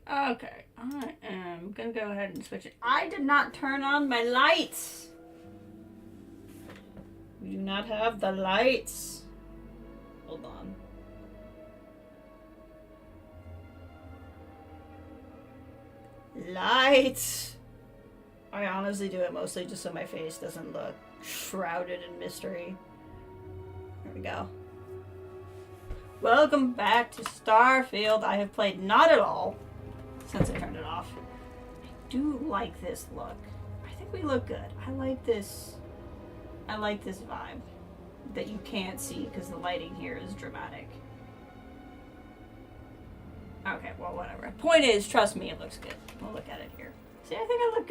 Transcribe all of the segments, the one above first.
Okay, I am gonna go ahead and switch it. I did not turn on my lights. We do not have the lights. Hold on. Lights. I honestly do it mostly just so my face doesn't look shrouded in mystery. There we go. Welcome back to Starfield. I have played not at all since I turned it off. I do like this look. I think we look good. I like this vibe that you can't see because the lighting here is dramatic. Okay, well, whatever. Point is, trust me, it looks good. We'll look at it here. See, I think I look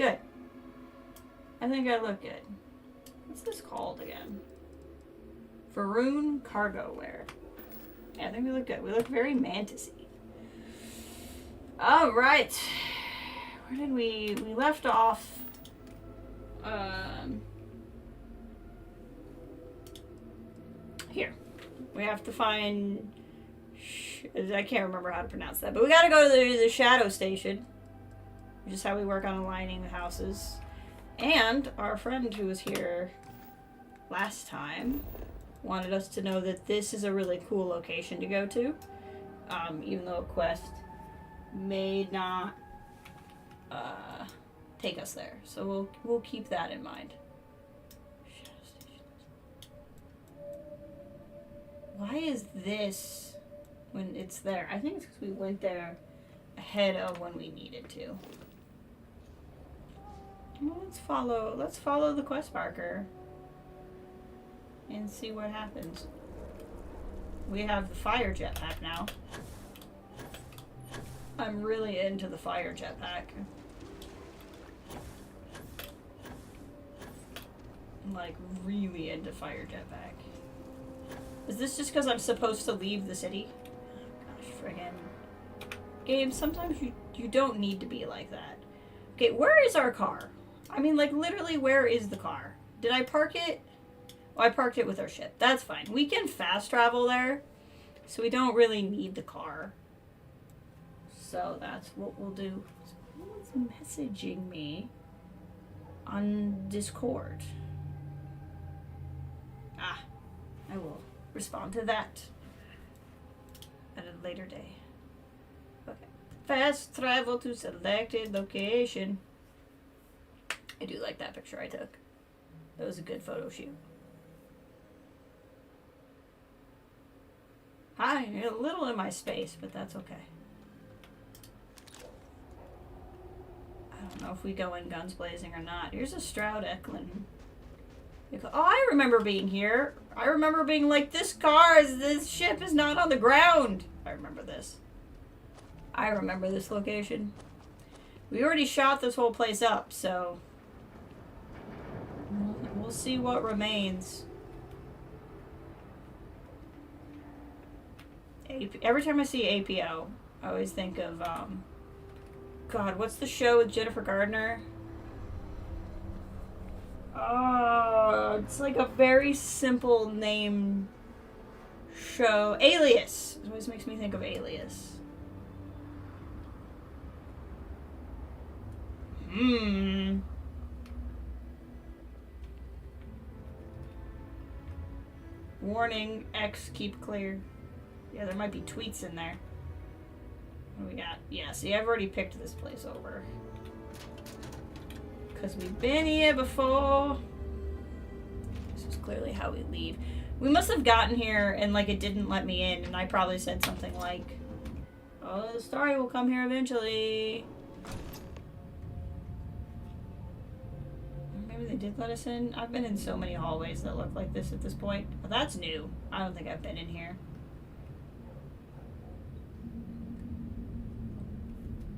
good. What's this called again? Faroon cargo wear. Yeah, I think we look good. We look very mantis-y. All right. Where did we left off? Here. We have to find... I can't remember how to pronounce that, but we gotta go to the shadow station, which is how we work on aligning the houses. And our friend who was here last time wanted us to know that this is a really cool location to go to, even though a quest may not take us there. So we'll keep that in mind. Why is this when it's there? I think it's because we went there ahead of when we needed to. Well, let's follow the quest marker and see what happens. We have the fire jetpack now. I'm really into the fire jetpack. I'm like really into fire jetpack. Is this just because I'm supposed to leave the city? Oh, gosh, friggin' game, sometimes you don't need to be like that. Okay, where is our car? I mean, like, literally, where is the car? Did I park it? Oh, I parked it with our ship. That's fine. We can fast travel there, so we don't really need the car. So that's what we'll do. Someone's messaging me on Discord. Ah, I will respond to that at a later day. Okay. Fast travel to selected location. I do like that picture I took. That was a good photo shoot. Hi, you're a little in my space, but that's okay. I don't know if we go in guns blazing or not. Here's a Stroud Eklund. Oh, I remember being here. I remember being like, this ship is not on the ground. I remember this. I remember this location. We already shot this whole place up, so we'll see what remains. Every time I see APO, I always think of, God, what's the show with Jennifer Gardner? Oh, it's like a very simple name show. Alias. It always makes me think of Alias. Warning, X, keep clear. Yeah, there might be tweets in there. What do we got? Yeah, see, I've already picked this place over. Because we've been here before. This is clearly how we leave. We must have gotten here and, like, it didn't let me in. And I probably said something like, oh, the story will come here eventually. Maybe they did let us in. I've been in so many hallways that look like this at this point. Well, that's new. I don't think I've been in here.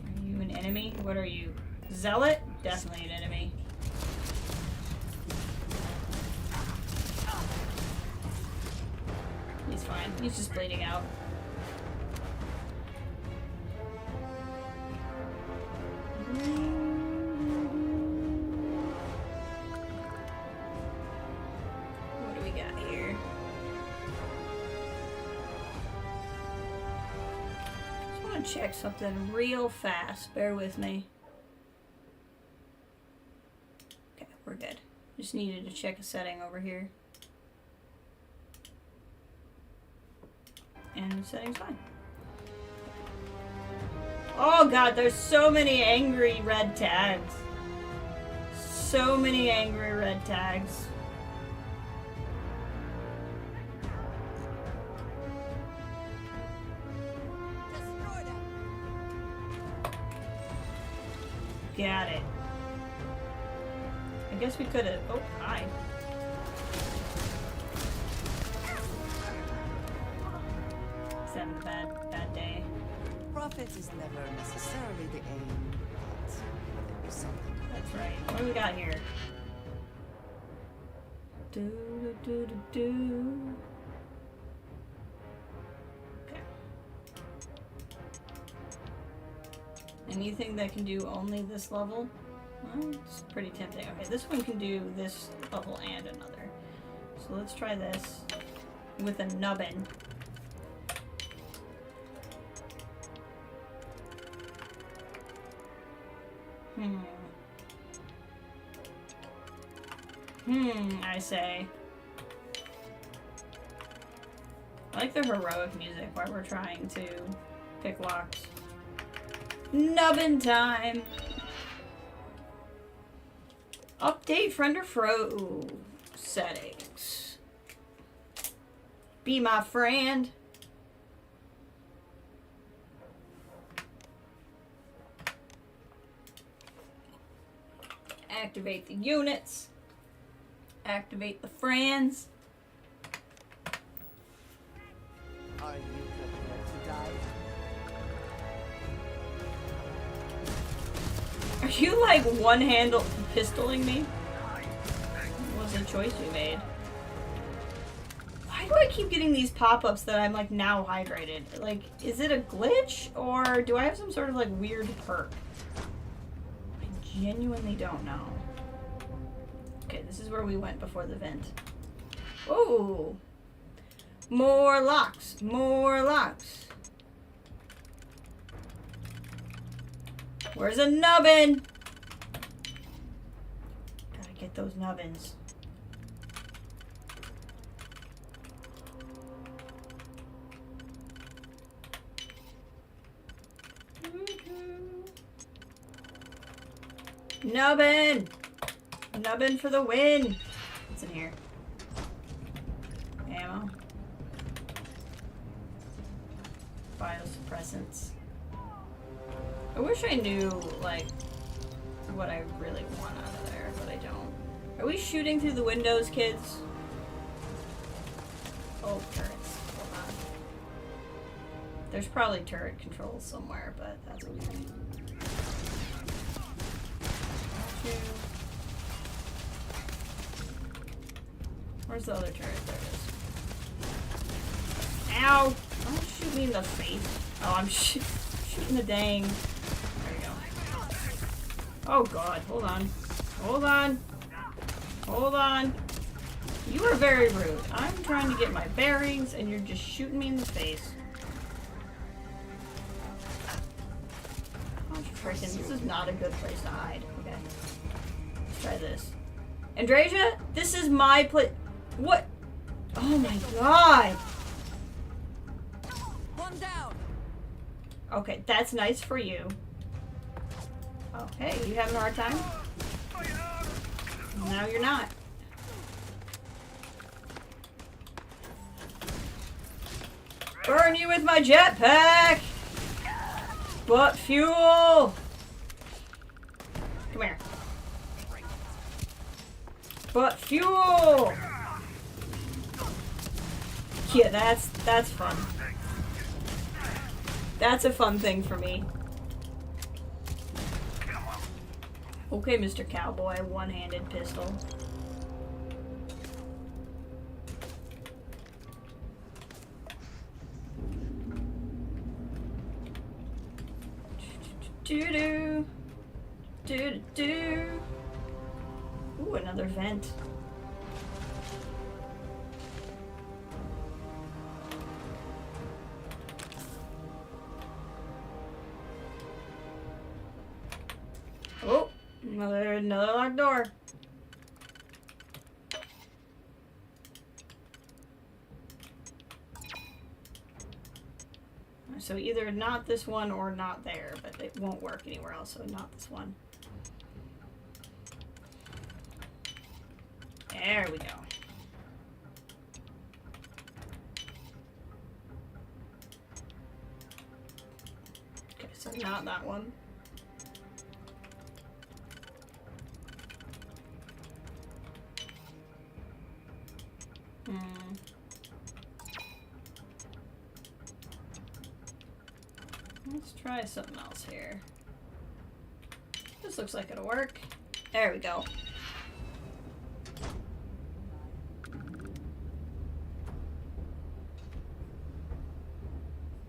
Are you an enemy? What are you? Zealot? Definitely an enemy. He's fine. He's just bleeding out. What do we got here? Just want want to check something real fast. Bear with me. Okay, we're good. Just needed to check a setting over here. And the setting's fine. Oh god, there's so many angry red tags. So many angry red tags. Got it. I guess we could have. Oh, hi. He's having a bad day. Profit is never necessarily the aim, but there is something. That's right. What do we got here? Do do do do. Okay. Anything that can do only this level? Well, it's pretty tempting. Okay, this one can do this level and another. So let's try this with a nubbin. I say. I like the heroic music while we're trying to pick locks. Nubbin time! Update friend or foe settings. Be my friend. Activate the units. Activate the friends. Are you prepared to die? Are you like one-handed pistoling me? What was the choice you made? Why do I keep getting these pop-ups that I'm like now hydrated? Like, is it a glitch or do I have some sort of like weird perk? I genuinely don't know. Okay, this is where we went before the vent. Oh, more locks, more locks. Where's a nubbin? Gotta get those nubbins. Nubbin! Nubbin for the win! What's in here? Ammo. Biosuppressants. I wish I knew, like, what I really want out of there, but I don't. Are we shooting through the windows, kids? Oh, turrets. Hold on. There's probably turret controls somewhere, but that's what we need. Where's the other turret? There it is. Ow! Don't shoot me in the face. Oh, I'm shooting the dang. There we go. Oh god, hold on. Hold on. Hold on. You are very rude. I'm trying to get my bearings and you're just shooting me in the face. Oh, freaking, this is not a good place to hide. Okay. Let's try this. Andrasia, this is my place. What? Oh my god. One down. Okay, that's nice for you. Oh, hey, you having a hard time? Now you're not. Burn you with my jetpack! But fuel! Come here. But fuel! Yeah, that's fun. That's a fun thing for me. Okay, Mr. Cowboy, one-handed pistol. Do-do. Do-do-do. Ooh, another vent. Another locked door. So either not this one or not there, but it won't work anywhere else, so not this one. There we go. Okay, so not that one. Let's try something else here. This looks like it'll work. There we go.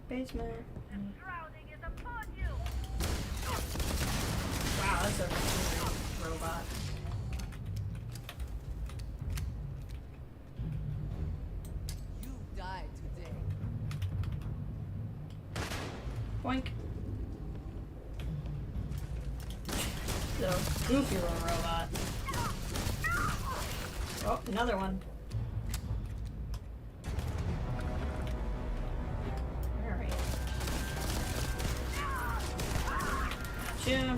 Basement. Wow, that's a weird robot. You died today. Boink. So, goofy little robot. Oh, another one. Alright. Gotcha.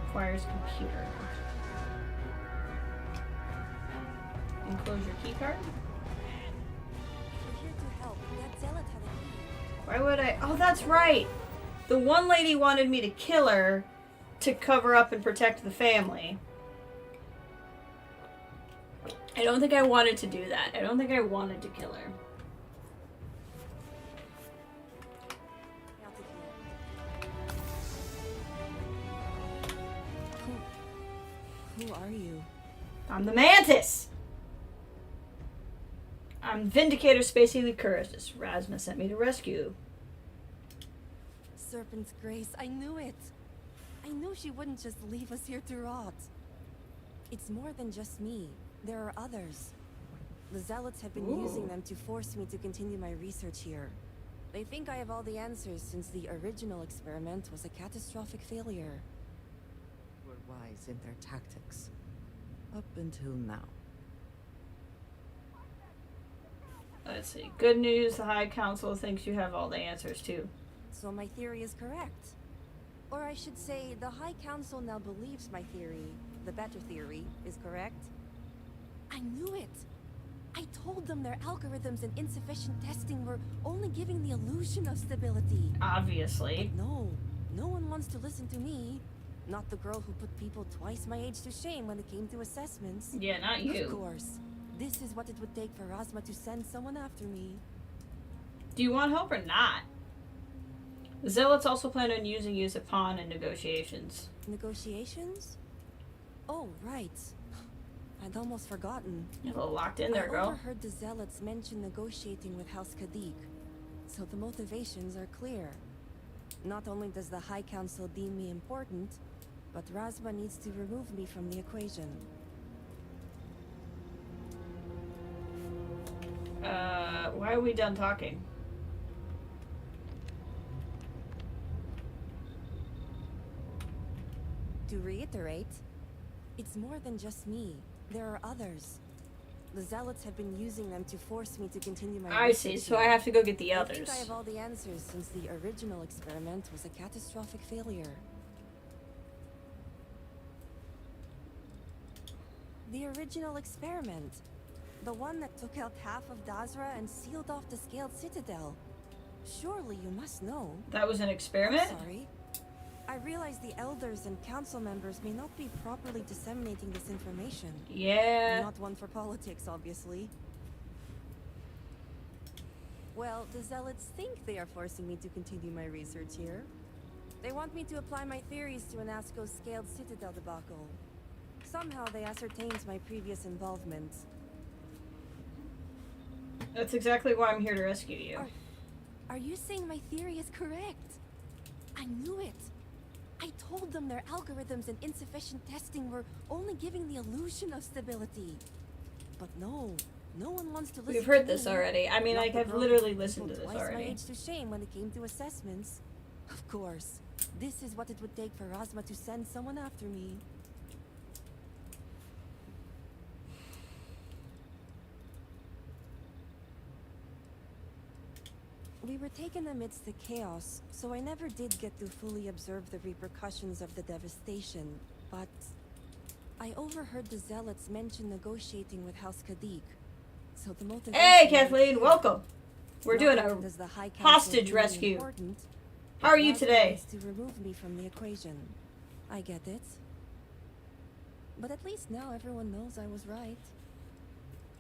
Requires computer. Enclose your keycard? We're here to help. That zealot had a key. Why would I? Oh, that's right! The one lady wanted me to kill her to cover up and protect the family. I don't think I wanted to do that. I don't think I wanted to kill her. Out of here. Who are you? I'm the Mantis! I'm Vindicator Spacey Lycurus. Razma sent me to rescue. Serpent's Grace, I knew it. I knew she wouldn't just leave us here to rot. It's more than just me. There are others. The Zealots have been using them to force me to continue my research here. They think I have all the answers since the original experiment was a catastrophic failure. Were wise in their tactics. Up until now. Let's see. Good news, the High Council thinks you have all the answers too. So my theory is correct. Or I should say, the High Council now believes my theory, the better theory, is correct. I knew it! I told them their algorithms and insufficient testing were only giving the illusion of stability. Obviously. But no, no one wants to listen to me. Not the girl who put people twice my age to shame when it came to assessments. Yeah, not you. Of course. This is what it would take for Razma to send someone after me. Do you want help or not? The Zealots also plan on using you as a pawn in negotiations. Negotiations? Oh, right. I'd almost forgotten. You're a little locked in there, I girl. overheard the Zealots mention negotiating with House Kadik, so the motivations are clear. Not only does the High Council deem me important, but Razma needs to remove me from the equation. Why are we done talking? To reiterate, it's more than just me. There are others. The Zealots have been using them to force me to continue my I see, so I have to go get the I others. think I have all the answers since the original experiment was a catastrophic failure. The original experiment. The one that took out half of Dazra and sealed off the Scaled Citadel. Surely you must know. That was an experiment? I'm sorry. I realize the elders and council members may not be properly disseminating this information. Yeah. Not one for politics, obviously. Well, the Zealots think they are forcing me to continue my research here. They want me to apply my theories to an Asco's Scaled Citadel debacle. Somehow they ascertained my previous involvement. That's exactly why I'm here to rescue you. Are you saying my theory is correct? I knew it. I told them their algorithms and insufficient testing were only giving the illusion of stability. But no, No one wants to listen. We've heard to this me. already. I mean, Not like, the I've girl literally who listened to people this twice my already. age to shame when it came to assessments. Of course. This is what it would take for Razma to send someone after me. We were taken amidst the chaos, so I never did get to fully observe the repercussions of the devastation, but I overheard the Zealots mention negotiating with House Kadik. So the motivation Hey, was Kathleen, clear. welcome. We're Not doing only a does the High Council hostage deem me rescue. important, How are you Razma today? wants to remove me from the equation. I get it. But at least now everyone knows I was right.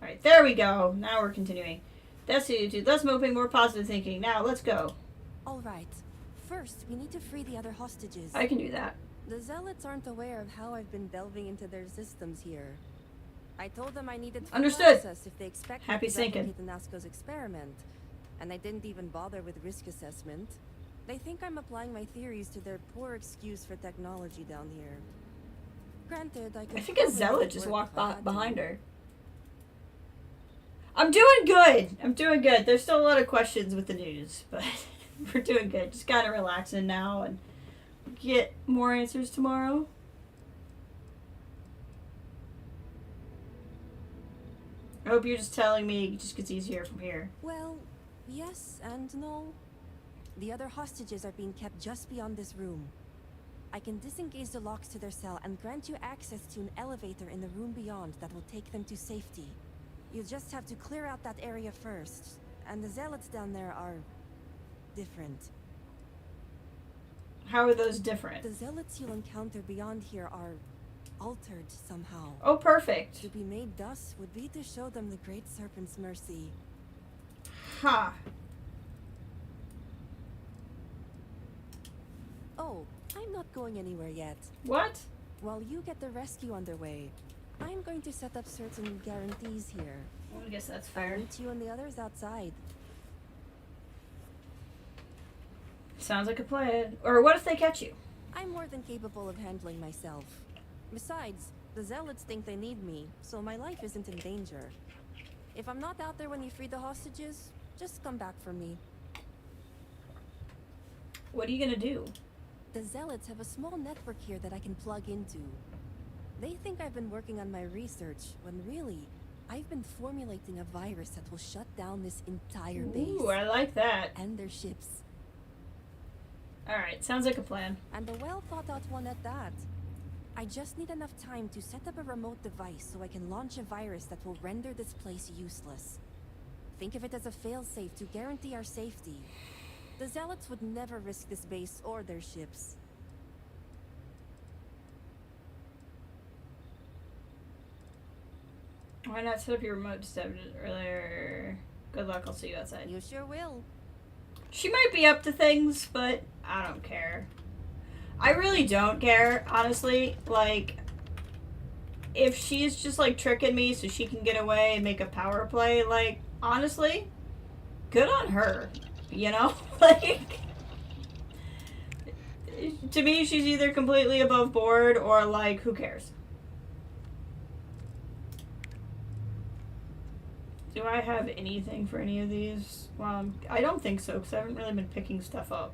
Alright, there we go. Now we're continuing. That's it, dude. Less moping, more positive thinking. Now, let's go. All right. First, we need to free the other hostages. I can do that. The Zealots aren't aware of how I've been delving into their systems here. I told them I needed full Understood. access if they expect Happy me to sinking. replicate the Nazco's experiment. And I didn't even bother with risk assessment. They think I'm applying my theories to their poor excuse for technology down here. Granted, I could I think a probably zealot make it just work walked if I had to. behind her. I'm doing good. I'm doing good. There's still a lot of questions with the news, but we're doing good. Just kind of relaxing now and get more answers tomorrow. I hope you're just telling me it just gets easier from here. Well, yes and no. The other hostages are being kept just beyond this room. I can disengage the locks to their cell and grant you access to an elevator in the room beyond that will take them to safety. You just have to clear out that area first, and the zealots down there are different. How are those different? The zealots you'll encounter beyond here are altered somehow. Oh, perfect. To be made thus would be to show them the Great Serpent's mercy. Ha. Oh, I'm not going anywhere yet. What? While you get the rescue underway, I'm going to set up certain guarantees here. Well, I guess that's I'll fair. meet you and the others outside. Sounds like a plan. Or what if they catch you? I'm more than capable of handling myself. Besides, the zealots think they need me, so my life isn't in danger. If I'm not out there when you free the hostages, just come back for me. What are you gonna do? The zealots have a small network here that I can plug into. They think I've been working on my research, when really, I've been formulating a virus that will shut down this entire base. Ooh, I like that. And their ships. Alright, sounds like a plan. And a well-thought-out one at that. I just need enough time to set up a remote device so I can launch a virus that will render this place useless. Think of it as a failsafe to guarantee our safety. The zealots would never risk this base or their ships. Why not set up your remote to set it earlier? Good luck, I'll see you outside. You sure will. She might be up to things, but I don't care. I really don't care, honestly. Like, if she's just, like, tricking me so she can get away and make a power play, like, honestly, good on her. You know? Like, to me, she's either completely above board or, like, who cares? Do I have anything for any of these? Well, I don't think so, because I haven't really been picking stuff up.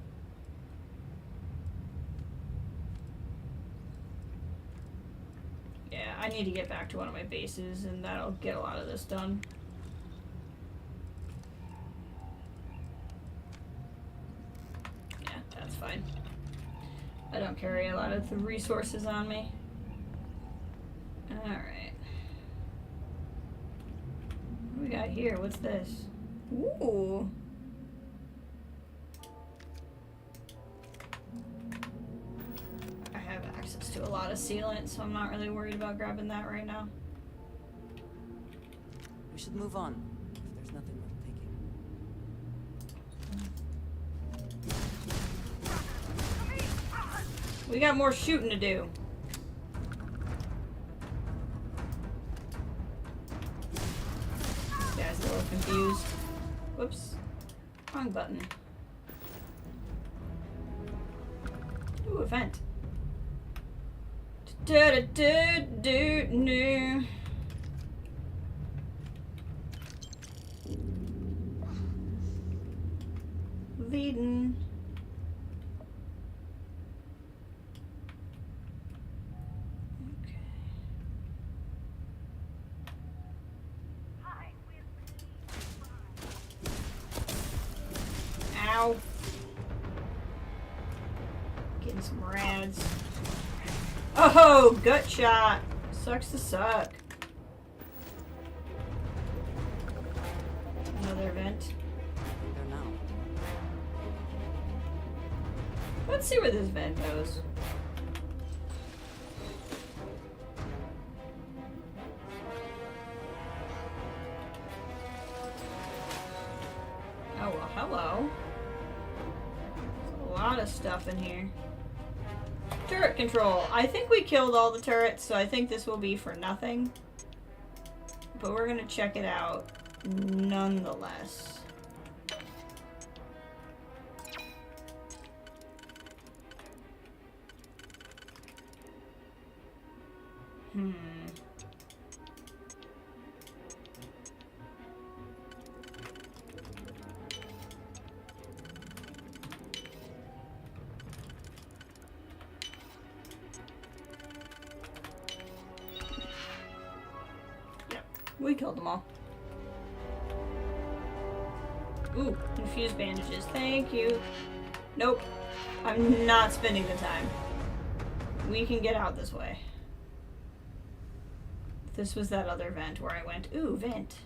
Yeah, I need to get back to one of my bases, and that'll get a lot of this done. Yeah, that's fine. I don't carry a lot of the resources on me. Alright. What do we got here? What's this? Ooh. I have access to a lot of sealant, so I'm not really worried about grabbing that right now. We should move on, if there's nothing worth taking. We got more shooting to do. This guy's a little confused. Whoops. Wrong button. Ooh, event. Aiden. Okay. Ow. Getting some rads. Oh, gut shot. Sucks to suck. Another vent. There now. Let's see where this vent goes. Oh, well, hello. There's a lot of stuff in here. Turret control. I think we killed all the turrets, so I think this will be for nothing. But we're gonna check it out nonetheless. We killed them all. Ooh, infused bandages. Thank you. Nope. I'm not spending the time. We can get out this way. This was that other vent where I went, ooh, vent.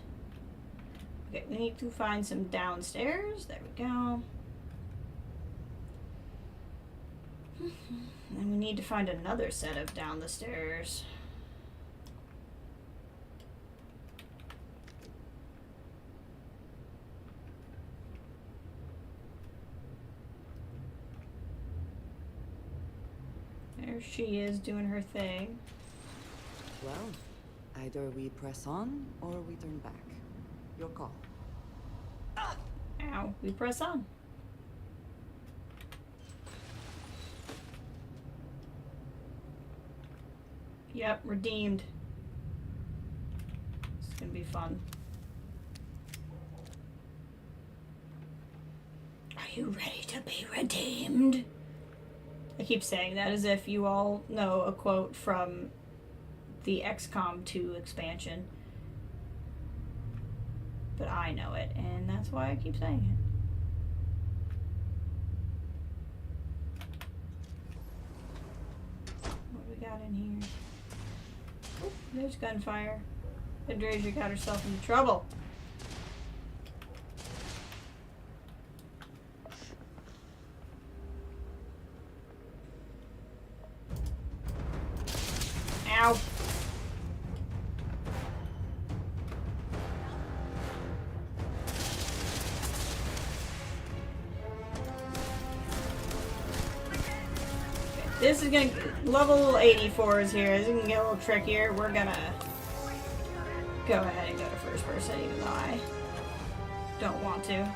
Okay, we need to find some downstairs. There we go. And we need to find another set of down the stairs. There she is doing her thing. Well, either we press on or we turn back. Your call. Ow, we press on. Yep, redeemed. This is gonna be fun. Are you ready to be redeemed? I keep saying that as if you all know a quote from the XCOM 2 expansion. But I know it, and that's why I keep saying it. What do we got in here? Oh, there's gunfire. Hydrasia got herself into trouble. Ow. This is gonna level 84 is here. This is gonna get a little trickier. We're gonna go ahead and go to first person, even though I don't want to.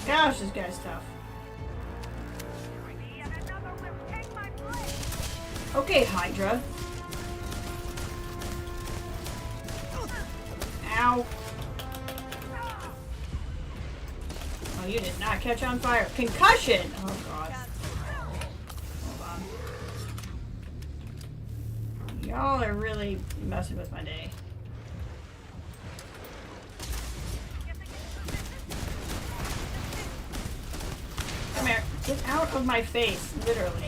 Gosh, this guy's tough. Okay, Hydra. Ow. Oh, you did not catch on fire. Concussion! Oh, God. Hold on. Y'all are really messing with my day. Come here. Get out of my face, literally.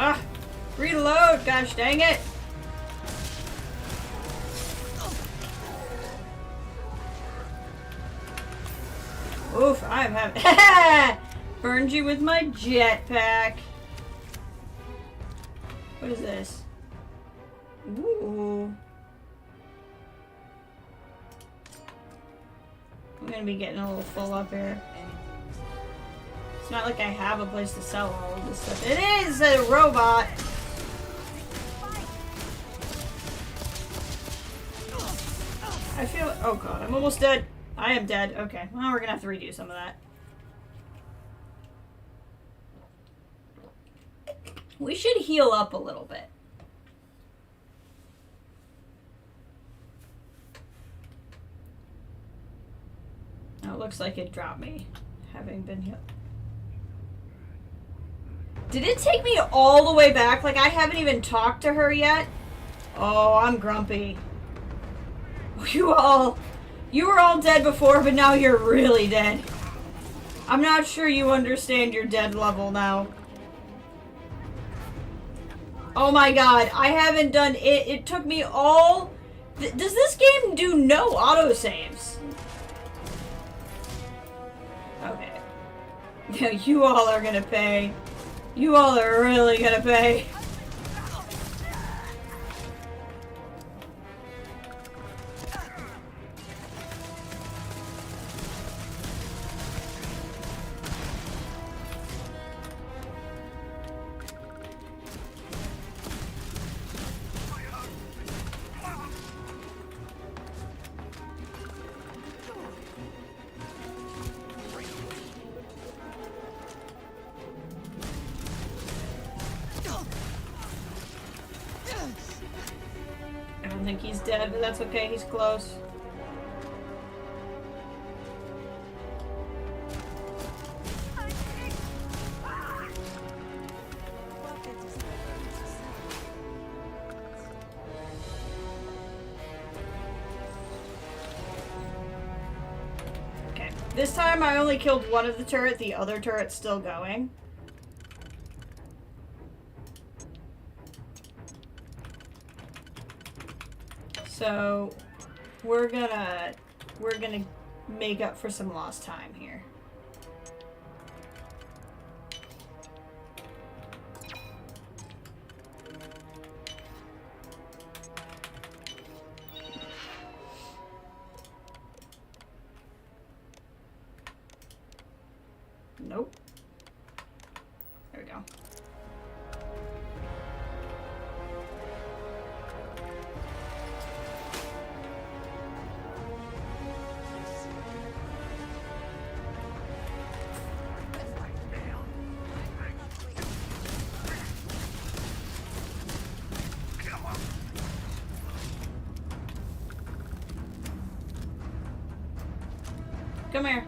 Ah! Reload! Gosh dang it! Oof, I'm having burned you with my jetpack. What is this? Ooh. I'm gonna be getting a little full up here. It's not like I have a place to sell all of this stuff. It is a robot! I feel... Oh god, I'm almost dead. I am dead. Okay. Well, we're gonna have to redo some of that. We should heal up a little bit. Oh, it looks like it dropped me, having been healed. Did it take me all the way back? Like, I haven't even talked to her yet? Oh, I'm grumpy. You were all dead before, but now you're really dead. I'm not sure you understand your dead level now. Oh my god, I haven't done it. It took me all... Does this game do no autosaves? Okay. Yeah, you all are gonna pay. You all are really gonna pay. I don't think he's dead, but that's okay, he's close. Okay, this time I only killed one of the turret, the other turret's still going. So we're gonna make up for some lost time here. Nope. There we go. Come here.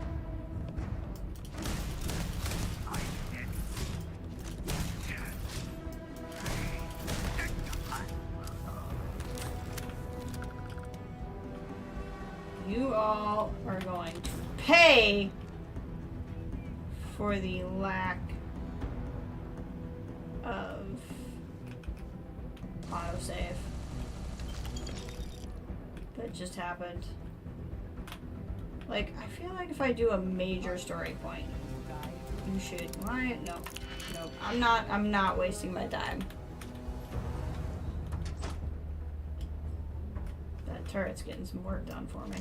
You all are going to pay for the lack of autosave that just happened. Like, I feel like if I do a major story point, you should. Why? No. Nope. I'm not wasting my time. That turret's getting some work done for me.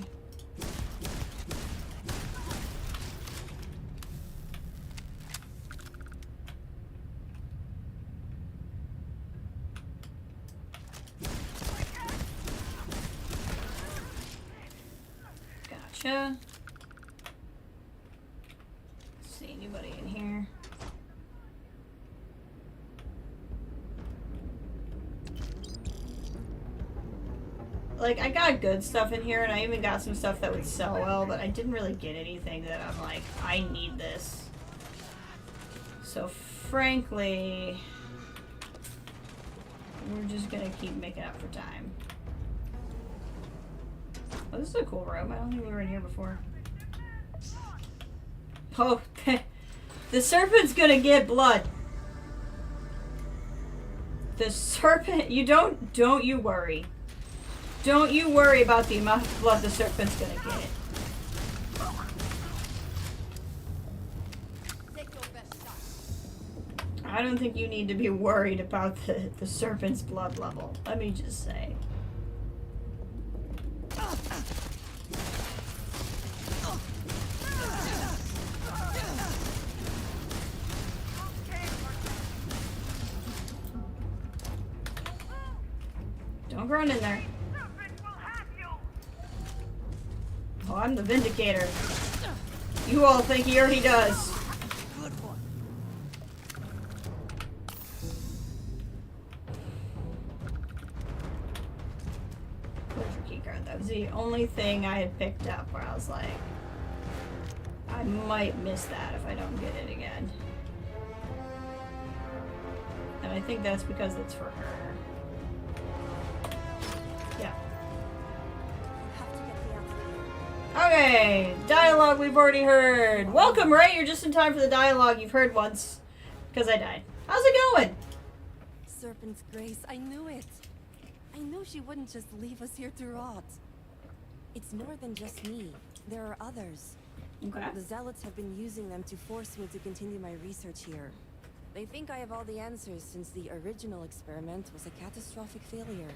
Gotcha. See anybody in here? Like, I got good stuff in here, and I even got some stuff that would sell well, but I didn't really get anything that I'm like, I need this. So, frankly, we're just gonna keep making up for time. Oh, this is a cool room. I don't think we were in here before. Oh, the serpent's gonna get blood. The serpent, don't you worry. Don't you worry about the amount of blood the serpent's gonna get. I don't think you need to be worried about the serpent's blood level. Let me just say. Don't run in there. Oh, I'm the Vindicator. You all think he already does. Good one. Where's your keycard? That was the only thing I had picked up where I was like, I might miss that if I don't get it again. And I think that's because it's for her. Yeah. Have to get me out of here. Okay, dialogue we've already heard. Welcome, Ray. You're just in time for the dialogue you've heard once. Because I died. How's it going? Serpent's Grace, I knew it. I knew she wouldn't just leave us here to rot. It's more than just me. There are others. Okay. The Zealots have been using them to force me to continue my research here. They think I have all the answers since the original experiment was a catastrophic failure.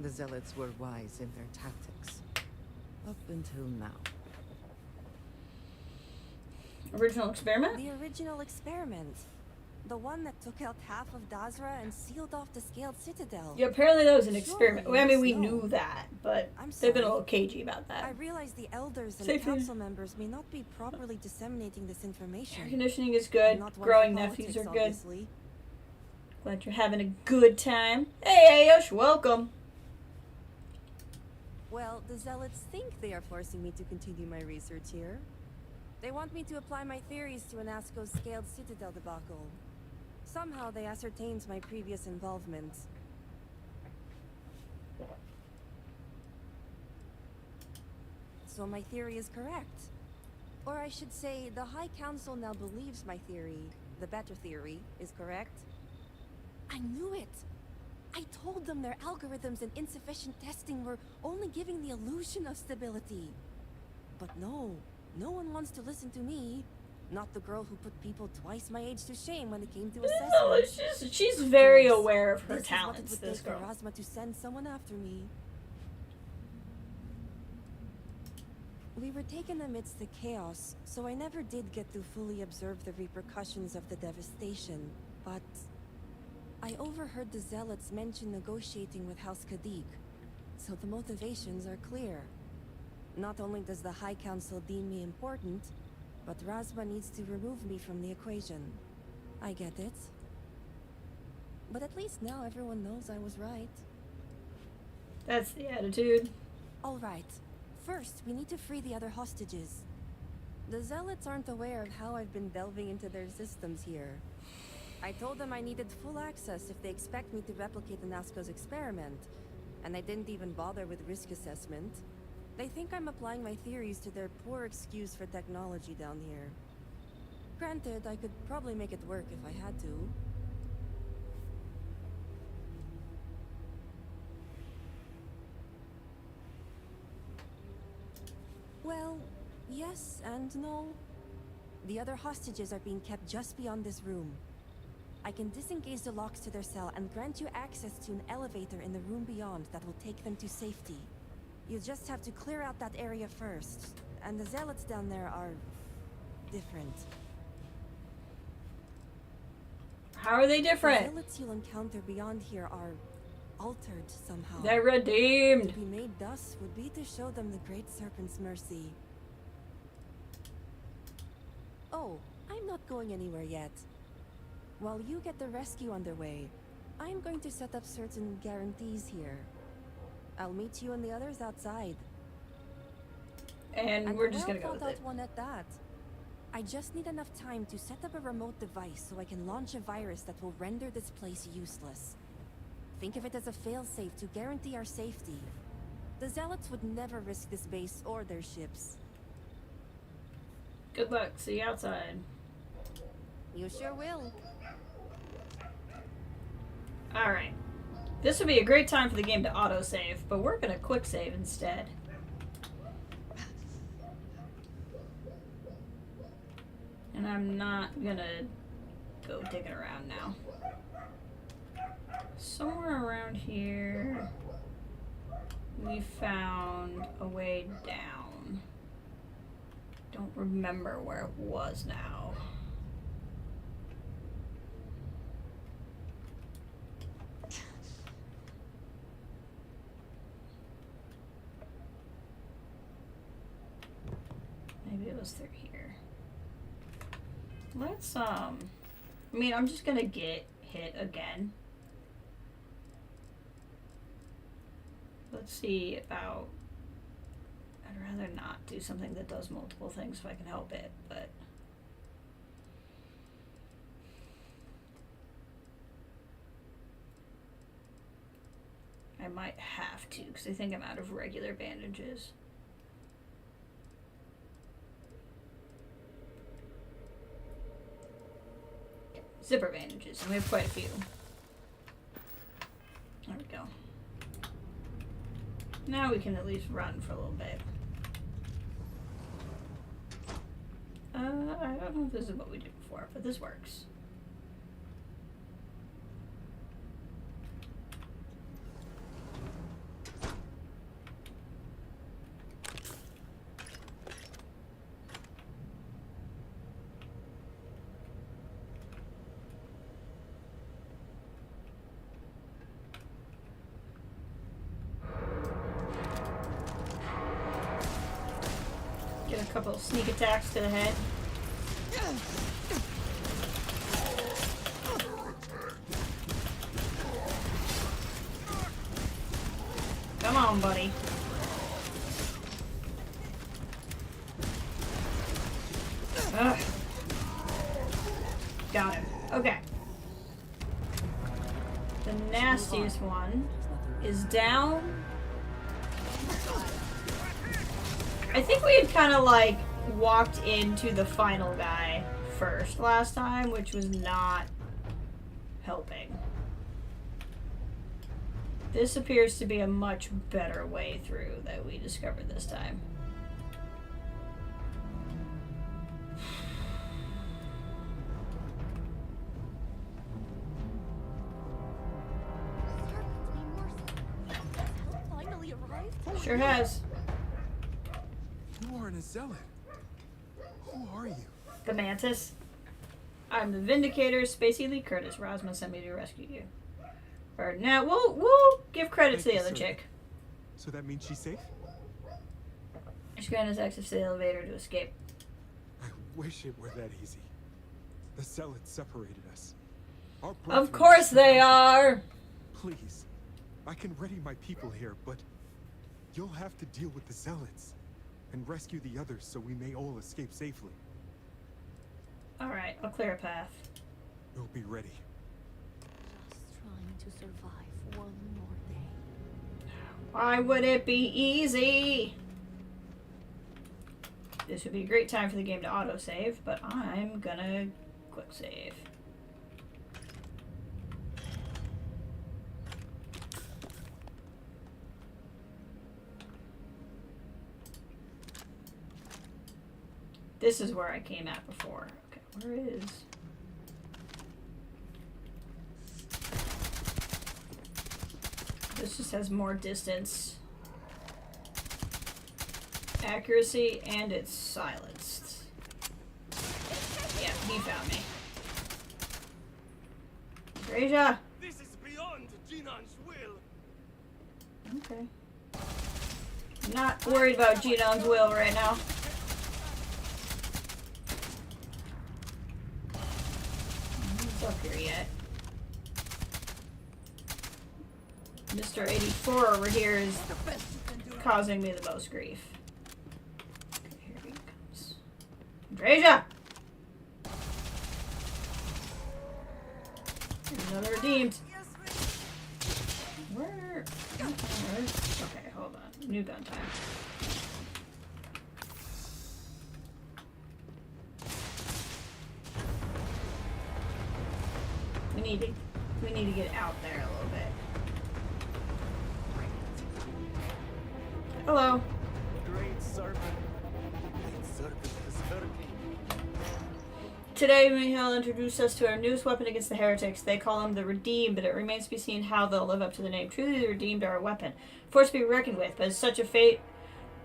The Zealots were wise in their tactics. Up until now. Original experiment? The original experiment. The one that took out half of Dazra and sealed off the Scaled Citadel. Yeah, apparently that was an Surely experiment. you I mean, must we know. knew that, but I'm they've been a sorry. little cagey about I that. realize the elders and Safe here. council members may not be properly disseminating this Air information. conditioning is I'm good. not one Growing for nephews politics, are good. obviously. Glad you're having a good time. Hey, Ayosh, welcome. Well, the Zealots think they are forcing me to continue my research here. They want me to apply my theories to Anasco's Scaled Citadel debacle. Somehow they ascertained my previous involvement. So my theory is correct. Or I should say, the High Council now believes my theory, the better theory, is correct. I knew it! I told them their algorithms and insufficient testing were only giving the illusion of stability. But no one wants to listen to me. Not the girl who put people twice my age to shame when it came to No, assessment. she's very Of course, aware of her this talents, is what it would this take girl. for Razma to send someone after me. We were taken amidst the chaos, so I never did get to fully observe the repercussions of the devastation. But I overheard the Zealots mention negotiating with House Kadik, so the motivations are clear. Not only does the High Council deem me important, but Razma needs to remove me from the equation. I get it. But at least now everyone knows I was right. That's the attitude. All right. First, we need to free the other hostages. The Zealots aren't aware of how I've been delving into their systems here. I told them I needed full access if they expect me to replicate Anasco's experiment, and I didn't even bother with risk assessment. They think I'm applying my theories to their poor excuse for technology down here. Granted, I could probably make it work if I had to. Well, yes and no. The other hostages are being kept just beyond this room. I can disengage the locks to their cell and grant you access to an elevator in the room beyond that will take them to safety. You just have to clear out that area first, and the Zealots down there are different. How are they The different? Zealots you'll encounter beyond here are altered somehow. They're To redeemed. be made thus would be to show them the Great Serpent's mercy. Oh, I'm not going anywhere yet. While you get the rescue underway, I'm going to set up certain guarantees here. I'll meet you and the others outside. And we're just gonna go with it. Out one at that. I just need enough time to set up a remote device so I can launch a virus that will render this place useless. Think of it as a failsafe to guarantee our safety. The Zealots would never risk this base or their ships. Good luck. See you outside. You sure will. Alright. This would be a great time for the game to autosave, but we're gonna quick save instead. And I'm not gonna go digging around now. Somewhere around here, we found a way down. Don't remember where it was now. goes through here. Let's, I mean, I'm just gonna get hit again. Let's see about... I'd rather not do something that does multiple things if I can help it, but... I might have to, because I think I'm out of regular bandages. Okay, zipper bandages, and we have quite a few. There we go. Now we can at least run for a little bit. I don't know if this is what we did before, but this works. Get a couple of sneak attacks to the head. Come on, buddy. Ugh. Got him. Okay. The nastiest one is down. I think we had kind of like walked into the final guy first last time, which was not helping. This appears to be a much better way through that we discovered this time. Finally arrived? Sure has. You aren't a zealot. Who are you? The Mantis. I'm the Vindicator, Spacey Lee Curtis. Rosma sent me to rescue you. Or now, we'll give credit to the other chick. So that means she's safe? She granted us access to the elevator to escape. I wish it were that easy. The zealots separated us. Our Of brethren course they are! Please, I can ready my people here, but you'll have to deal with the zealots and rescue the others so we may all escape safely. Alright, I'll clear a path. We'll be ready. Just trying to survive one more day. Why would it be easy? This would be a great time for the game to autosave, but I'm gonna quick save. This is where I came at before. Okay, where is... This just has more distance, accuracy, and it's silenced. Yeah, he found me. Gracia! This is beyond Jinan's will. Okay. I'm not worried about Genon's will right now. He's up here yet. Mr. 84 over here is causing me the most grief. Okay, here he comes. Gracia! There's another redeemed. Where? Okay, hold on. New gun time. We need to get out there a little bit. Hello. Great serpent. Great serpent is hurting. Today, Mihail introduced us to our newest weapon against the heretics. They call them the Redeemed, but it remains to be seen how they'll live up to the name. Truly, the Redeemed are a weapon, force to be reckoned with, but it's such a fate,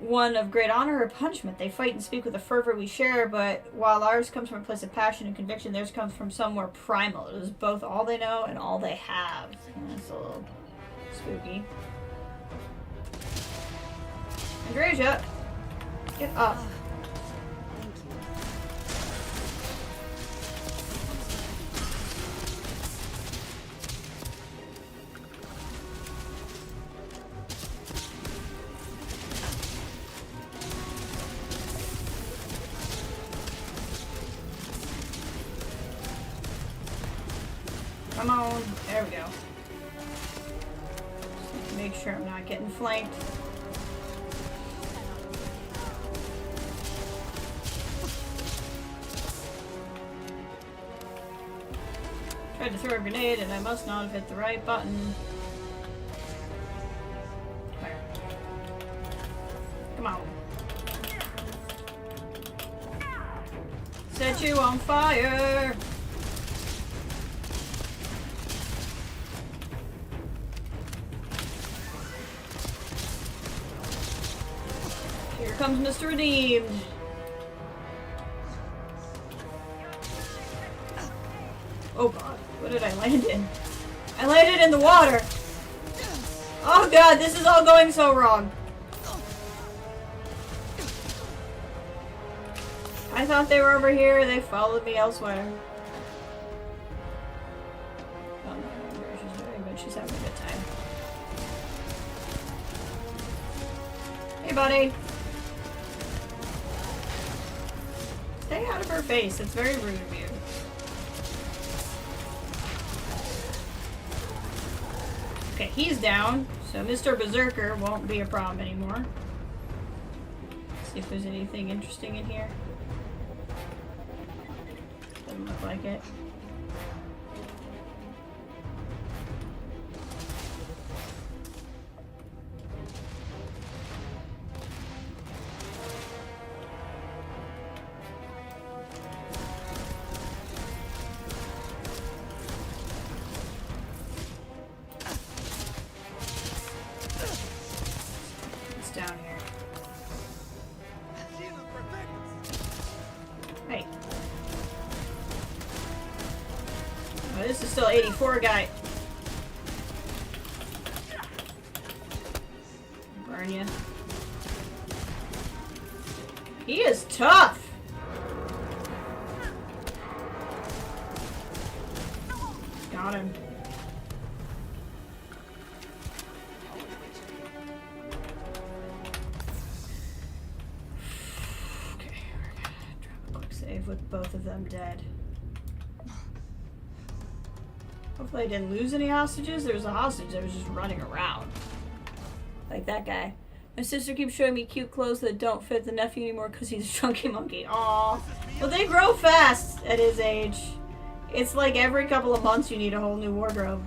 one of great honor or punishment. They fight and speak with a fervor we share, but while ours comes from a place of passion and conviction, theirs comes from somewhere primal. It is both all they know and all they have. That's a little spooky. Andreja, get up. Thank There we go. Just need to make sure I'm not getting flanked. Tried to throw a grenade and I must not have hit the right button. Fire. Come on. Set you on fire! Here comes Mr. Redeemed. Oh god, what did I land in? I landed in the water! Oh god, this is all going so wrong. I thought they were over here, they followed me elsewhere. I don't know what she's doing, but she's having a good time. Hey buddy! Stay out of her face, it's very rude of you. Okay, he's down, so Mr. Berserker won't be a problem anymore. Let's see if there's anything interesting in here. Doesn't look like it. Down here. Hey. Oh, this is still 84 guy. Burn ya. He is tough. Got him. With both of them dead. Hopefully I didn't lose any hostages. There was a hostage that was just running around. Like that guy. My sister keeps showing me cute clothes that don't fit the nephew anymore because he's a chunky monkey. Aww. Well, they grow fast at his age. It's like every couple of months you need a whole new wardrobe.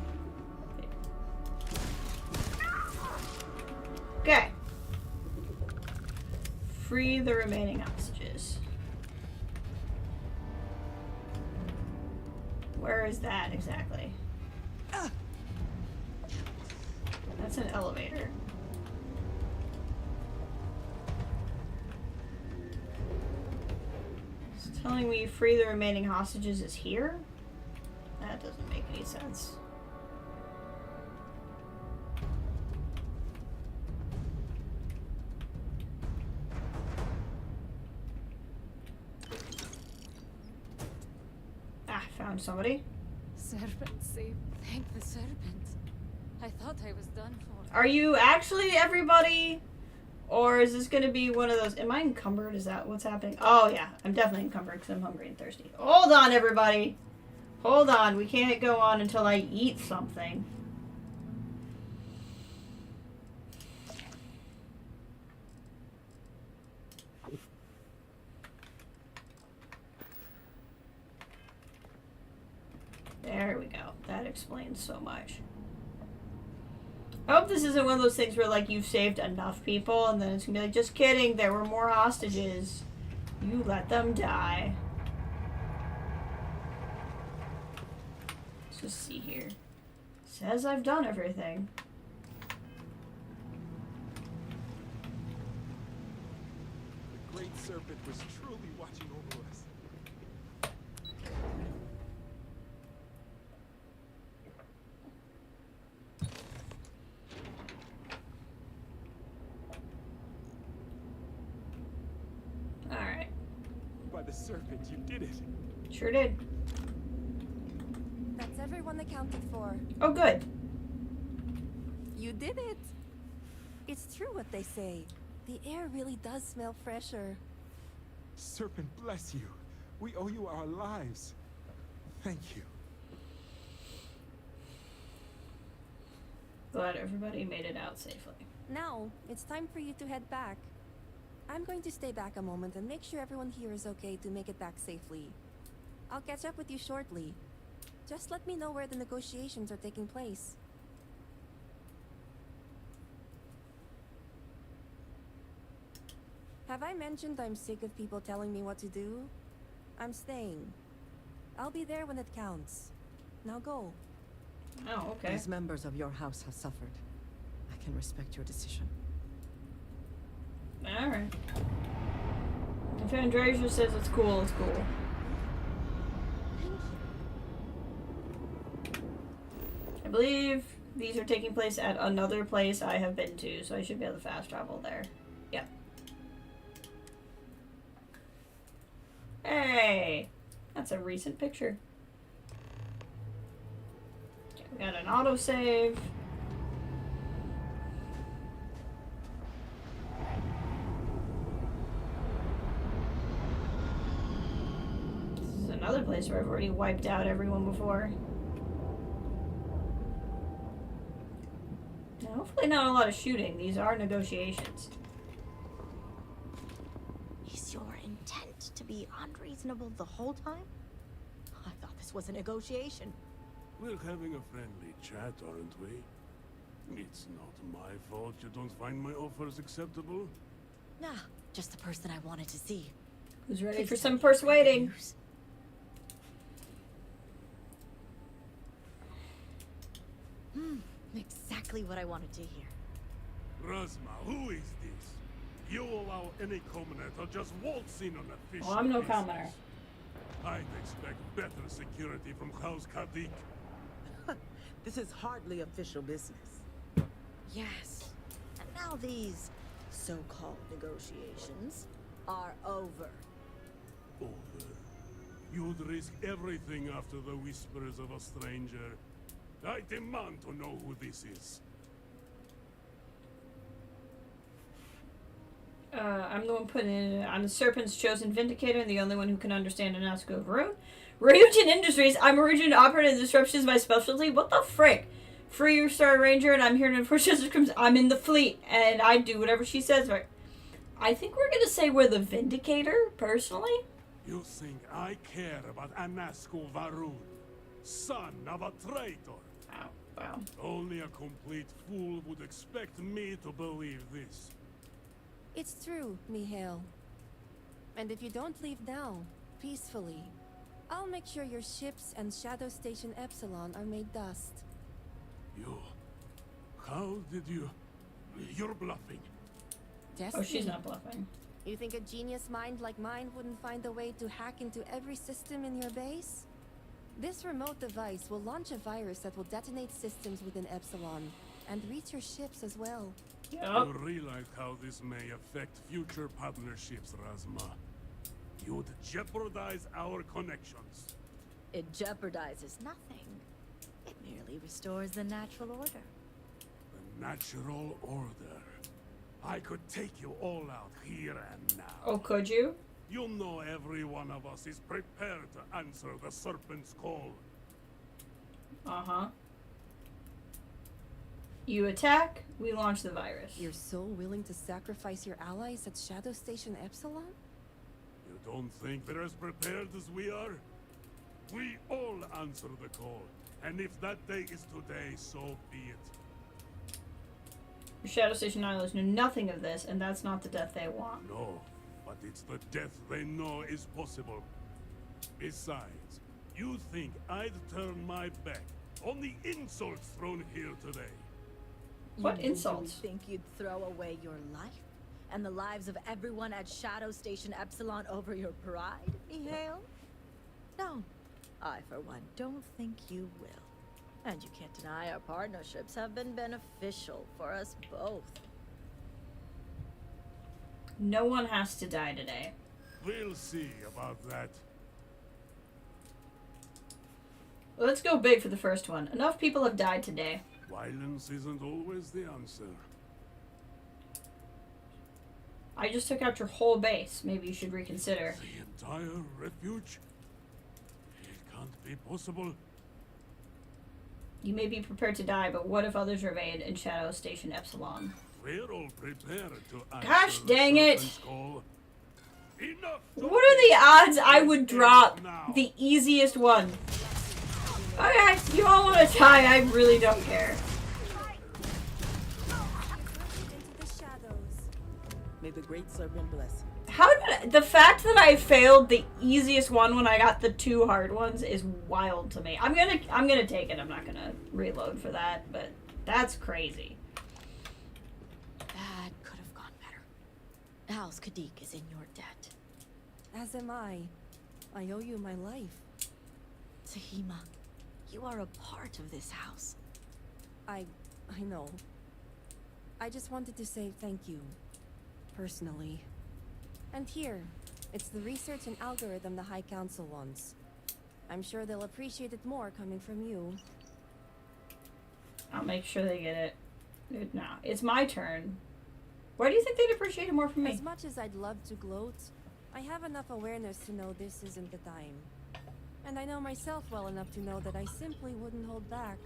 Okay. Free the remaining hostages. Where is that exactly? That's an elevator. It's telling me free the remaining hostages is here? That doesn't make any sense. Found somebody. Serpent saved. Thank the serpent. I thought I was done for. Are you actually everybody? Or is this going to be one of those... Am I encumbered? Is that what's happening? Oh, yeah. I'm definitely encumbered because I'm hungry and thirsty. Hold on, everybody. Hold on. We can't go on until I eat something. There we go. That explains so much. I hope this isn't one of those things where, like, you've saved enough people and then it's gonna be like, just kidding, there were more hostages. You let them die. Let's just see here. Says I've done everything. The great serpent was truly watching over us. Alright. By the serpent, you did it. Sure did. That's everyone accounted for. Oh, good. You did it! It's true what they say. The air really does smell fresher. Serpent bless you. We owe you our lives. Thank you. Glad everybody made it out safely. Now, it's time for you to head back. I'm going to stay back a moment and make sure everyone here is okay to make it back safely. I'll catch up with you shortly. Just let me know where the negotiations are taking place. Have I mentioned I'm sick of people telling me what to do? I'm staying. I'll be there when it counts. Now go. Oh, okay. These members of your house have suffered. I can respect your decision. Alright. If Andresia says it's cool, it's cool. I believe these are taking place at another place I have been to, so I should be able to fast travel there. Yep. Hey! That's a recent picture. Okay, we got an autosave. This is another place where I've already wiped out everyone before. Now, hopefully not a lot of shooting. These are negotiations. Is your intent to be unreasonable the whole time? I thought this was a negotiation. We're having a friendly chat, aren't we? It's not my fault you don't find my offers acceptable. Nah, just the person I wanted to see. Who's ready Please for tell some me good persuading? news. Exactly what I wanted to hear. Razma, who is this? You allow any commoner to just waltz in on a fish. Well, I'm no commoner. I'd expect better security from House Kadik. This is hardly official business. Yes. And now these so-called negotiations are over. Over. You'd risk everything after the whispers of a stranger. I demand to know who this is. I'm the one putting in. I'm the Serpent's chosen vindicator and the only one who can understand and ask of Rune. Ryujin Industries. I'm a Ryujin operator and disruption is my specialty. What the frick? Free Star Ranger and I'm here to enforce justice. I'm in the fleet and I do whatever she says. Right? I think we're gonna say we're the Vindicator, personally. You think I care about Anasko Varun, son of a traitor? Wow. Wow. Only a complete fool would expect me to believe this. It's true, Mihail. And if you don't leave now, peacefully, I'll make sure your ships and Shadow Station Epsilon are made dust. You... How did you... You're bluffing. Destiny. Oh, she's not bluffing. You think a genius mind like mine wouldn't find a way to hack into every system in your base? This remote device will launch a virus that will detonate systems within Epsilon, and reach your ships as well. Yep. You realize how this may affect future partnerships, Razma. You'd jeopardize our connections. It jeopardizes nothing. It merely restores the natural order. The natural order. I could take you all out here and now. Oh, could you? You know every one of us is prepared to answer the Serpent's call. Uh-huh. You attack, we launch the virus. You're so willing to sacrifice your allies at Shadow Station Epsilon? You don't think they're as prepared as we are? We all answer the call. And if that day is today, so be it. Your Shadow Station Islanders know nothing of this, and that's not the death they want. No, but it's the death they know is possible. Besides, you think I'd turn my back on the insults thrown here today? What You insults? really think you'd throw away your life and the lives of everyone at Shadow Station Epsilon over your pride, Mihail? No, I for one don't think you will. And you can't deny our partnerships have been beneficial for us both. No one has to die today. We'll see about that. Let's go big for the first one. Enough people have died today. Violence isn't always the answer. I just took out your whole base. Maybe you should reconsider. The entire refuge? It can't be possible. You may be prepared to die, but what if others remain in Shadow Station Epsilon? We're all prepared to Gosh answer the dang it. serpent's call. Enough What are the odds I would Let's drop end now. the easiest one? Okay, you all want to die, I really don't care. Into the shadows. May the great serpent bless you. How did the fact that I failed the easiest one when I got the 2 hard ones is wild to me. I'm gonna take it. I'm not gonna reload for that, but that's crazy. That could have gone better. House Kadik is in your debt. As am I. I owe you my life. Tahima, you are a part of this house. I know. I just wanted to say thank you. Personally. And here, it's the research and algorithm the High Council wants. I'm sure they'll appreciate it more coming from you. I'll make sure they get it. No, it's my turn. Why do you think they'd appreciate it more from me? As much as I'd love to gloat, I have enough awareness to know this isn't the time. And I know myself well enough to know that I simply wouldn't hold back.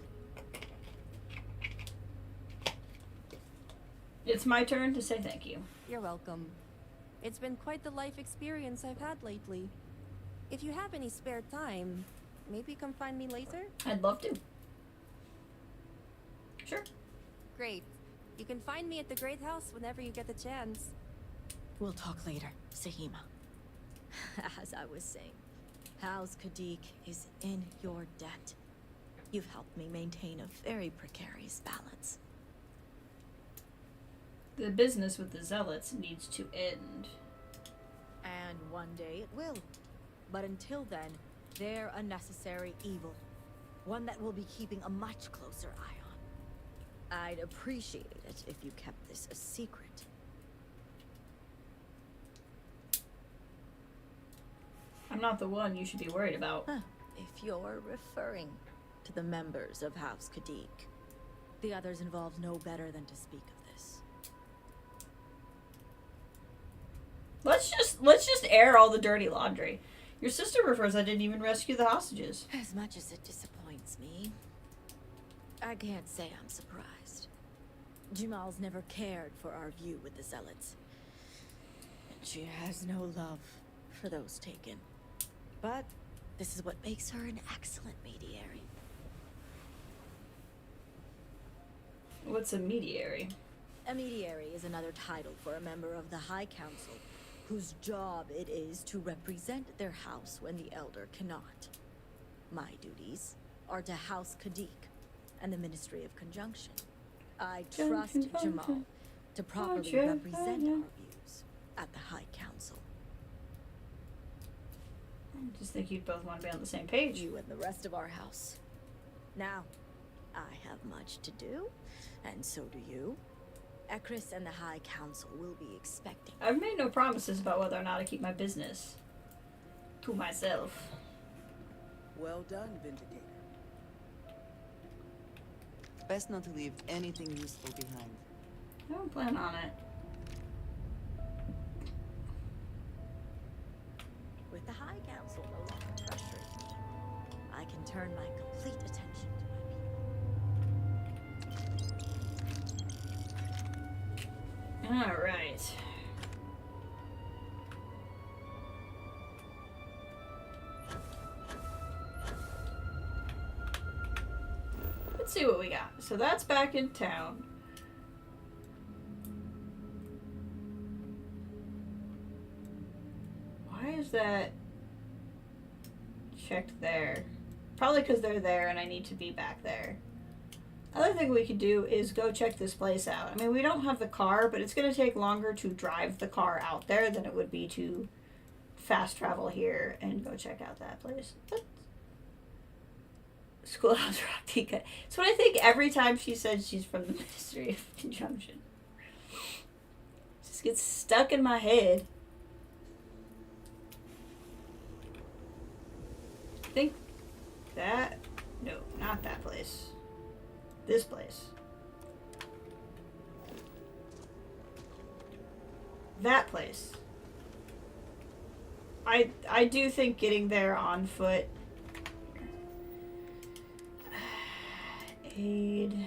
It's my turn to say thank you. You're welcome. It's been quite the life experience I've had lately. If you have any spare time, maybe come find me later? I'd love to. Sure. Great. You can find me at the Great House whenever you get the chance. We'll talk later, Sahima. As I was saying, House Kadik is in your debt. You've helped me maintain a very precarious balance. The business with the Zealots needs to end. And one day it will. But until then, they're a necessary evil. One that we'll be keeping a much closer eye on. I'd appreciate it if you kept this a secret. I'm not the one you should be worried about. If you're referring to the members of House Kadik. The others involved know better than to speak of this. Let's just air all the dirty laundry. Your sister refers I didn't even rescue the hostages. As much as it disappoints me, I can't say I'm surprised. Jamal's never cared for our view with the Zealots. And she has no love for those taken. But this is what makes her an excellent mediary. What's a mediary? A mediary is another title for a member of the High Council, whose job it is to represent their house when the Elder cannot. My duties are to House Kadik and the Ministry of Conjunction. I trust Jamal to properly represent our views at the High Council. I just think you'd both want to be on the same page. You and the rest of our house. Now, I have much to do, and so do you. Ekris and the High Council will be expecting. I've made no promises about whether or not I keep my business to myself. Well done, Vindicator. Best not to leave anything useful behind. I don't plan on it. With the High Council no longer pressuring me, I can turn my complete attention to my people. All right. Let's see what we got. So that's back in town. Why is that checked there? Probably because they're there and I need to be back there. Other thing we could do is go check this place out. I mean, we don't have the car, but it's going to take longer to drive the car out there than it would be to fast travel here and go check out that place. What? Schoolhouse Rock Tika. It's what I think every time she says she's from the Ministry of Conjunction. It just gets stuck in my head. I think that... No, not that place. This place. That place. I do think getting there on foot Arcade.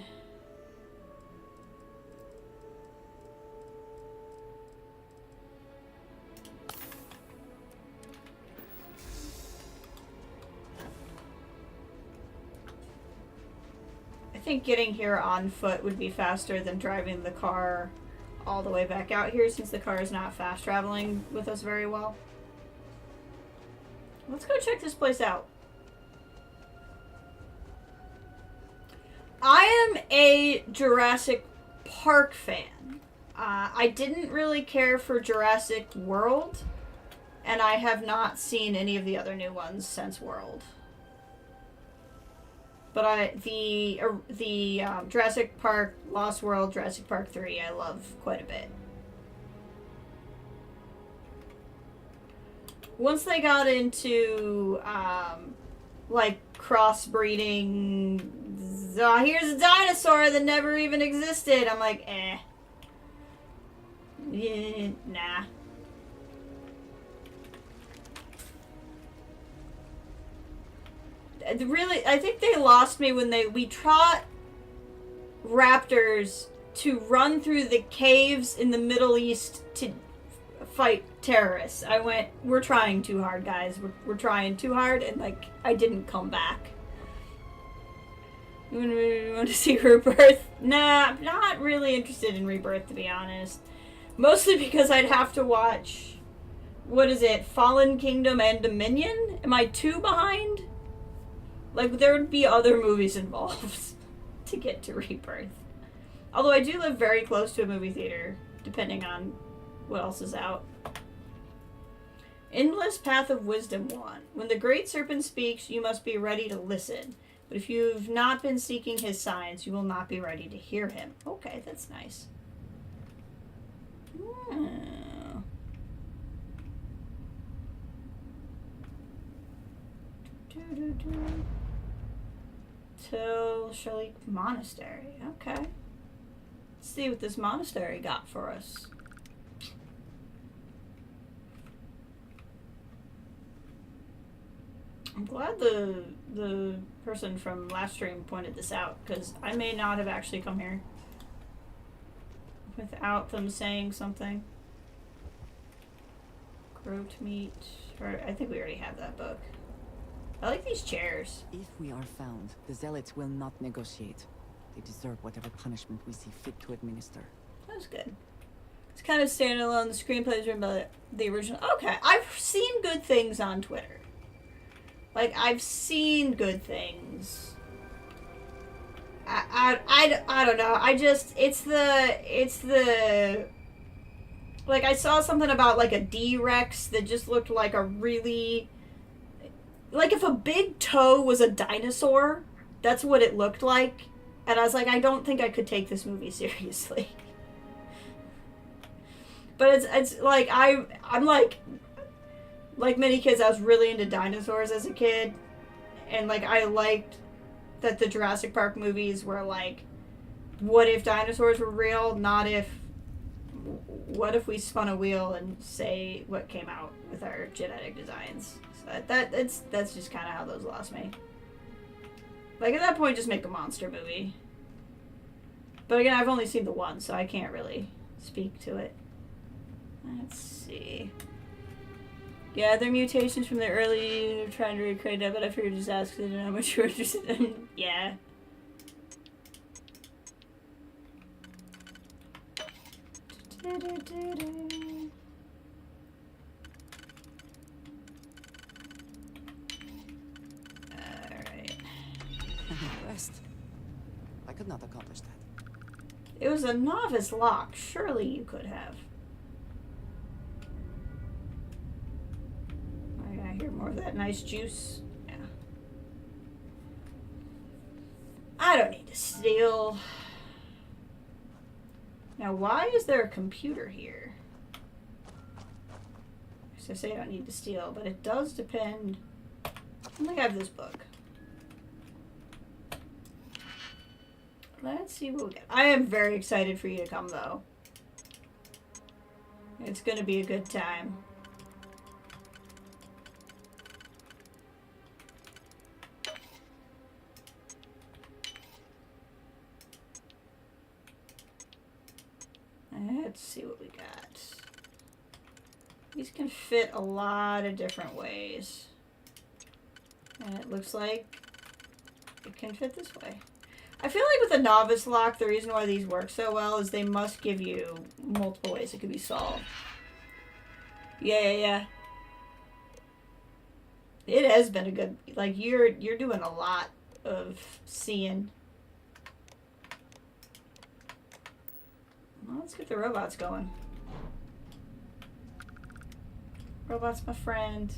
I think getting here on foot would be faster than driving the car all the way back out here, since the car is not fast traveling with us very well. Let's go check this place out. I am a Jurassic Park fan. I didn't really care for Jurassic World, and I have not seen any of the other new ones since World. But the Jurassic Park, Lost World, Jurassic Park 3, I love quite a bit. Once they got into, like, crossbreeding, here's a dinosaur that never even existed, I'm like, eh. Yeah, nah. Really, I think they lost me when we taught raptors to run through the caves in the Middle East to fight terrorists. I went, we're trying too hard, guys. We're trying too hard, and, like, I didn't come back. You want to see Rebirth? Nah, I'm not really interested in Rebirth, to be honest. Mostly because I'd have to watch, what is it, Fallen Kingdom and Dominion? Am I too behind? Like, there would be other movies involved to get to Rebirth. Although I do live very close to a movie theater, depending on what else is out. Endless Path of Wisdom 1. When the Great Serpent speaks, you must be ready to listen. But if you've not been seeking his signs, you will not be ready to hear him. Okay, that's nice. Oh. Till Shalik Monastery. Okay. Let's see what this monastery got for us. I'm glad the person from last stream pointed this out, because I may not have actually come here without them saying something. Groat meat. Or I think we already have that book. I like these chairs. If we are found, the Zealots will not negotiate. They deserve whatever punishment we see fit to administer. That's good. It's kind of standalone. The screenplay is written by the original. Okay, I've seen good things on Twitter. Like, I've seen good things. I don't know. I just, it's the, like, I saw something about, like, a D-Rex that just looked like a really, like, if a big toe was a dinosaur, that's what it looked like. And I was like, I don't think I could take this movie seriously. But it's like, I'm like many kids, I was really into dinosaurs as a kid. And, like, I liked that the Jurassic Park movies were, like, what if dinosaurs were real, not if, what if we spun a wheel and say what came out with our genetic designs. So that's just kind of how those lost me. Like, at that point, just make a monster movie. But again, I've only seen the one, so I can't really speak to it. Let's see. Yeah, they're mutations from the early trying to recreate that, but I figured just ask because I don't know how much you're interested in. Yeah. Alright. I'm impressed. I could not accomplish that. It was a novice lock. Surely you could have. I hear more of that nice juice. Yeah. I don't need to steal. Now, why is there a computer here? So I say I don't need to steal, but it does depend. I don't think I have this book. Let's see what we get. I am very excited for you to come, though. It's going to be a good time. Let's see what we got. These can fit a lot of different ways. And it looks like it can fit this way. I feel like with a novice lock, the reason why these work so well is they must give you multiple ways it could be solved. Yeah. It has been a good, like, you're doing a lot of seeing. Well, let's get the robots going. Robots, my friend.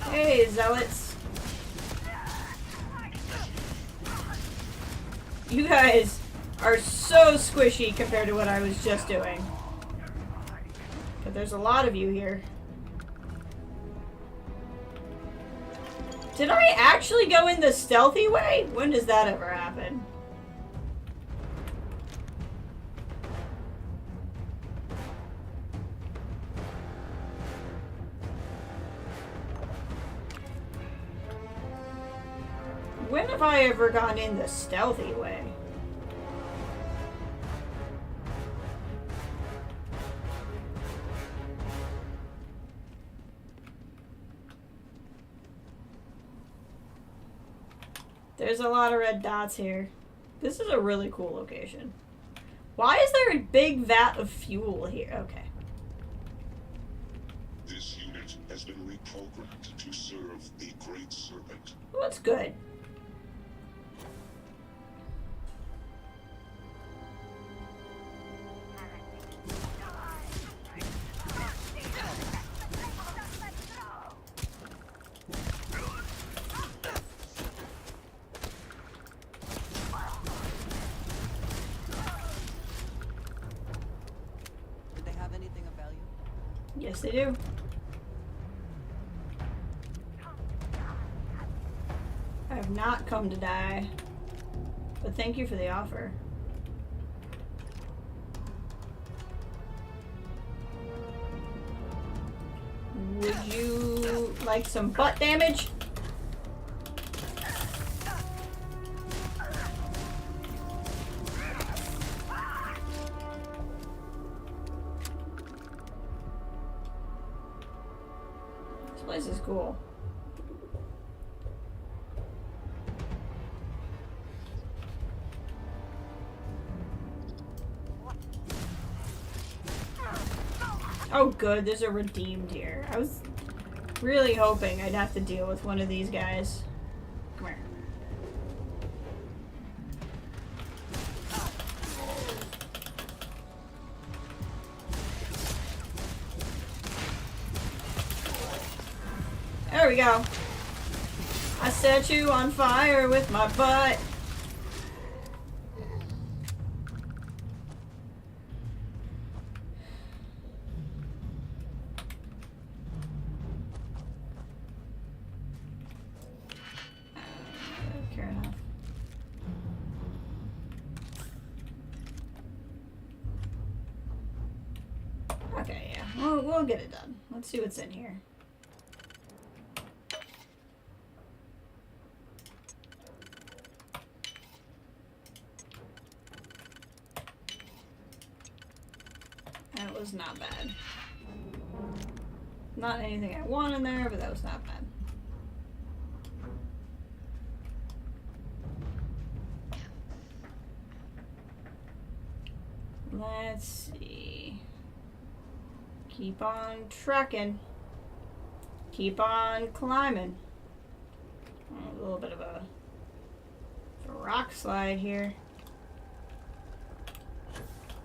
Hey, zealots. You guys are so squishy compared to what I was just doing. But there's a lot of you here. Did I actually go in the stealthy way? When does that ever happen? When have I ever gone in the stealthy way? There's a lot of red dots here. This is a really cool location. Why is there a big vat of fuel here? Okay. This unit has been reprogrammed to serve the Great Serpent. Well, that's good. Yes, they do. I have not come to die, but thank you for the offer. Would you like some butt damage? This is cool. Oh good, there's a redeemed here. I was really hoping I'd have to deal with one of these guys. Come here. There we go. I set you on fire with my butt. Care enough. Okay, yeah. We'll get it done. Let's see what's in here. That was not bad. Not anything I want in there, but that was not bad. Let's see. Keep on trekking. Keep on climbing. A little bit of a rock slide here.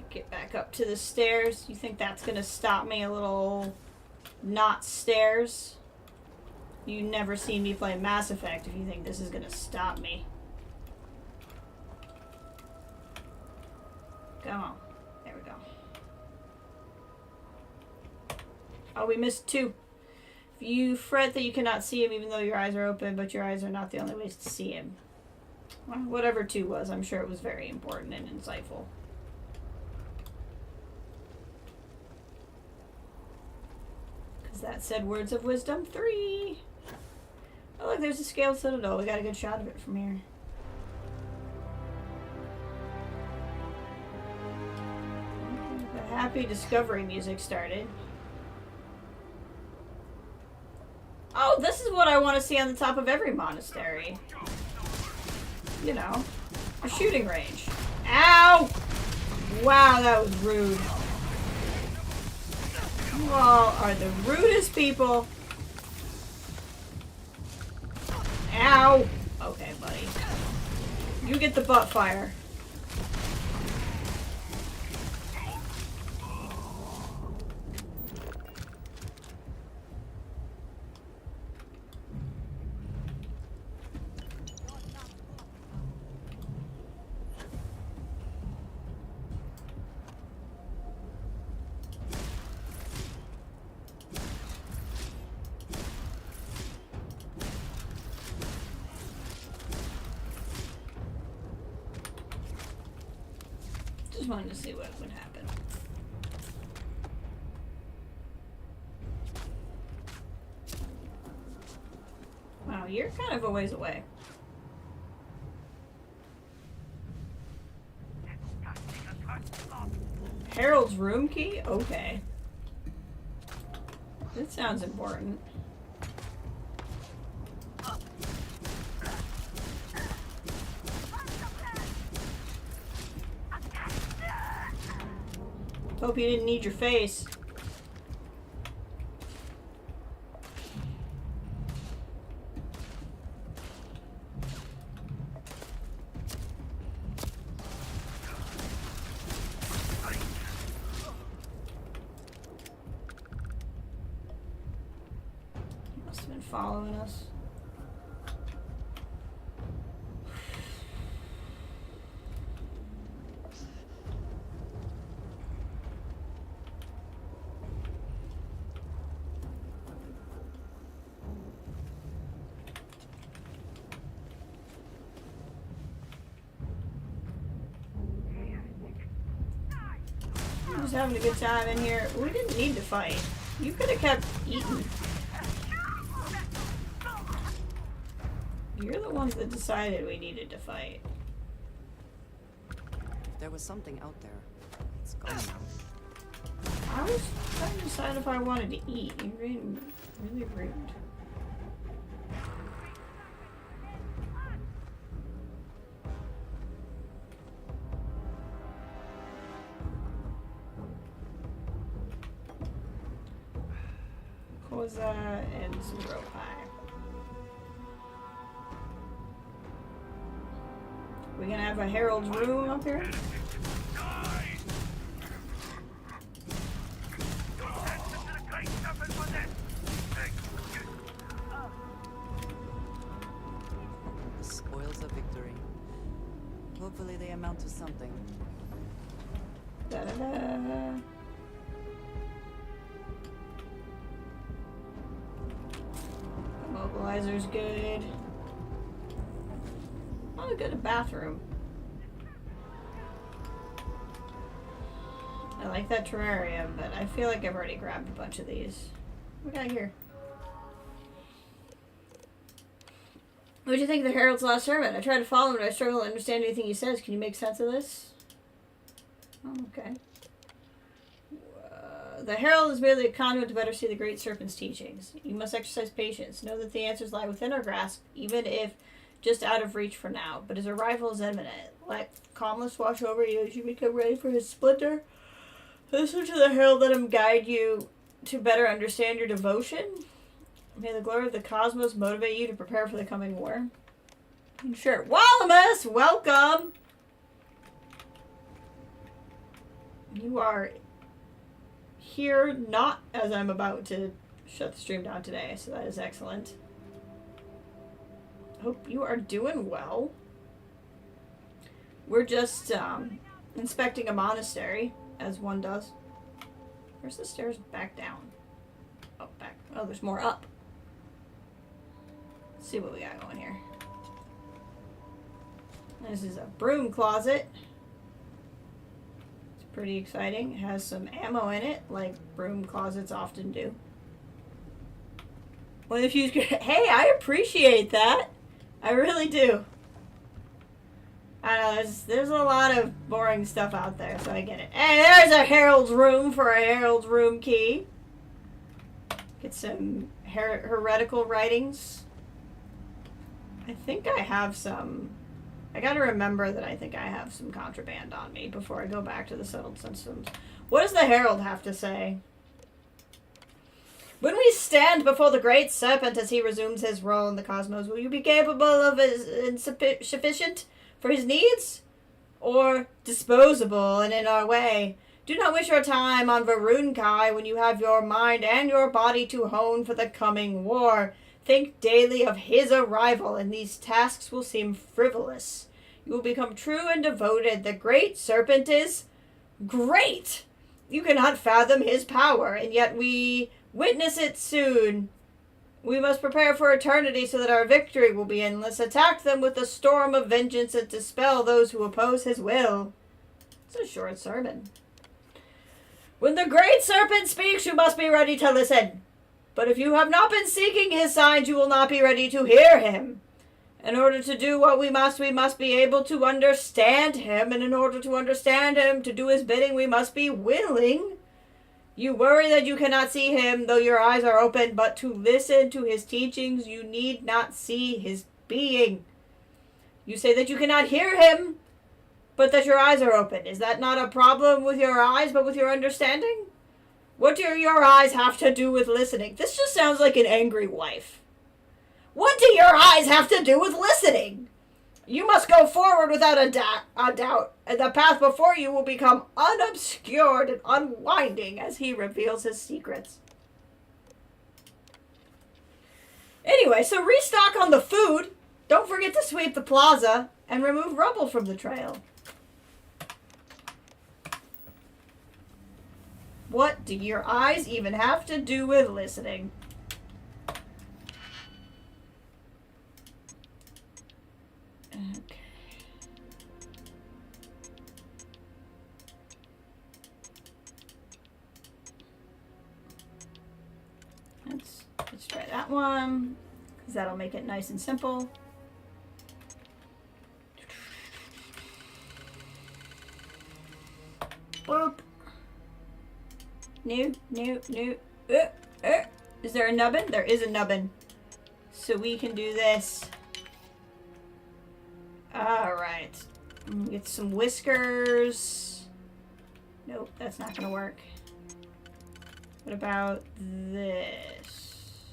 Get back up to the stairs. You think that's gonna stop me? A little not stairs? You never seen me play Mass Effect if you think this is gonna stop me. Come on. There we go. Oh, we missed two. If you fret that you cannot see him even though your eyes are open, but your eyes are not the only ways to see him. Well, whatever two was, I'm sure it was very important and insightful. That said words of wisdom 3. Oh look, there's a scaled citadel. We got a good shot of it from here. Happy discovery music started. Oh, this is what I want to see on the top of every monastery. You know, a shooting range. Ow! Wow, that was rude. You all are the rudest people. Ow! Okay, buddy. You get the butt fire. Just wanted to see what would happen. Wow, you're kind of a ways away. Harold's room key? Okay. That sounds important. Hope you didn't need your face. He must have been following us. Just having a good time in here. We didn't need to fight. You could have kept eating. You're the ones that decided we needed to fight. There was something out there. It's gone now. I was trying to decide if I wanted to eat. You're being really rude. Koza and some rope pie. We gonna have a Herald's room up here? The spoils of victory. Hopefully they amount to something. Da-da-da. Mobilizer's good. Oh, good, a bathroom. I like that terrarium, but I feel like I've already grabbed a bunch of these. What we got here? What do you think of the Herald's last sermon? I try to follow him, but I struggle to understand anything he says. Can you make sense of this? Oh, okay. The Herald is merely a conduit to better see the Great Serpent's teachings. You must exercise patience. Know that the answers lie within our grasp, even if just out of reach for now. But his arrival is imminent. Let calmness wash over you as you become ready for his splendor. Listen to the Herald. Let him guide you to better understand your devotion. May the glory of the cosmos motivate you to prepare for the coming war. Sure. Wallamus, welcome! You are here not as I'm about to shut the stream down today, so that is excellent. Hope you are doing well. We're just inspecting a monastery, as one does. Where's the stairs back down? Oh, back. Oh, there's more up. Let's see what we got going here. This is a broom closet. Pretty exciting. It has some ammo in it, like broom closets often do. When the fuse hey, I appreciate that. I really do. I Yeah, there's a lot of boring stuff out there, so I get it. Hey, there's a Herald's room for a Herald's room key. Get some heretical writings. I think I have some. I gotta remember that I think I have some contraband on me before I go back to the settled systems. What does the Herald have to say? When we stand before the great serpent as he resumes his role in the cosmos, will you be capable of sufficient for his needs? Or disposable and in our way? Do not wish your time on Varunkai when you have your mind and your body to hone for the coming war. Think daily of his arrival, and these tasks will seem frivolous. You will become true and devoted. The great serpent is great. You cannot fathom his power, and yet we witness it soon. We must prepare for eternity so that our victory will be endless. Attack them with a storm of vengeance and dispel those who oppose his will. It's a short sermon. When the great serpent speaks, you must be ready to listen. But if you have not been seeking his signs, you will not be ready to hear him. In order to do what we must be able to understand him. And in order to understand him, to do his bidding, we must be willing. You worry that you cannot see him, though your eyes are open, but to listen to his teachings, you need not see his being. You say that you cannot hear him, but that your eyes are open. Is that not a problem with your eyes, but with your understanding? What do your eyes have to do with listening? This just sounds like an angry wife. What do your eyes have to do with listening? You must go forward without a doubt, and the path before you will become unobscured and unwinding as he reveals his secrets. Anyway, so restock on the food. Don't forget to sweep the plaza and remove rubble from the trail. What do your eyes even have to do with listening? Okay. Let's try that one, because that'll make it nice and simple. Boop. No. Is there a nubbin? There is a nubbin. So we can do this. Alright. Get some whiskers. Nope, that's not gonna work. What about this?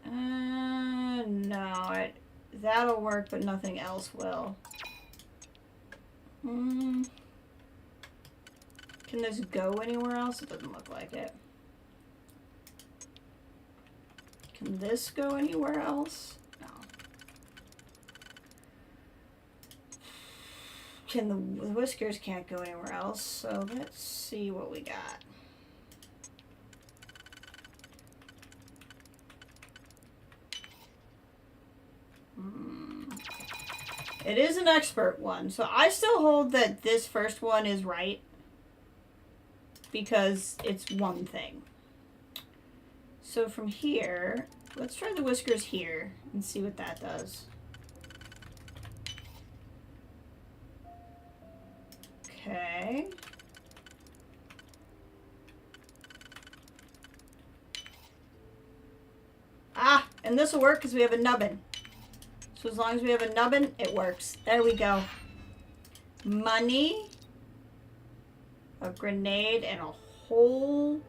No. That'll work, but nothing else will. Can this go anywhere else? It doesn't look like it. Can this go anywhere else? No. The whiskers can't go anywhere else, so let's see what we got. It is an expert one, so I still hold that this first one is right. Because it's one thing. So from here, let's try the whiskers here and see what that does. Okay. Ah, and this will work because we have a nubbin. So as long as we have a nubbin, it works. There we go. Money. A grenade and a whole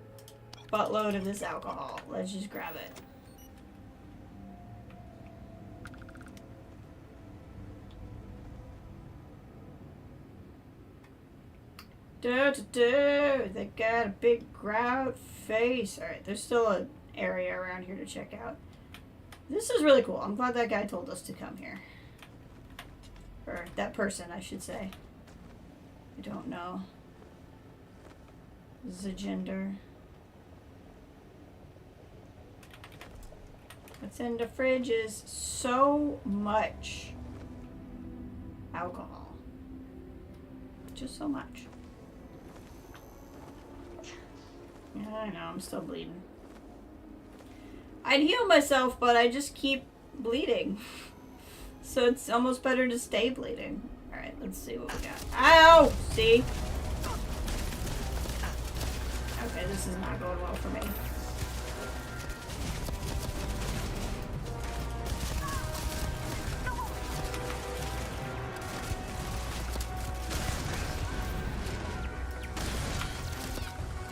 buttload of this alcohol. Let's just grab it. They got a big grout face. Alright, there's still an area around here to check out. This is really cool. I'm glad that guy told us to come here. Or that person, I should say. I don't know. Gender. What's in the fridge is so much alcohol. Just so much. Yeah, I know, I'm still bleeding. I'd heal myself, but I just keep bleeding. So so it's almost better to stay bleeding. Alright, let's see what we got. Ow! See? Okay, this is not going well for me.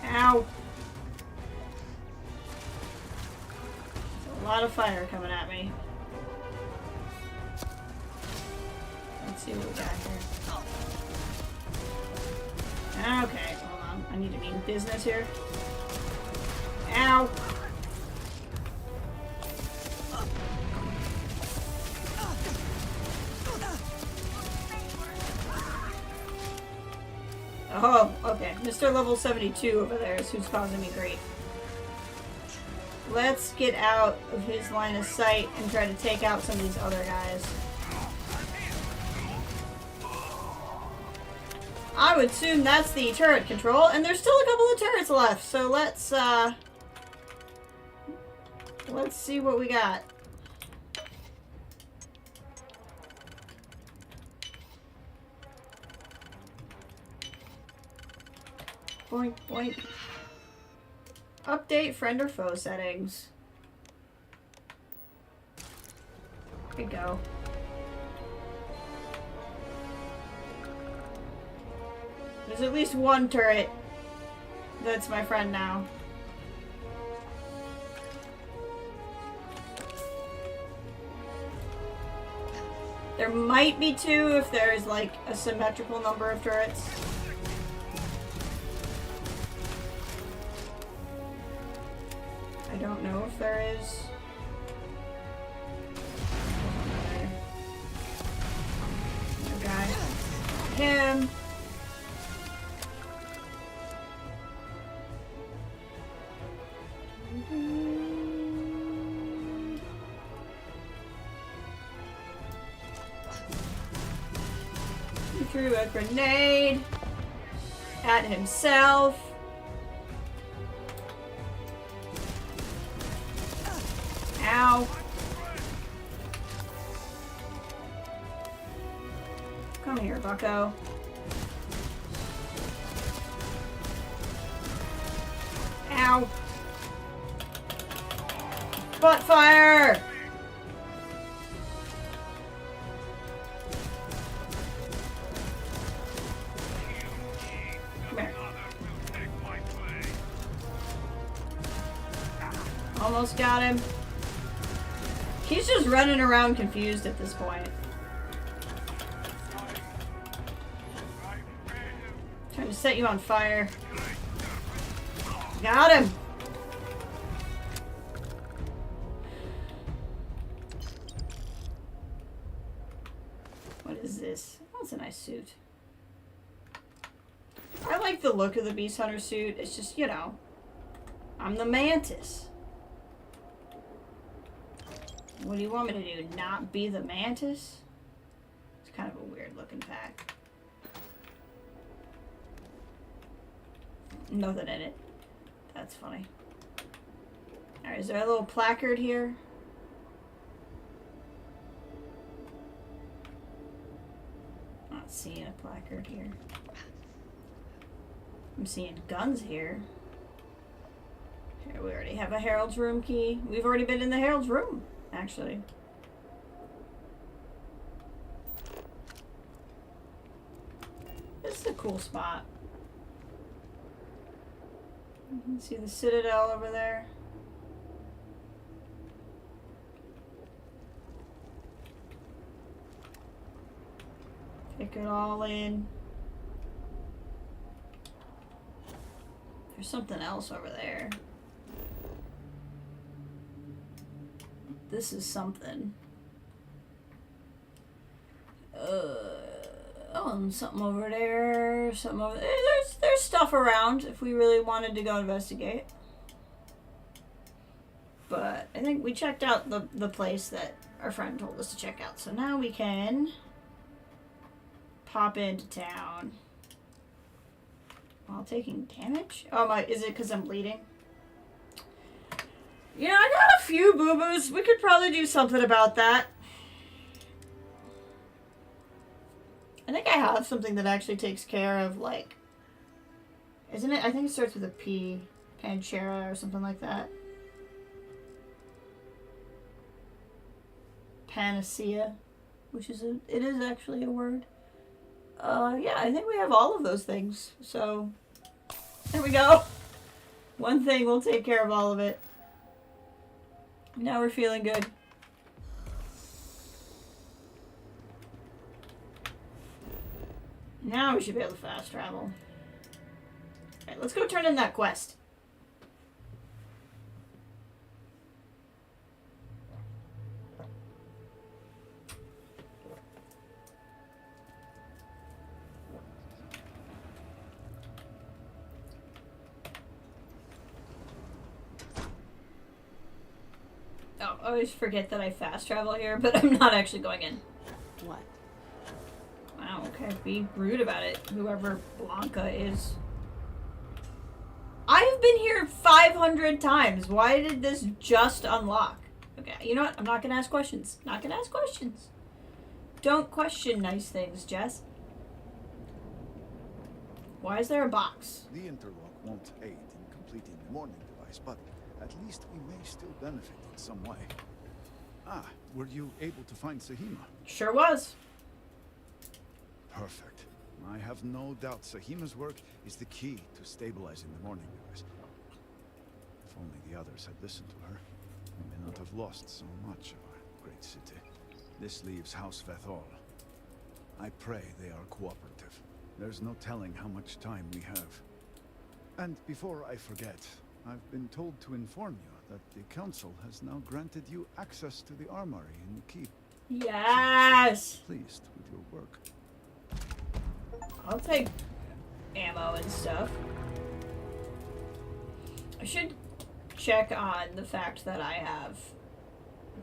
Ow! There's a lot of fire coming at me. Let's see what we got here. Okay, hold on. I need to mean business here. Ow! Oh, okay. Mr. Level 72 over there is who's causing me grief. Let's get out of his line of sight and try to take out some of these other guys. I would assume that's the turret control, and there's still a couple of turrets left, so let's see what we got. Boink, boink. Update friend or foe settings. Here we go. There's at least one turret that's my friend now. There might be two if there's like a symmetrical number of turrets. I don't know if there is. Another guy. Him. He threw a grenade at himself. Ow. Come here, bucko. Ow. Butt fire! Come here. Almost got him. He's just running around confused at this point. Trying to set you on fire. Got him! What is this? Oh, it's a nice suit. I like the look of the Beast Hunter suit. It's just, you know, I'm the Mantis. What do you want me to do? Not be the Mantis? It's kind of a weird looking pack. Nothing in it. That's funny. Alright, is there a little placard here? Not seeing a placard here. I'm seeing guns here. Here, we already have a Herald's room key. We've already been in the Herald's room, actually. This is a cool spot. You can see the Citadel over there. Take it all in. There's something else over there. This is something. Oh, and something over there. Something over there. There's stuff around if we really wanted to go investigate. But I think we checked out the place that our friend told us to check out. So now we can pop into town. While taking damage? Oh my, is it because I'm bleeding? You know, I got a few boo-boos. We could probably do something about that. I think I have something that actually takes care of, like... Isn't it? I think it starts with a P. Panchera or something like that. Panacea. Which is it is actually a word. Yeah, I think we have all of those things. So, there we go. One thing will take care of all of it. Now we're feeling good. Now we should be able to fast travel. Alright, let's go turn in that quest. Oh, I always forget that I fast travel here, but I'm not actually going in. What? Wow, okay, be rude about it, whoever Blanca is. I've been here 500 times. Why did this just unlock? Okay, you know what? I'm not gonna ask questions. Not gonna ask questions. Don't question nice things, Jess. Why is there a box? The interlock won't aid in completing the morning device, but at least we may still benefit in some way. Ah, were you able to find Sahima? Sure was. Perfect. I have no doubt Sahima's work is the key to stabilizing the morning device. If only the others had listened to her, we may not have lost so much of our great city. This leaves House Vethal. I pray they are cooperative. There's no telling how much time we have. And before I forget, I've been told to inform you that the council has now granted you access to the armory in the keep. Yes! Pleased with your work. I'll take ammo and stuff. I should check on the fact that I have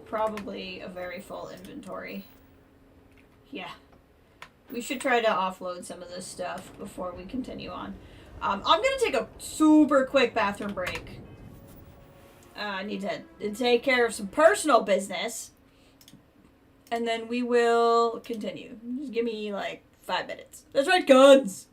probably a very full inventory. Yeah. We should try to offload some of this stuff before we continue on. I'm gonna take a super quick bathroom break. I need to take care of some personal business. And then we will continue. Just give me like 5 minutes. That's right, guns!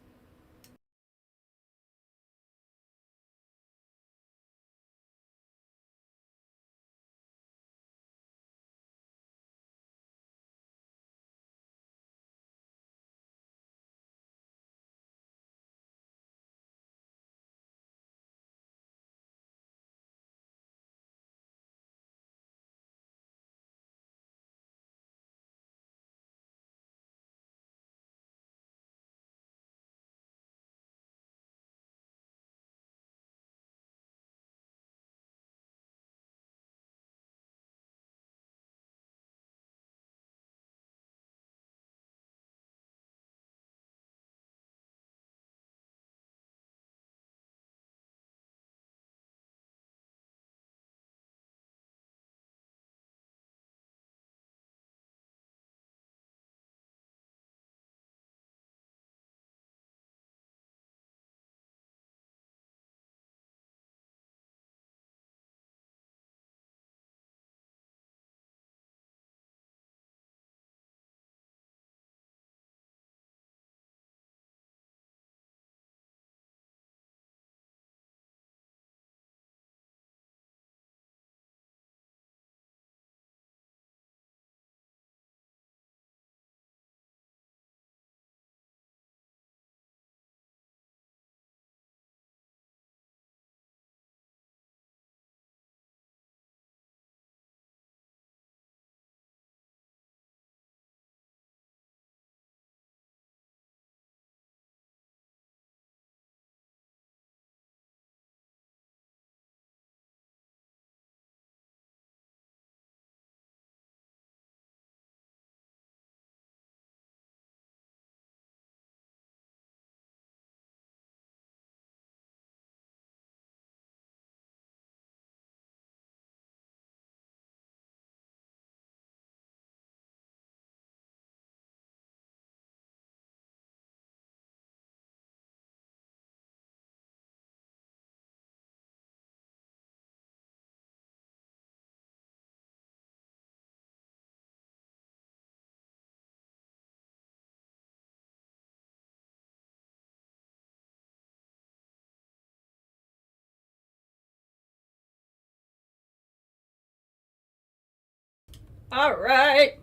All right.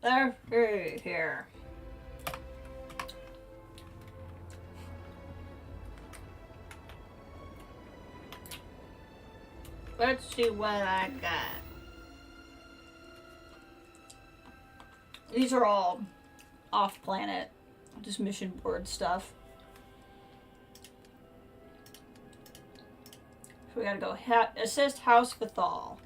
Let's see here. Let's see what I got. These are all off-planet, just mission board stuff. So we gotta go assist House Vithal,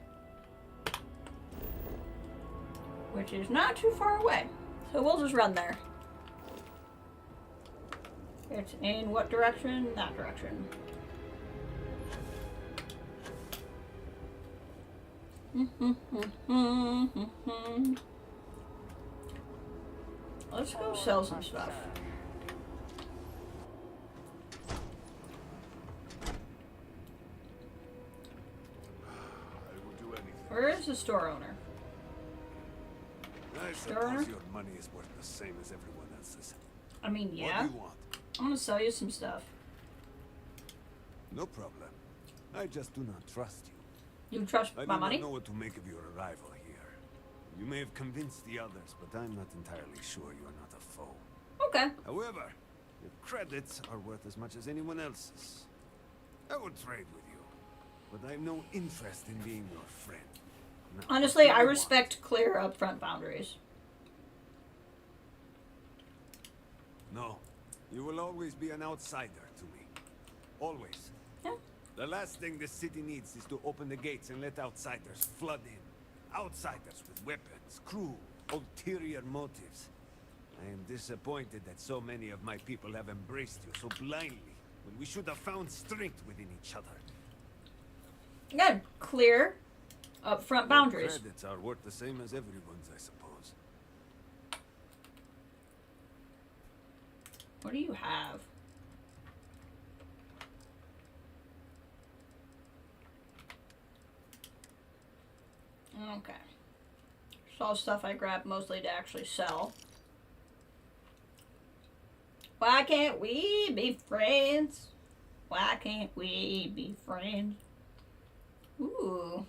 which is not too far away. So we'll just run there. It's in what direction? That direction. Let's go sell some stuff. I will do anything. Where is the store owner? I Store owner? suppose your money is worth the same as everyone else's. I mean, yeah. What do you want? I'm gonna sell you some stuff. No problem. I just do not trust you. You trust I my do money? not know what to make of your arrival here. You may have convinced the others, but I'm not entirely sure you are not a foe. Okay. However, your credits are worth as much as anyone else's. I will trade with you, but I have no interest in being your friend. Now, Honestly, what do I you respect clear upfront boundaries. want? No, you will always be an outsider to me. Always. Yeah. The last thing the city needs is to open the gates and let outsiders flood in. Outsiders with weapons, crew, ulterior motives. I am disappointed that so many of my people have embraced you so blindly, when we should have found strength within each other. Again, clear upfront boundaries. Your credits are worth the same as everyone's, I suppose. What do you have? Okay. It's all stuff I grabbed mostly to actually sell. Why can't we be friends? Why can't we be friends? Ooh.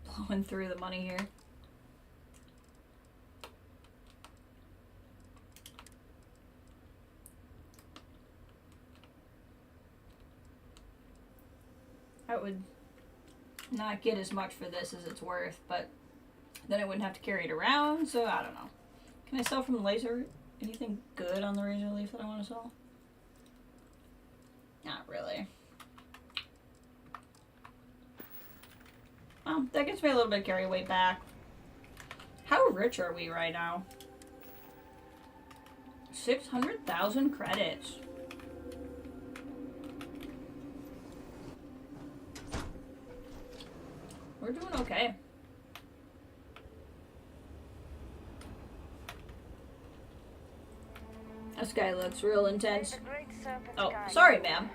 Blowing through the money here. I would not get as much for this as it's worth, but then I wouldn't have to carry it around, so I don't know. Can I sell from laser? Anything good on the razor leaf that I want to sell? Not really. Well, that gets me a little bit of carry weight back. How rich are we right now? 600,000 credits. We're doing okay. This guy looks real intense. Oh, sorry, ma'am.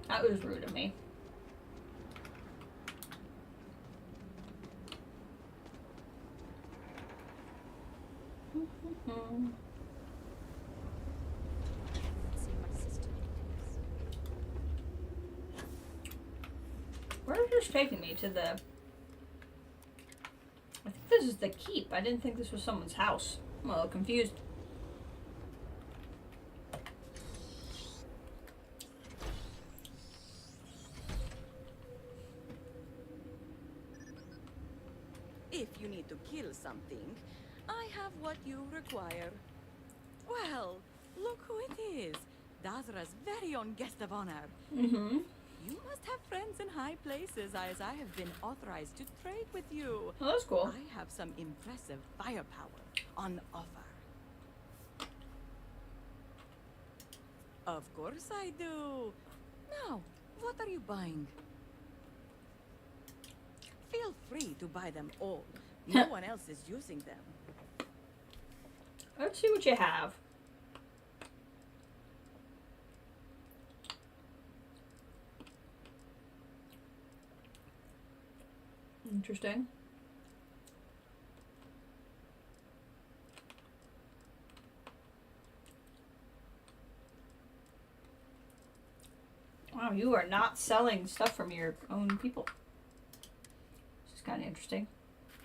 That was rude of me. Where is this taking me? To the... I think this is the keep. I didn't think this was someone's house. I'm a little confused. If you need to kill something, I have what you require. Well, look who it is. Dazra's very own guest of honor. Mm-hmm. You must have friends in high places, as I have been authorized to trade with you. Oh, that's cool. I have some impressive firepower on offer. Of course I do. Now, what are you buying? Feel free to buy them all. No one else is using them. Let's see what you have. Interesting. Wow, you are not selling stuff from your own people. This is kind of interesting.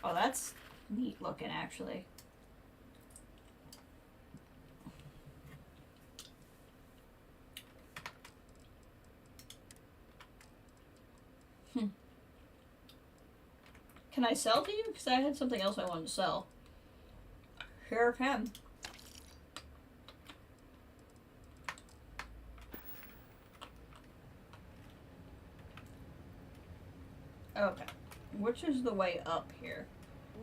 Oh, that's neat looking, actually. Can I sell to you? Because I had something else I wanted to sell. Here I can. Okay. Which is the way up here?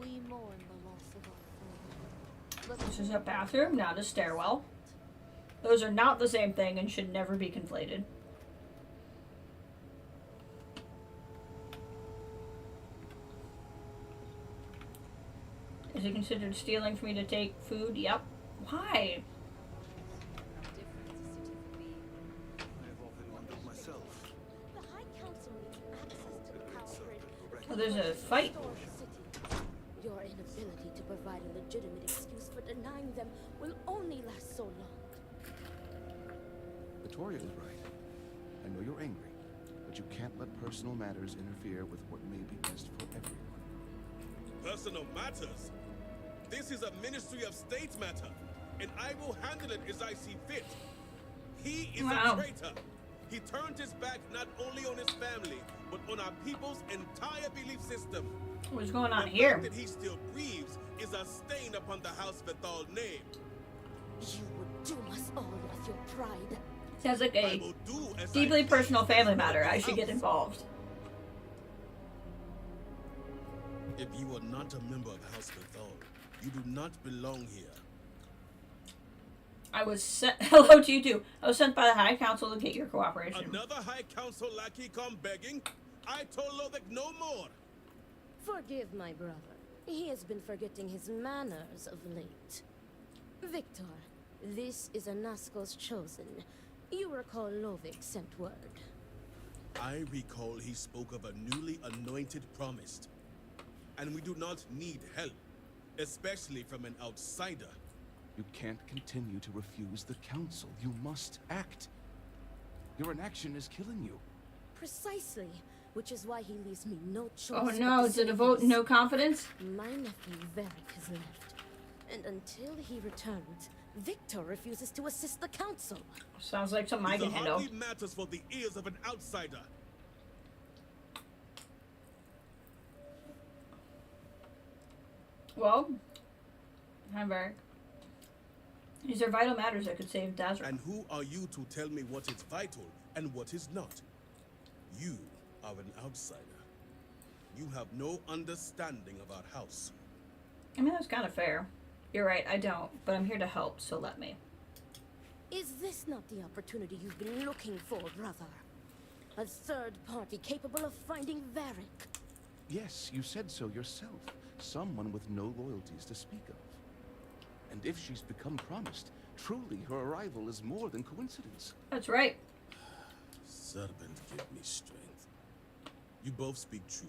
We mourn the loss of our friend. This is a bathroom, not a stairwell. Those are not the same thing and should never be conflated. Is it considered stealing for me to take food? Yep. Why? Oh, there's a fight. Your inability to provide a legitimate excuse for denying them will only last so long. Victoria is right. I know you're angry, but you can't let personal matters interfere with what may be best for everyone. Personal matters? This is a Ministry of State matter, and I will handle it as I see fit. He is a traitor. He turned his back not only on his family, but on our people's entire belief system. What's going on the here? fact that he still grieves is a stain upon the House Vethal name. You would doom us all with your pride. Sounds like a deeply personal family matter. I should get involved. If you are not a member of House Vethal, you do not belong here. I was sent. Hello to you too. I was sent by the High Council to get your cooperation. Another High Council lackey come begging? I told Lovick no more. Forgive my brother. He has been forgetting his manners of late. Victor, this is Anasco's chosen. You recall Lovick sent word. I recall he spoke of a newly anointed promised. And we do not need help, especially from an outsider. You can't continue to refuse the council. You must act. Your inaction is killing you. Precisely, which is why he leaves me no choice. Oh no, is it a vote no confidence? My nephew Varric has left. And until he returns, Victor refuses to assist the council. Sounds like something I can handle. It hardly matters for the ears of an outsider. Well, hi Varric. These are vital matters that could save Dazra. And who are you to tell me what is vital and what is not? You are an outsider. You have no understanding of our house. I mean, that's kind of fair. You're right, I don't, but I'm here to help, so let me. Is this not the opportunity you've been looking for, brother? A third party capable of finding Varric? Yes, you said so yourself. Someone with no loyalties to speak of. And if she's become promised, truly her arrival is more than coincidence. That's right. Serpent, give me strength. You both speak true.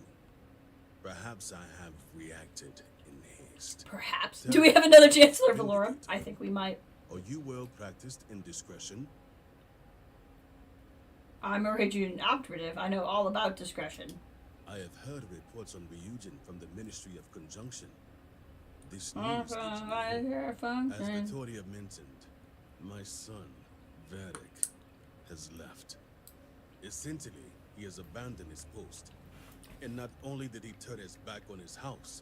Perhaps I have reacted in haste. Perhaps. Do we have another Chancellor Valora? I think we might. Are you well practiced in discretion? I'm a Region operative. I know all about discretion. I have heard reports on Ryujin from the Ministry of Conjunction. This news gives me hope. As Victoria mentioned, my son, Varric, has left. Essentially, he has abandoned his post. And not only did he turn his back on his house,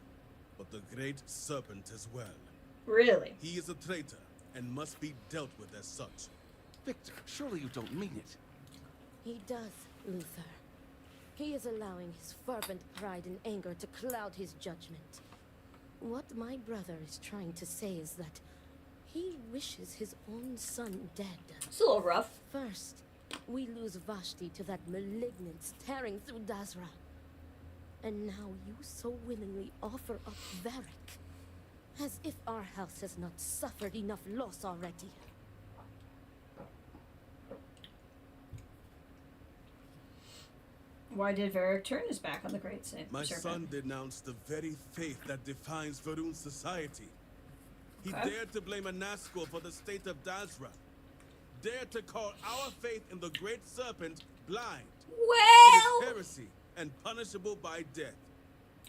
but the Great Serpent as well. Really? He is a traitor and must be dealt with as such. Victor, surely you don't mean it. He does, Luther. He is allowing his fervent pride and anger to cloud his judgment. What my brother is trying to say is that he wishes his own son dead. It's a little rough. First, we lose Vashti to that malignance tearing through Dazra. And now you so willingly offer up Varric. As if our house has not suffered enough loss already. Why did Varric turn his back on the Great My Serpent? son denounced the very faith that defines Varun's society. He Okay. dared to blame a Nazgul for the state of Dazra. Dared to call our faith in the Great Serpent blind. Well, It is heresy and punishable by death.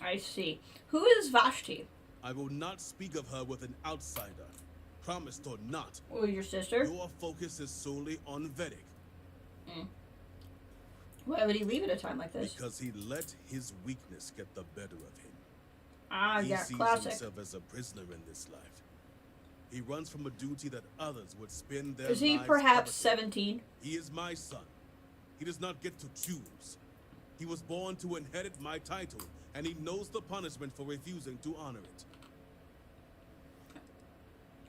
I see. Who is Vashti? I will not speak of her with an outsider, promised or not. Oh, your sister? Your focus is solely on Vedic. Why would he leave at a time like this? Because he let his weakness get the better of him. Ah, He yeah, sees classic. himself as a prisoner in this life. He runs from a duty that others would spend their Is he lives perhaps coveting. 17? He is my son. He does not get to choose. He was born to inherit my title, and he knows the punishment for refusing to honor it.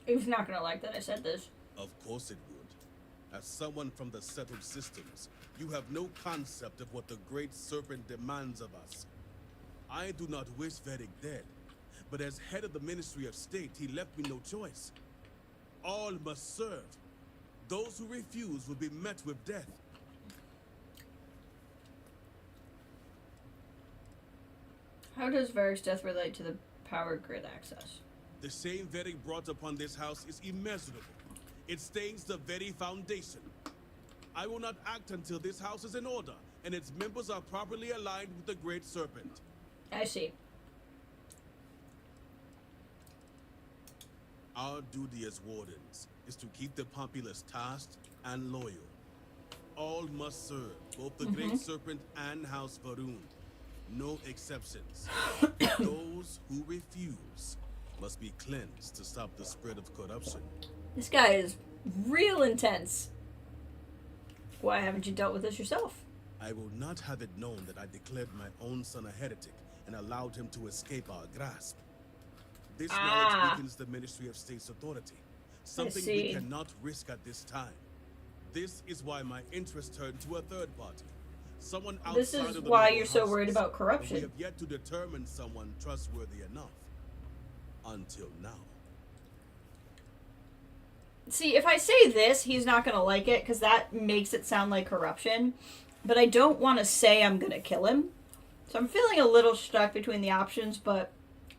He's not gonna like that I said this. Of course it would. As someone from the settled systems, you have no concept of what the Great Serpent demands of us. I do not wish Vedic dead, but as head of the Ministry of State, he left me no choice. All must serve. Those who refuse will be met with death. How does Varric's death relate to the power grid access? The shame Vedic brought upon this house is immeasurable. It stains the very foundation. I will not act until this house is in order, and its members are properly aligned with the Great Serpent. I see. Our duty as wardens is to keep the populace tasked and loyal. All must serve, both the Great Serpent and House Varun. No exceptions. Those who refuse must be cleansed to stop the spread of corruption. This guy is real intense. Why haven't you dealt with this yourself? I will not have it known that I declared my own son a heretic and allowed him to escape our grasp. This knowledge weakens the Ministry of State's authority, something we cannot risk at this time. This is why my interest turned to a third party, someone outside This is of the why noble you're so houses. worried about But corruption. we have yet to determine someone trustworthy enough. Until now. See, if I say this, he's not going to like it, because that makes it sound like corruption. But I don't want to say I'm going to kill him. So I'm feeling a little stuck between the options, but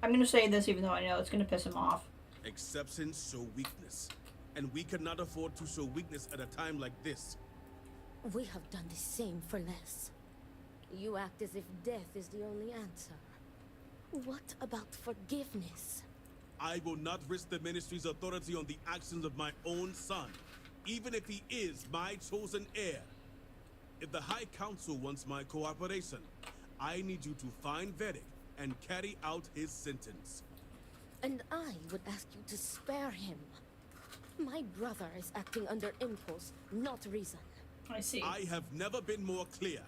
I'm going to say this even though I know it's going to piss him off. Exceptions show weakness, and we cannot afford to show weakness at a time like this. We have done the same for less. You act as if death is the only answer. What about forgiveness? I will not risk the Ministry's authority on the actions of my own son, even if he is my chosen heir. If the High Council wants my cooperation, I need you to find Vedic and carry out his sentence. And I would ask you to spare him. My brother is acting under impulse, not reason. I see. I have never been more clear.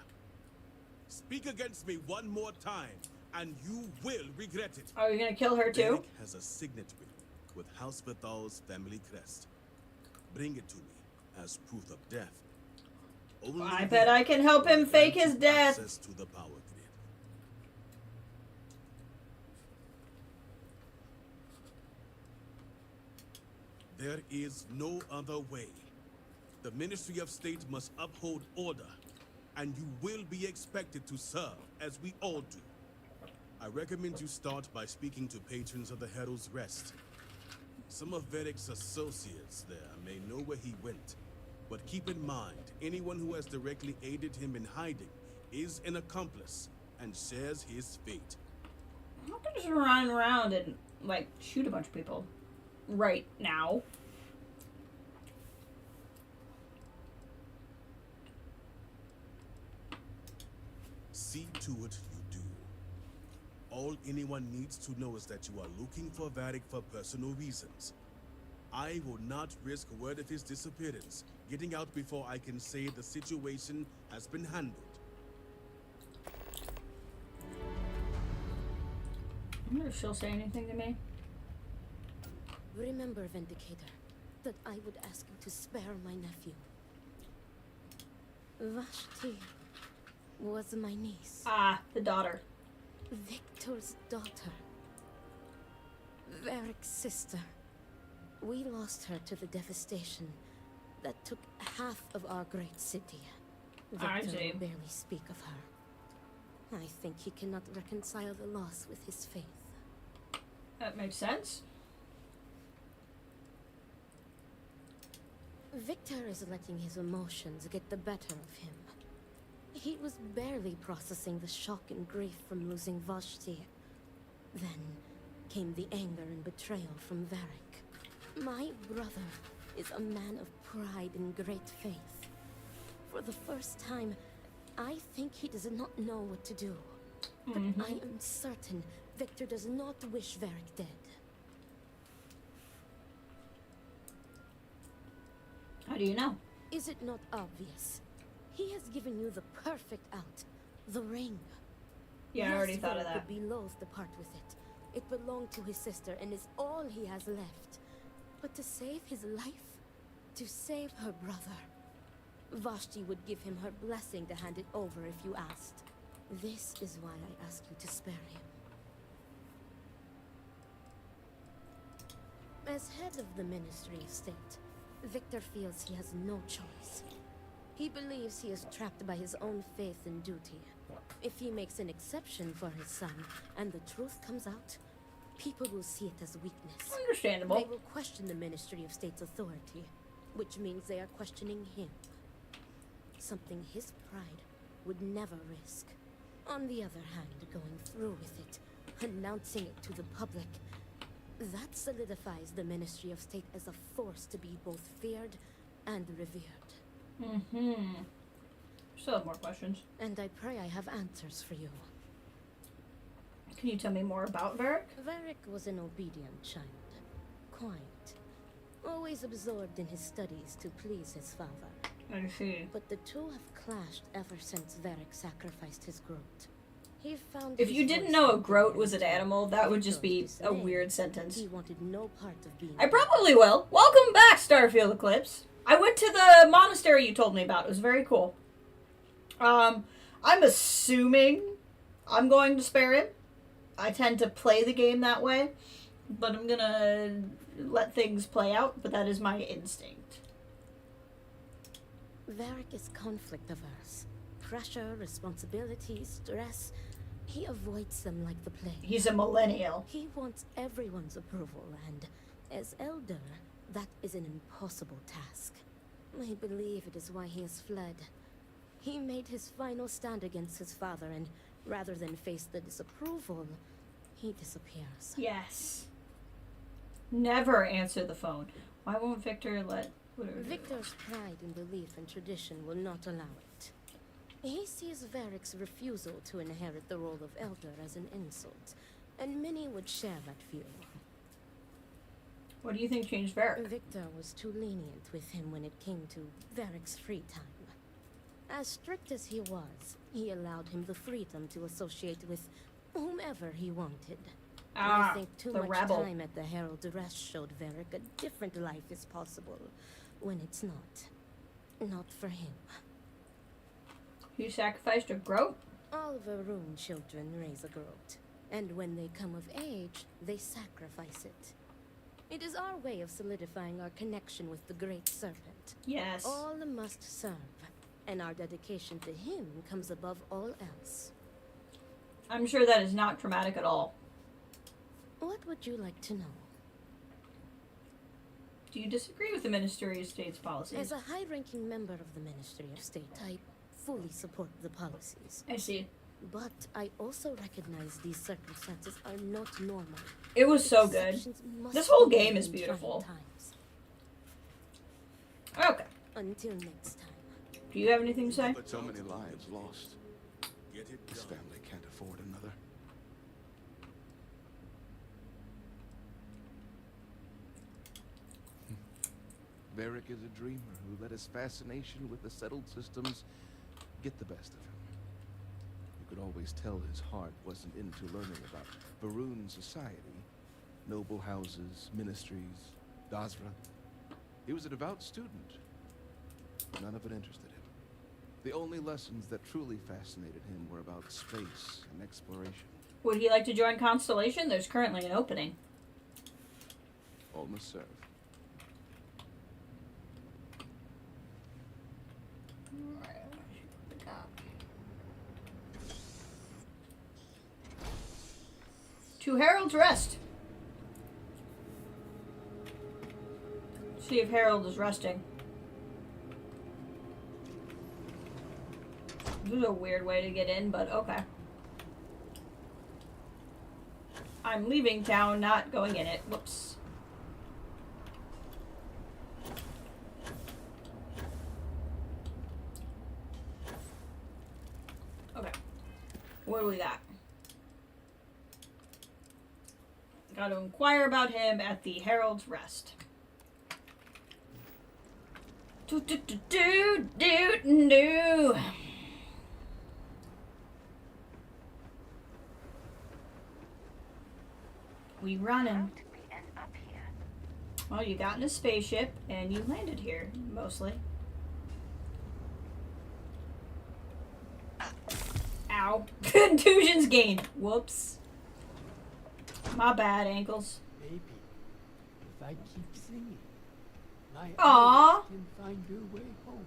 Speak against me one more time, and you will regret it. Are you going to kill her too? Vedic has a signet ring with House Vithal's family crest. Bring it to me as proof of death. Only I bet I can help him fake his death. Access to the power grid. There is no other way. The Ministry of State must uphold order, and you will be expected to serve, as we all do. I recommend you start by speaking to patrons of the Herald's Rest. Some of Vedic's associates there may know where he went, but keep in mind, anyone who has directly aided him in hiding is an accomplice and shares his fate. I'm not gonna just run around and, like, shoot a bunch of people right now. See to it you do. All anyone needs to know is that you are looking for Vedic for personal reasons. I will not risk word of his disappearance getting out before I can say the situation has been handled. I wonder if she'll say anything to me. Remember, Vindicator, that I would ask you to spare my nephew. Vashti was my niece. Ah, the daughter. Victor's daughter. Varric's sister. We lost her to the devastation that took half of our great city. I Victor see. will barely speak of her. I think he cannot reconcile the loss with his faith. That makes sense. Victor is letting his emotions get the better of him. He was barely processing the shock and grief from losing Vashti. Then came the anger and betrayal from Varric. My brother is a man of pride and great faith. For the first time, I think he does not know what to do. But I am certain Victor does not wish Varric dead. How do you know? Is it not obvious? He has given you the perfect out. The ring. Yeah, I already thought of that. Would be loath to part with it. It belonged to his sister and is all he has left. But to save his life, to save her brother, Vashti would give him her blessing to hand it over if you asked. This is why I ask you to spare him. As head of the Ministry of State, Victor feels he has no choice. He believes he is trapped by his own faith and duty. If he makes an exception for his son, and the truth comes out, people will see it as weakness. Understandable. They will question the Ministry of State's authority, which means they are questioning him. Something his pride would never risk. On the other hand, going through with it, announcing it to the public, that solidifies the Ministry of State as a force to be both feared and revered. Still have more questions. And I pray I have answers for you. Can you tell me more about Varric? Varric was an obedient child. Quiet. Always absorbed in his studies to please his father. I see. But the two have clashed ever since Varric sacrificed his groat. He found if you didn't know a groat was an animal, that would just be a weird sentence. He wanted no part of being. I probably will. Welcome back, Starfield Eclipse. I went to the monastery you told me about. It was very cool. I'm assuming I'm going to spare him. I tend to play the game that way, but I'm gonna let things play out, but that is my instinct. Varric is conflict averse. Pressure, responsibility, stress. He avoids them like the plague. He's a millennial. He wants everyone's approval, and as elder, that is an impossible task. I believe it is why he has fled. He made his final stand against his father, and rather than face the disapproval, he disappears. Yes. Never answer the phone. Why won't Victor let... Victor's pride in belief and tradition will not allow it. He sees Varric's refusal to inherit the role of elder as an insult, and many would share that view. What do you think changed Varric? Victor was too lenient with him when it came to Varric's free time. As strict as he was, he allowed him the freedom to associate with whomever he wanted. I think too much time at the Herald Rest showed Varric a different life is possible, when it's not. Not for him. You sacrificed a groat? All Varun children raise a groat, and when they come of age, they sacrifice it. It is our way of solidifying our connection with the Great Serpent. Yes. All must serve, and our dedication to him comes above all else. I'm sure that is not traumatic at all. What would you like to know? Do you disagree with the Ministry of State's policies? As a high-ranking member of the Ministry of State, I fully support the policies. I see. But I also recognize these circumstances are not normal. It was so good. This whole game is beautiful. Okay. Until next time. Do you have anything to say? So many lives lost. This family can't afford another. Varric is a dreamer who let his fascination with the settled systems get the best of him. You could always tell his heart wasn't into learning about Varun society, noble houses, ministries, Dazra. He was a devout student. None of it interested him. The only lessons that truly fascinated him were about space and exploration. Would he like to join Constellation? There's currently an opening. All must serve. To Harold's Rest. See if Harold is resting. This is a weird way to get in, but okay. I'm leaving town, not going in it. Whoops. Okay. What do we got? Got to inquire about him at the Herald's Rest. Do. We running. Well, you got in a spaceship and you landed here, mostly. Ow. Contusions gained. Whoops. My bad, ankles. Maybe if I keep singing, my Aww. eyes can find their way home.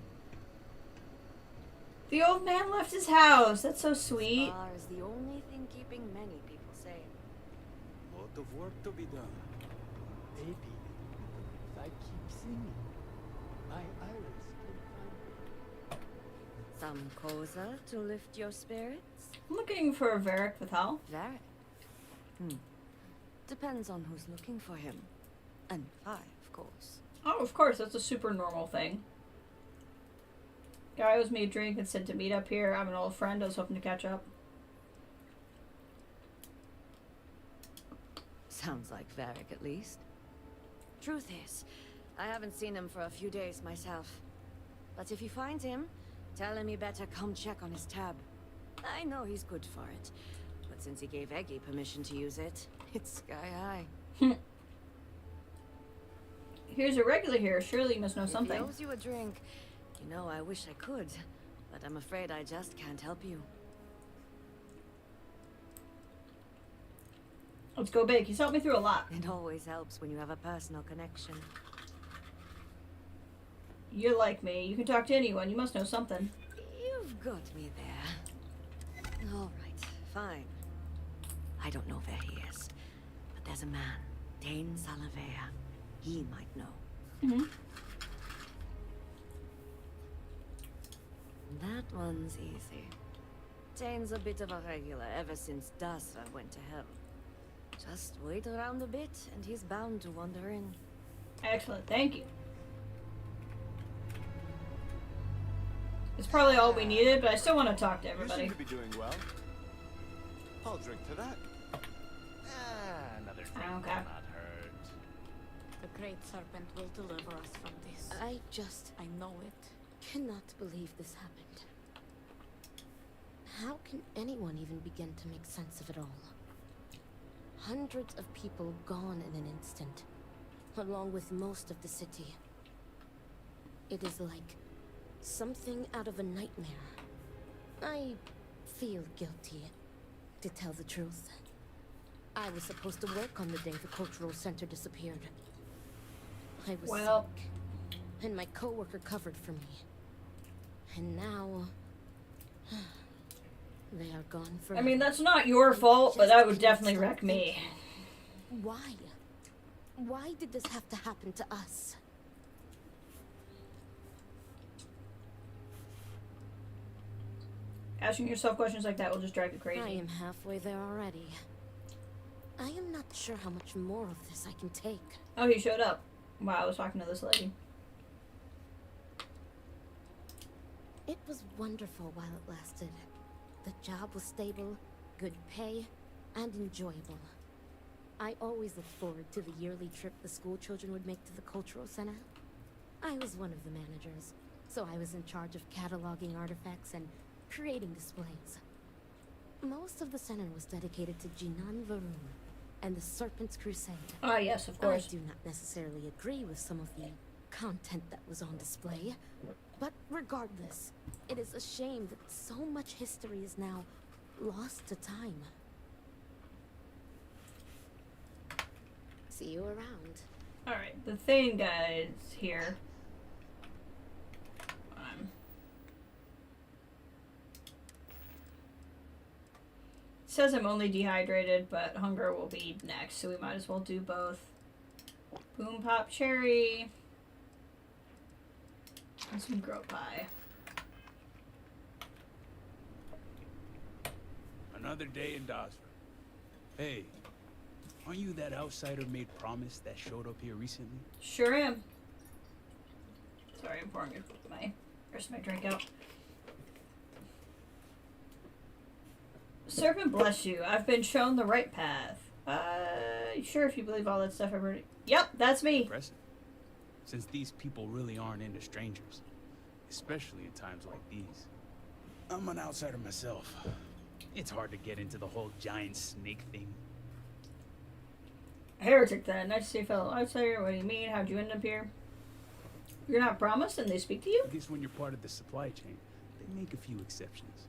The old man left his house. That's so sweet. Star is the only thing keeping many people safe. Lot of work to be done. Maybe if I keep singing, my iris can find Some causa to lift your spirits? I'm looking for Varric with help. Varric? Depends on who's looking for him. And I, of course. Oh, of course. That's a super normal thing. Guy owes me a drink and said to meet up here. I'm an old friend. I was hoping to catch up. Sounds like Varric, at least. Truth is, I haven't seen him for a few days myself. But if you find him, tell him he better come check on his tab. I know he's good for it. But since he gave Eggy permission to use it, it's sky high. Here's a regular here. Surely you must know something. If he owes you a drink, you know I wish I could. But I'm afraid I just can't help you. Let's go big. He's helped me through a lot. It always helps when you have a personal connection. You're like me. You can talk to anyone. You must know something. You've got me there. All right, fine. I don't know where he is, but there's a man, Dane Salavea. He might know. That one's easy. Dane's a bit of a regular ever since Dasra went to hell. Just wait around a bit, and he's bound to wander in. Excellent, thank you. It's probably all we needed, but I still want to talk to everybody. You seem to be doing well. I'll drink to that. Another drink will not hurt. The Great Serpent will deliver us from this. I know it. cannot believe this happened. How can anyone even begin to make sense of it all? Hundreds of people gone in an instant, along with most of the city. It is like something out of a nightmare. I feel guilty, to tell the truth. I was supposed to work on the day the cultural center disappeared. I was sick, and my coworker covered for me. And now they are gone forever. I mean, that's not your fault, but that would definitely wreck me. Why? Why did this have to happen to us? Asking yourself questions like that will just drive you crazy. I am halfway there already. I am not sure how much more of this I can take. Oh, he showed up. Wow, I was talking to this lady. It was wonderful while it lasted. The job was stable, good pay, and enjoyable. I always looked forward to the yearly trip the school children would make to the cultural center. I was one of the managers, so I was in charge of cataloging artifacts and creating displays. Most of the center was dedicated to Jinan Varun and the Serpent's Crusade. Ah, yes, of course. I do not necessarily agree with some of the content that was on display, but regardless, it is a shame that so much history is now lost to time. See you around. Alright, the thing, guys, here. says I'm only dehydrated, but hunger will be next, so we might as well do both. Boom pop cherry. And some grow pie. Another day in Dazra. Hey, aren't you that outsider made promise that showed up here recently? Sure am. Sorry, I'm pouring my rest of my drink out. Serpent bless you. I've been shown the right path. Sure, if you believe all that stuff I've heard. Yep, that's me. Impressive. Since these people really aren't into strangers, especially in times like these. I'm an outsider myself. It's hard to get into the whole giant snake thing. Heretic then. Nice to see a fellow outsider. What do you mean? How'd you end up here? You're not promised and they speak to you? I guess when you're part of the supply chain, they make a few exceptions.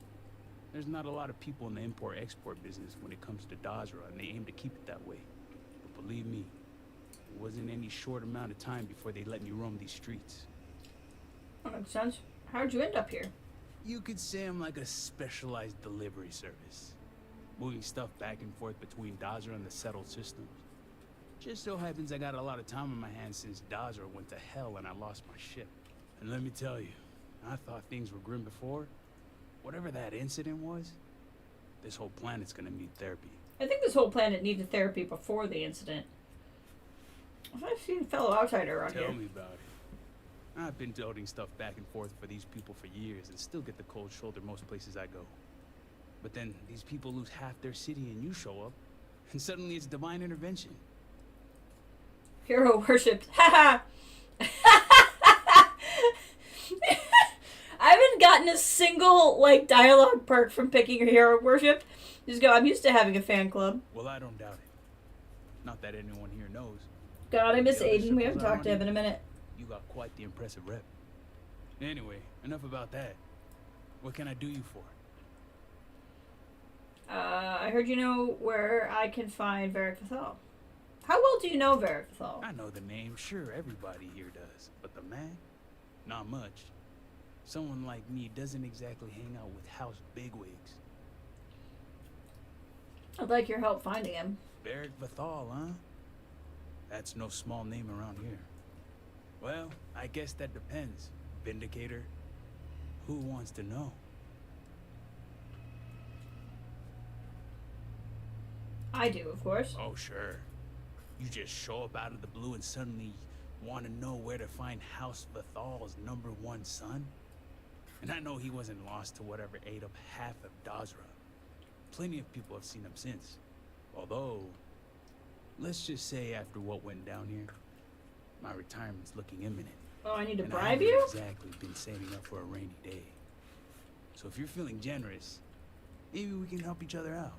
There's not a lot of people in the import-export business when it comes to Dazra, and they aim to keep it that way. But believe me, it wasn't any short amount of time before they let me roam these streets. That makes sense. How'd you end up here? You could say I'm like a specialized delivery service, moving stuff back and forth between Dazra and the settled systems. Just so happens I got a lot of time on my hands since Dazra went to hell and I lost my ship. And let me tell you, I thought things were grim before. Whatever that incident was, this whole planet's gonna need therapy. I think this whole planet needed therapy before the incident. I've seen a fellow outsider around here. Tell me about it. I've been toting stuff back and forth for these people for years and still get the cold shoulder most places I go. But then these people lose half their city and you show up, and suddenly it's divine intervention. Hero worshipped. Haha! I haven't gotten a single, like, dialogue perk from picking your hero worship. Just go, I'm used to having a fan club. Well, I don't doubt it. Not that anyone here knows. God, I miss Aiden. We haven't talked to him in a minute. You got quite the impressive rep. Anyway, enough about that. What can I do you for? I heard you know where I can find Varric Vithal. How well do you know Varric Vithal? I know the name, sure, everybody here does. But the man? Not much. Someone like me doesn't exactly hang out with house bigwigs. I'd like your help finding him. Varric Vithal, huh? That's no small name around here. Well, I guess that depends, Vindicator. Who wants to know? I do, of course. Oh, sure. You just show up out of the blue and suddenly want to know where to find House Vithal's #1 son? And I know he wasn't lost to whatever ate up half of Dazra. Plenty of people have seen him since. Although, let's just say after what went down here, my retirement's looking imminent. Oh, I need to and bribe I haven't you? exactly been saving up for a rainy day. So if you're feeling generous, maybe we can help each other out.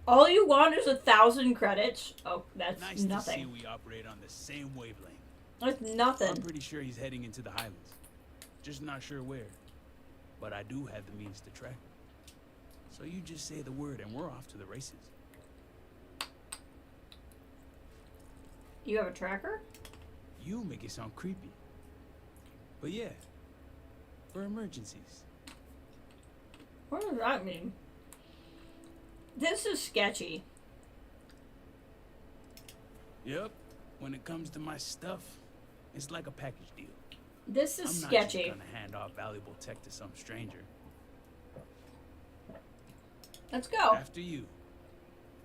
All you want is 1,000 credits? Oh, that's Nice nothing. to see we operate on the same wavelength. That's nothing. I'm pretty sure he's heading into the Highlands. Just not sure where. But I do have the means to track him. So you just say the word and we're off to the races. You have a tracker? You make it sound creepy. But yeah, for emergencies. What does that mean? This is sketchy. Yep. When it comes to my stuff, it's like a package deal. This is I'm not sketchy. just gonna hand off valuable tech to some stranger. Let's go. After you.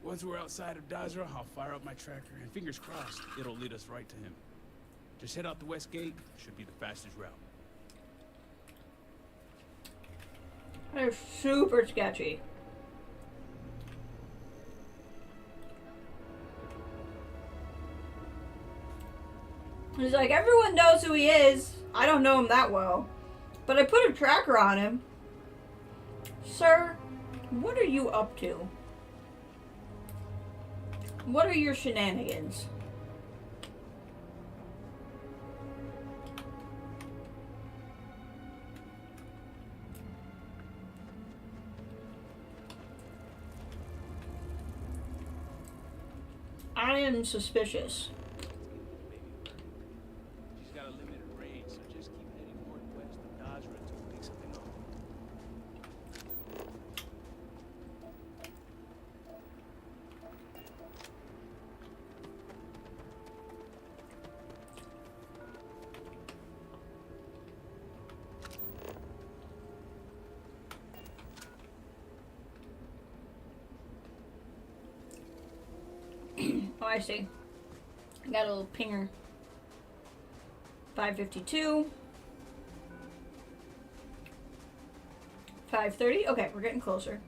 Once we're outside of Dazra, I'll fire up my tracker, and fingers crossed, it'll lead us right to him. Just head out the west gate, should be the fastest route. They're super sketchy. He's like, everyone knows who he is. I don't know him that well. But I put a tracker on him. Sir, what are you up to? What are your shenanigans? I am suspicious. She's got a limited range, so just keep heading northwest of Dazra until we pick something up. I see. I got a little pinger. 552. 5:30. Okay, we're getting closer.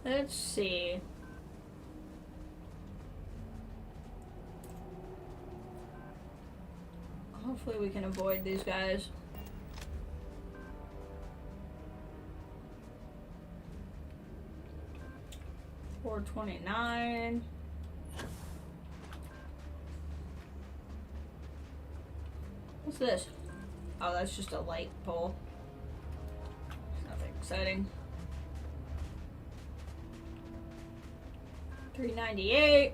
Let's see. Hopefully we can avoid these guys. $429. What's this? Oh, that's just a light pole. Nothing exciting. $398.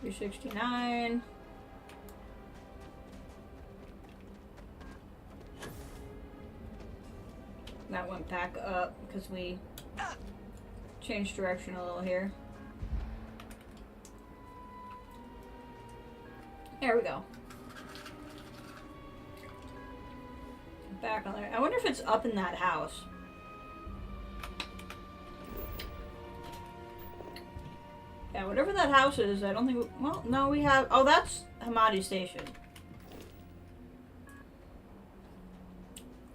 $369. That went back up because we changed direction a little here. There we go. Back on there. I wonder if it's up in that house. Yeah, whatever that house is, I don't think we, well, no, we have, oh, that's Hamadi Station.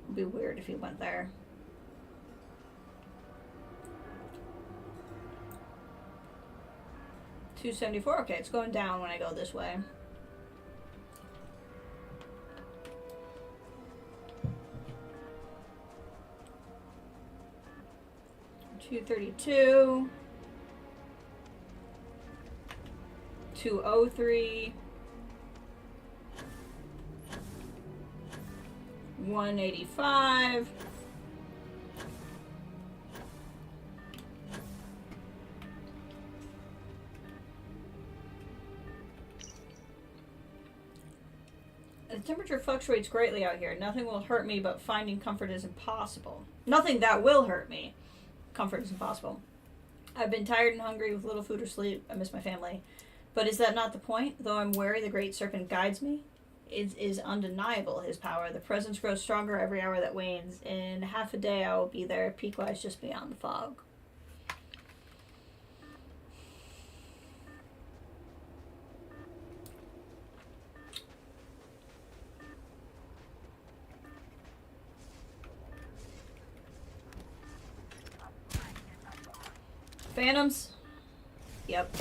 It'd be weird if he went there. $274. Okay, it's going down when I go this way. $232. $203. $185. The temperature fluctuates greatly out here. Nothing will hurt me, but finding comfort is impossible. Nothing that will hurt me. Comfort is impossible. I've been tired and hungry with little food or sleep. I miss my family. But is that not the point? Though I'm wary, the great serpent guides me. It is undeniable, his power. The presence grows stronger every hour that wanes. In half a day I will be there, peak-wise just beyond the fog. Phantoms? Yep.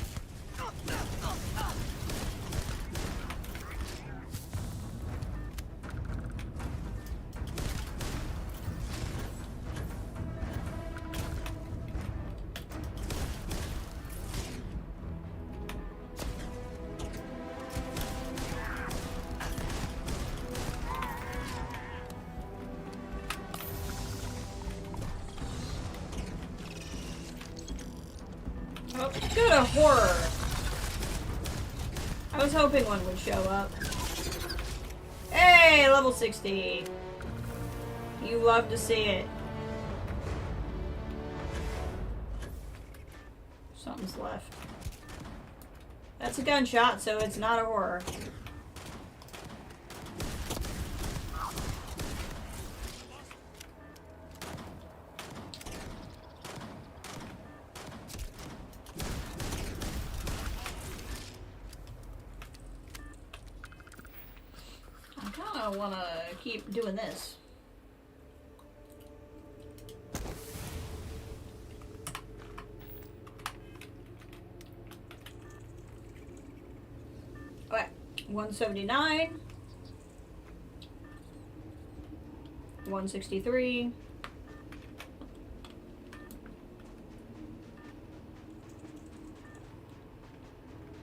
Oh, go to horror. I was hoping one would show up. Hey, level 60. You love to see it. Something's left. That's a gunshot, so it's not a horror. I want to keep doing this. Okay, 179, 163,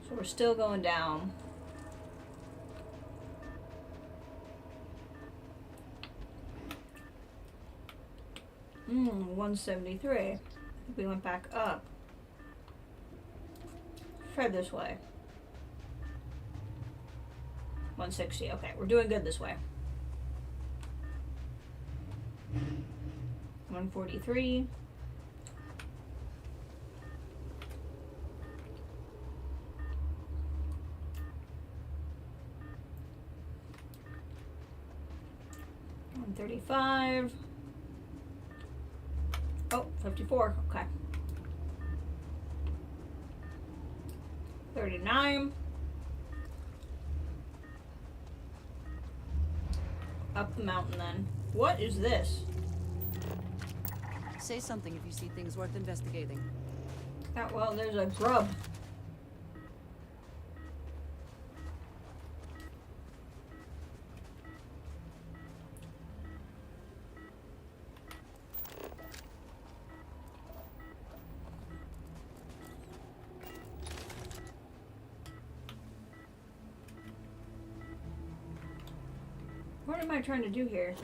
so we're still going down. 173. I think we went back up. Try this way. 160. Okay, we're doing good this way. 143. $135. Oh, 54. Okay. 39. Up the mountain then. What is this? Say something if you see things worth investigating. Oh, well, there's a grub. What am I trying to do here?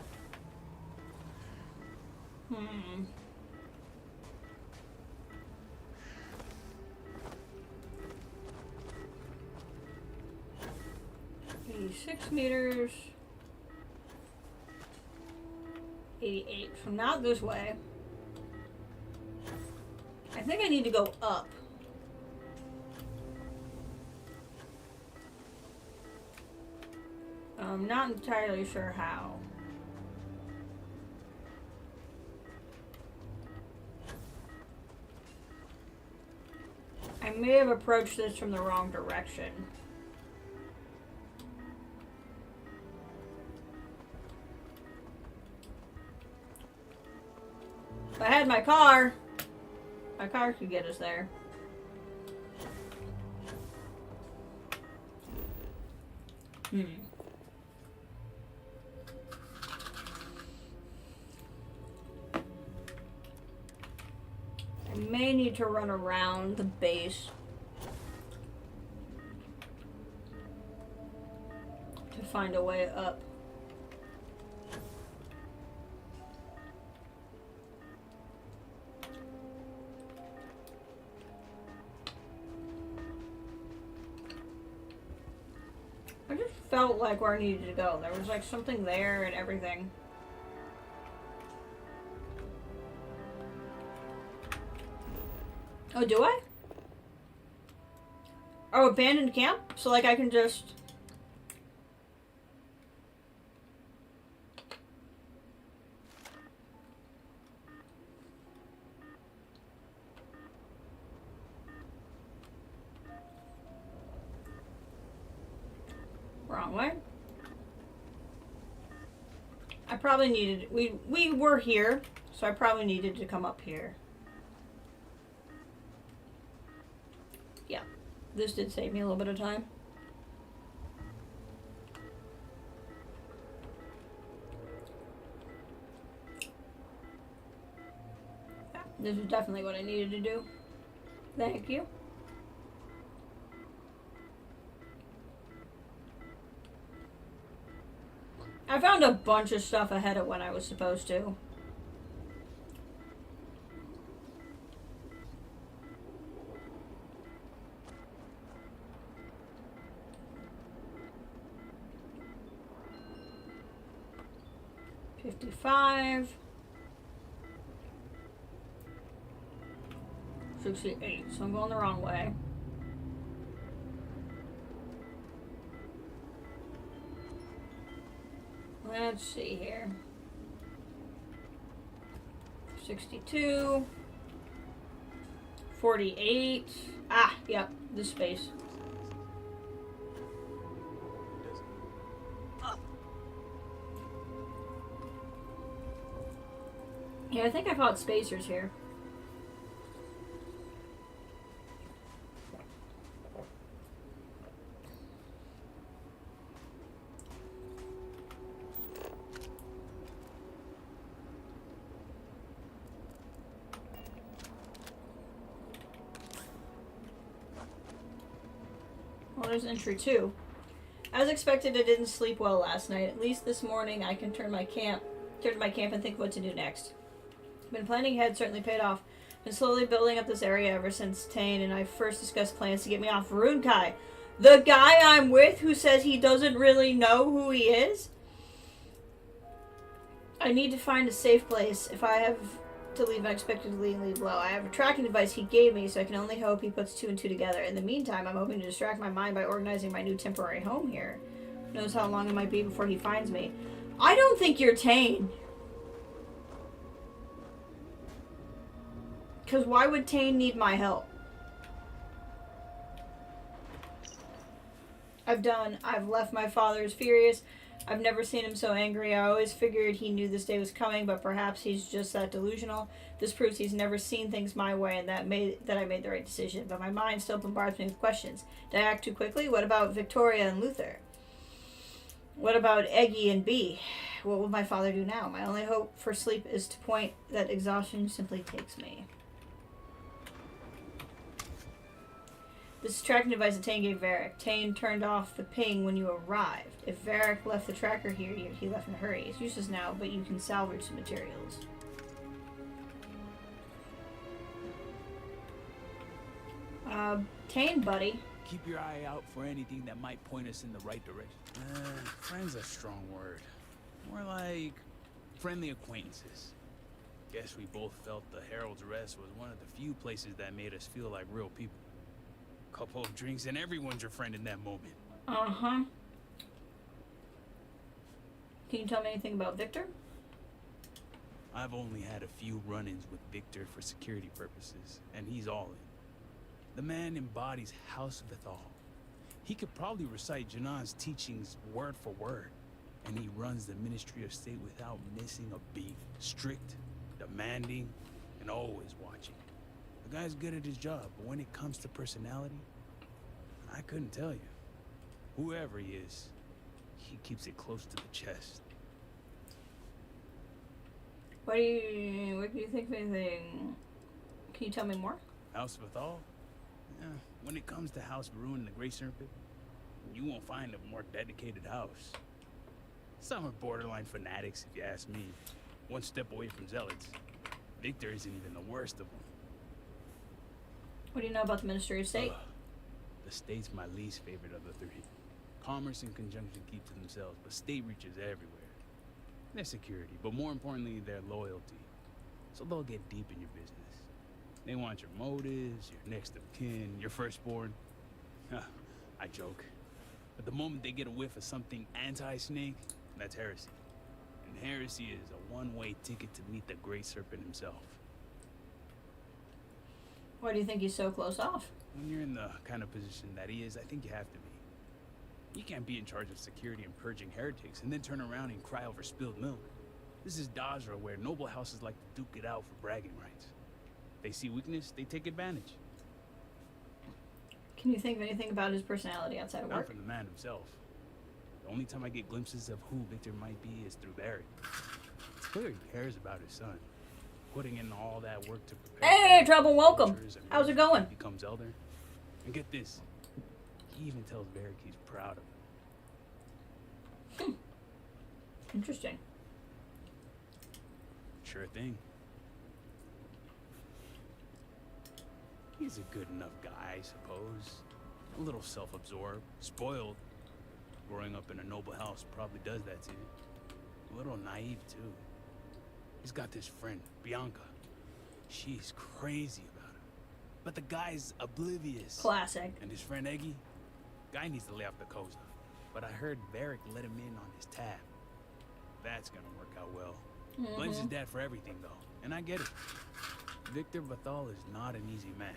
Hmm. 86 meters. 88. So not this way. I think I need to go up. I'm not entirely sure how. I may have approached this from the wrong direction. If I had my car could get us there. I may need to run around the base to find a way up. I just felt like where I needed to go. There was like something there and everything. Oh, do I? Oh, abandoned camp? So like I can just... Wrong way. I probably needed... We were here, so I probably needed to come up here. Yeah, this did save me a little bit of time. Yeah, this is definitely what I needed to do. Thank you. I found a bunch of stuff ahead of when I was supposed to. $55. 68, so I'm going the wrong way. Let's see here. 62. 48. Ah, yep, this space. Yeah, I think I fought spacers here. Well, there's entry 2. As expected, I didn't sleep well last night. At least this morning I can turn to my camp and think what to do next. Been planning ahead, certainly paid off. Been slowly building up this area ever since Tane and I first discussed plans to get me off Runkai. The guy I'm with who says he doesn't really know who he is? I need to find a safe place. If I have to leave unexpectedly and leave low. I have a tracking device he gave me, so I can only hope he puts 2 and 2 together. In the meantime, I'm hoping to distract my mind by organizing my new temporary home here. Who knows how long it might be before he finds me. I don't think you're Tane. Because why would Tane need my help? I've left. My father is furious. I've never seen him so angry. I always figured he knew this day was coming, but perhaps he's just that delusional. This proves he's never seen things my way and that I made the right decision. But my mind still bombards me with questions. Did I act too quickly? What about Victoria and Luther? What about Eggy and Bee? What will my father do now? My only hope for sleep is to point that exhaustion simply takes me. This tracking device that Tane gave Varric. Tane turned off the ping when you arrived. If Varric left the tracker here, he left in a hurry. It's useless now, but you can salvage some materials. Tane, buddy. Keep your eye out for anything that might point us in the right direction. Friend's a strong word. More like friendly acquaintances. Guess we both felt the Herald's Rest was one of the few places that made us feel like real people. Couple of drinks and everyone's your friend in that moment. Uh-huh. Can you tell me anything about Victor? I've only had a few run-ins with Victor for security purposes, and he's all in. The man embodies House Vithal. He could probably recite Janan's teachings word for word, and he runs the Ministry of State without missing a beat. Strict, demanding, and always watching. The guy's good at his job, but when it comes to personality, I couldn't tell you. Whoever he is, he keeps it close to the chest. What do you think of anything? Can you tell me more? House Vithal? Yeah, when it comes to House Varun and the Grey Serpent, you won't find a more dedicated house. Some are borderline fanatics, if you ask me. One step away from zealots. Victor isn't even the worst of them. What do you know about the Ministry of State? The state's my least favorite of the 3. Commerce and conjunction keep to themselves, but state reaches everywhere. Their security, but more importantly, their loyalty. So they'll get deep in your business. They want your motives, your next of kin, your firstborn. I joke. But the moment they get a whiff of something anti-snake, that's heresy. And heresy is a one-way ticket to meet the Great Serpent himself. Why do you think he's so close off? When you're in the kind of position that he is, I think you have to be. You can't be in charge of security and purging heretics and then turn around and cry over spilled milk. This is Dazra, where noble houses like to duke it out for bragging rights. If they see weakness, they take advantage. Can you think of anything about his personality outside of Not work? from the man himself. The only time I get glimpses of who Victor might be is through Barry. It's clear he cares about his son. Putting in all that work to prepare. Hey, Trouble, welcome. How's it going? Becomes elder. And get this, he even tells Varric he's proud of him. Interesting. Sure thing. He's a good enough guy, I suppose. A little self-absorbed, spoiled. Growing up in a noble house probably does that to you. A little naive, too. He's got this friend, Bianca. She's crazy about him. But the guy's oblivious. Classic. And his friend Eggy? Guy needs to lay off the Koza. But I heard Varric let him in on his tab. That's gonna work out well. Blames his dad for everything, though. And I get it. Victor Vithal is not an easy man.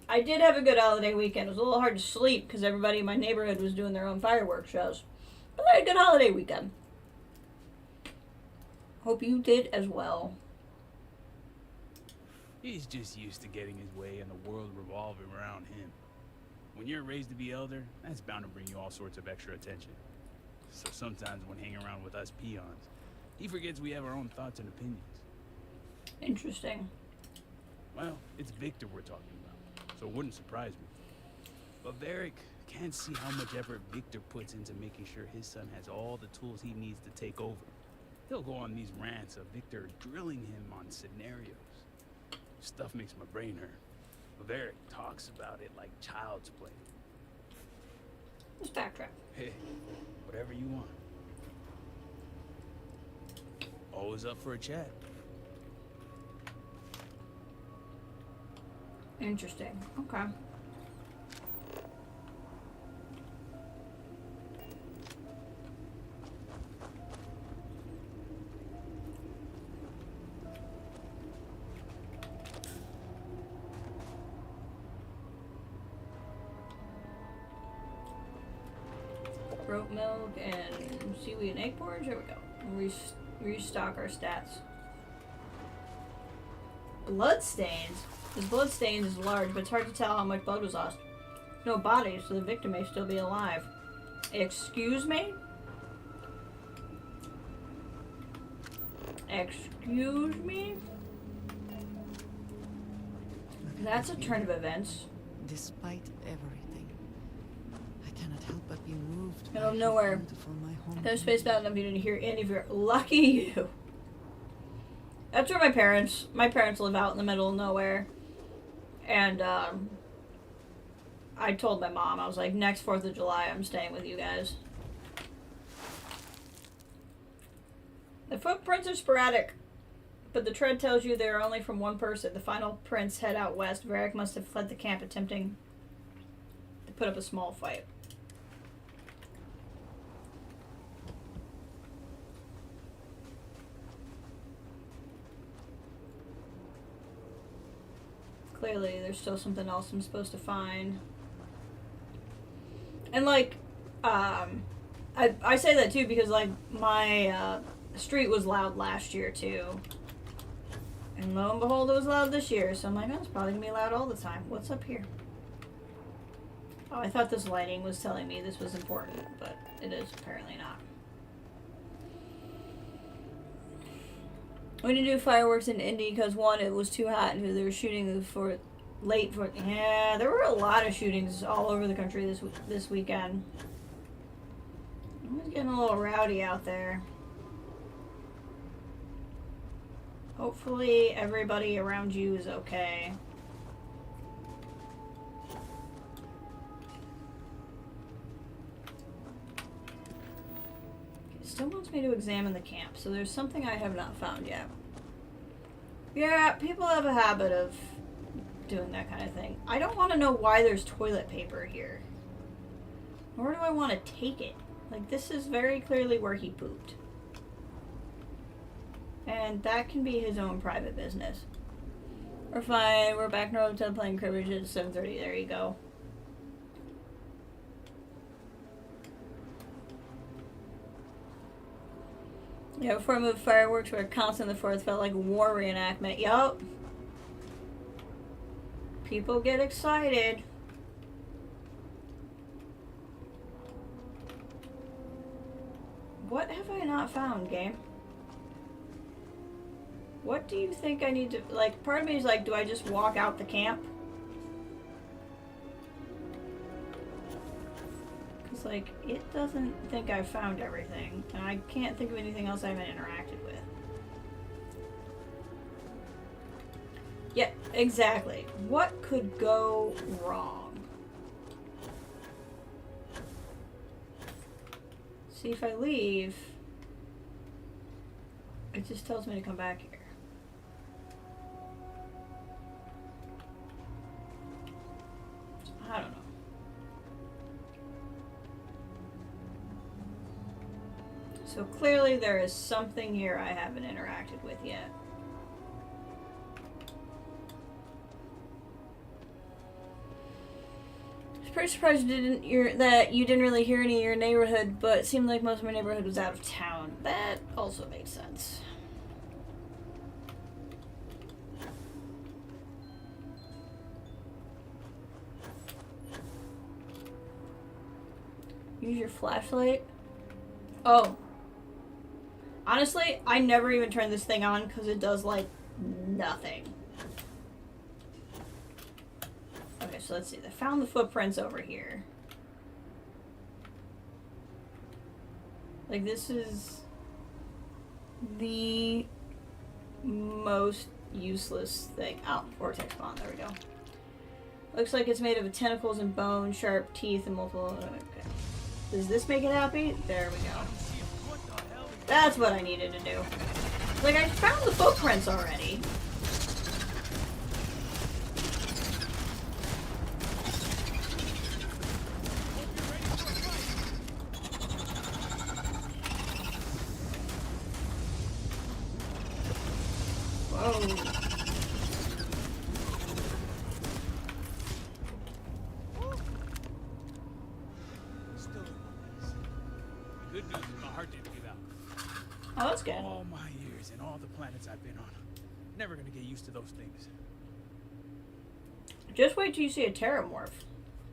I did have a good holiday weekend. It was a little hard to sleep because everybody in my neighborhood was doing their own fireworks shows. But I had a good holiday weekend. Hope you did as well. He's just used to getting his way and the world revolving around him. When you're raised to be elder, that's bound to bring you all sorts of extra attention. So sometimes when hanging around with us peons, he forgets we have our own thoughts and opinions. Interesting. Well, it's Victor we're talking about, so it wouldn't surprise me. But Varric can't see how much effort Victor puts into making sure his son has all the tools he needs to take over. He'll go on these rants of Victor drilling him on scenarios. Stuff makes my brain hurt. But Varric talks about it like child's play. Let's backtrack. Hey, whatever you want. always up for a chat. Interesting. Okay. Rope milk and seaweed and egg porridge. There we go. Restock our stats. Bloodstains. This bloodstains is large, but it's hard to tell how much blood was lost. No body, so the victim may still be alive. Excuse me? Excuse me? That's a turn of events. Despite everything, I cannot help but be moved. Middle of nowhere. No space bad enough you didn't hear any of your lucky you. That's where my parents live, out in the middle of nowhere. And I told my mom, I was like, next 4th of July I'm staying with you guys. The footprints are sporadic, but the tread tells you they are only from one person. The final prints head out west. Varric must have fled the camp, attempting to put up a small fight. Clearly, there's still something else I'm supposed to find. And, like, I say that, too, because, like, my, street was loud last year, too. And lo and behold, it was loud this year. So I'm like, oh, it's probably going to be loud all the time. What's up here? Oh, I thought this lighting was telling me this was important, but it is apparently not. We didn't do fireworks in Indy because, one, it was too hot, and they were shooting for late for. Yeah, there were a lot of shootings all over the country this weekend. It was getting a little rowdy out there. Hopefully, everybody around you is okay. Still wants me to examine the camp, so there's something I have not found yet. Yeah, people have a habit of doing that kind of thing. I don't want to know why there's toilet paper here. Where do I want to take it? Like, this is very clearly where he pooped. And that can be his own private business. We're fine. We're back in our hotel playing cribbage at 7:30. There you go. Yeah, before I moved, fireworks were constant. The 4th felt like a war reenactment. Yup. People get excited. What have I not found, game? What do you think I need to... Like, part of me is like, do I just walk out the camp? Because, like, it doesn't think I've found everything. And I can't think of anything else I haven't interacted with. Yeah, exactly. What could go wrong? See, if I leave, it just tells me to come back here. I don't know. So clearly there is something here I haven't interacted with yet. I was pretty surprised that you didn't really hear any in your neighborhood, but it seemed like most of my neighborhood was out of town. That also makes sense. Use your flashlight. Oh. Honestly, I never even turn this thing on because it does, like, nothing. Okay, so let's see. I found the footprints over here. Like, this is the most useless thing. Oh, vortex bomb. There we go. Looks like it's made of tentacles and bone, sharp teeth, and multiple... Okay. Does this make it happy? There we go. That's what I needed to do. Like, I found the footprints already. Whoa. Good news is my heart didn't give out. Oh, that's good. All my years and all the planets I've been on. Never gonna get used to those things. Just wait till you see a terramorph.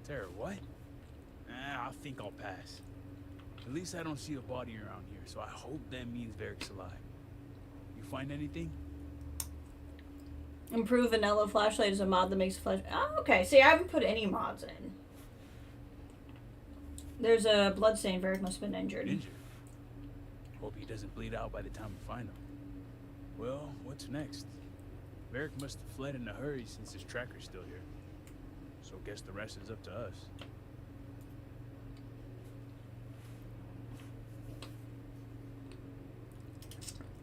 Terror, what? I think I'll pass. At least I don't see a body around here, so I hope that means Varric's alive. You find anything? Improve vanilla flashlight is a mod that makes flash. Oh, okay. See, I haven't put any mods in. There's a bloodstain. Varric must have been injured. Hope he doesn't bleed out by the time we find him. Well, what's next? Varric must have fled in a hurry since his tracker's still here. So guess the rest is up to us.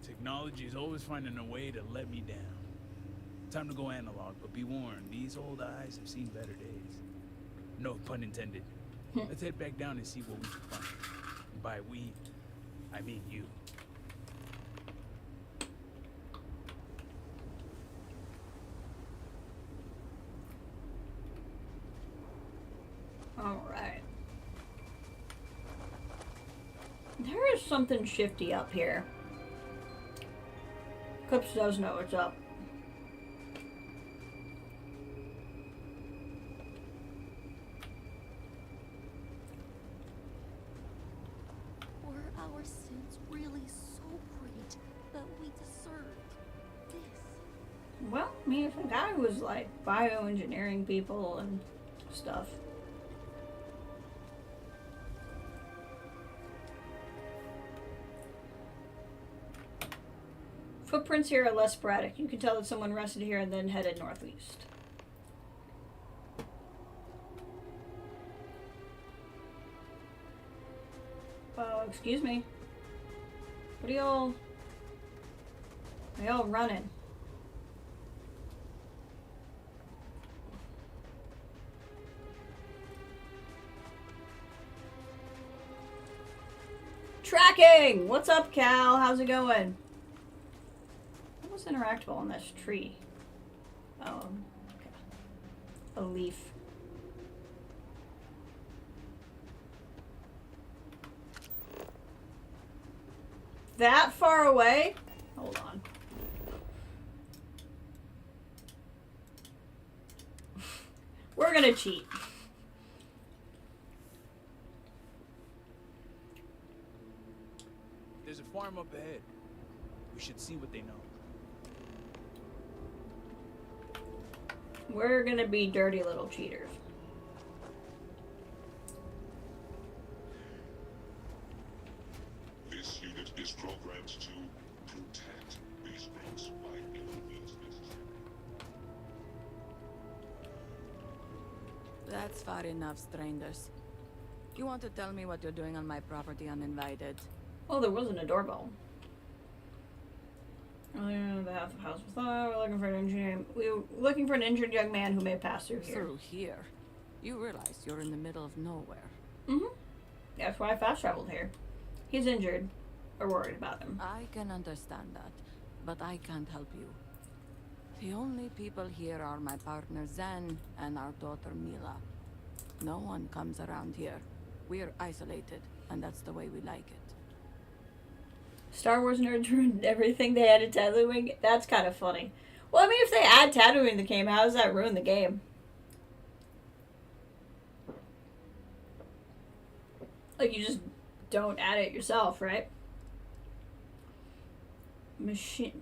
Technology is always finding a way to let me down. Time to go analog, but be warned, these old eyes have seen better days. No pun intended. Let's head back down and see what we can find. And by we, I mean you. Alright. There is something shifty up here. Clips does know what's up. Were our sins really so great that we deserved this? Well, I mean, if a guy was like bioengineering people and stuff. Footprints here are less sporadic. You can tell that someone rested here and then headed northeast. Excuse me. What are y'all running? Tracking! What's up, Cal? How's it going? What was interactable on this tree? Oh, okay. A leaf. That far away? Hold on. We're gonna cheat. There's a farm up ahead. We should see what they know. We're gonna be dirty little cheaters. This unit is programmed to protect these rooms by any means necessary. That's far enough, strangers. You want to tell me what you're doing on my property uninvited? Oh, there wasn't a doorbell. Earlier on behalf of House of Thought, we were looking for an injured young man who may pass through here. Through here? You realize you're in the middle of nowhere. Mm-hmm. That's why I fast traveled here. He's injured. We're worried about him. I can understand that, but I can't help you. The only people here are my partner Zen and our daughter Mila. No one comes around here. We're isolated, and that's the way we like it. Star Wars nerds ruined everything they added tattooing. That's kind of funny. Well, I mean, if they add tattooing in the game, how does that ruin the game? Like, you just don't add it yourself, right? Medicine.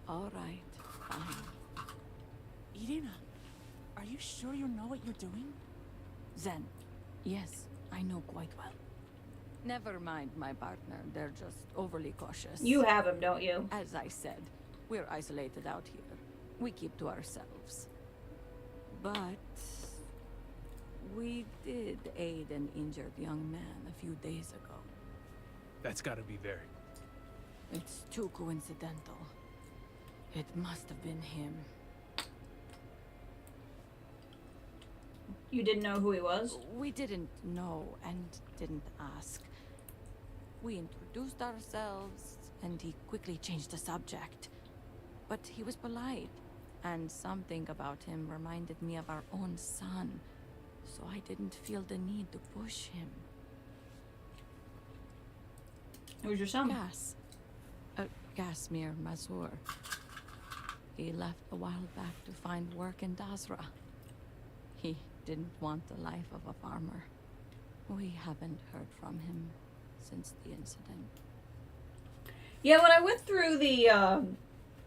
All right, fine. Irina, are you sure you know what you're doing? Zen, yes, I know quite well. Never mind my partner, they're just overly cautious. You have him, don't you? As I said, we're isolated out here. We keep to ourselves. But we did aid an injured young man a few days ago. That's gotta be Varric. It's too coincidental. It must have been him. You didn't know who he was? We didn't know and didn't ask. We introduced ourselves, and he quickly changed the subject. But he was polite, and something about him reminded me of our own son, so I didn't feel the need to push him. Who's your son? Gasmir Mazur. He left a while back to find work in Dasra. He didn't want the life of a farmer. We haven't heard from him since the incident. Yeah, when I went through the, I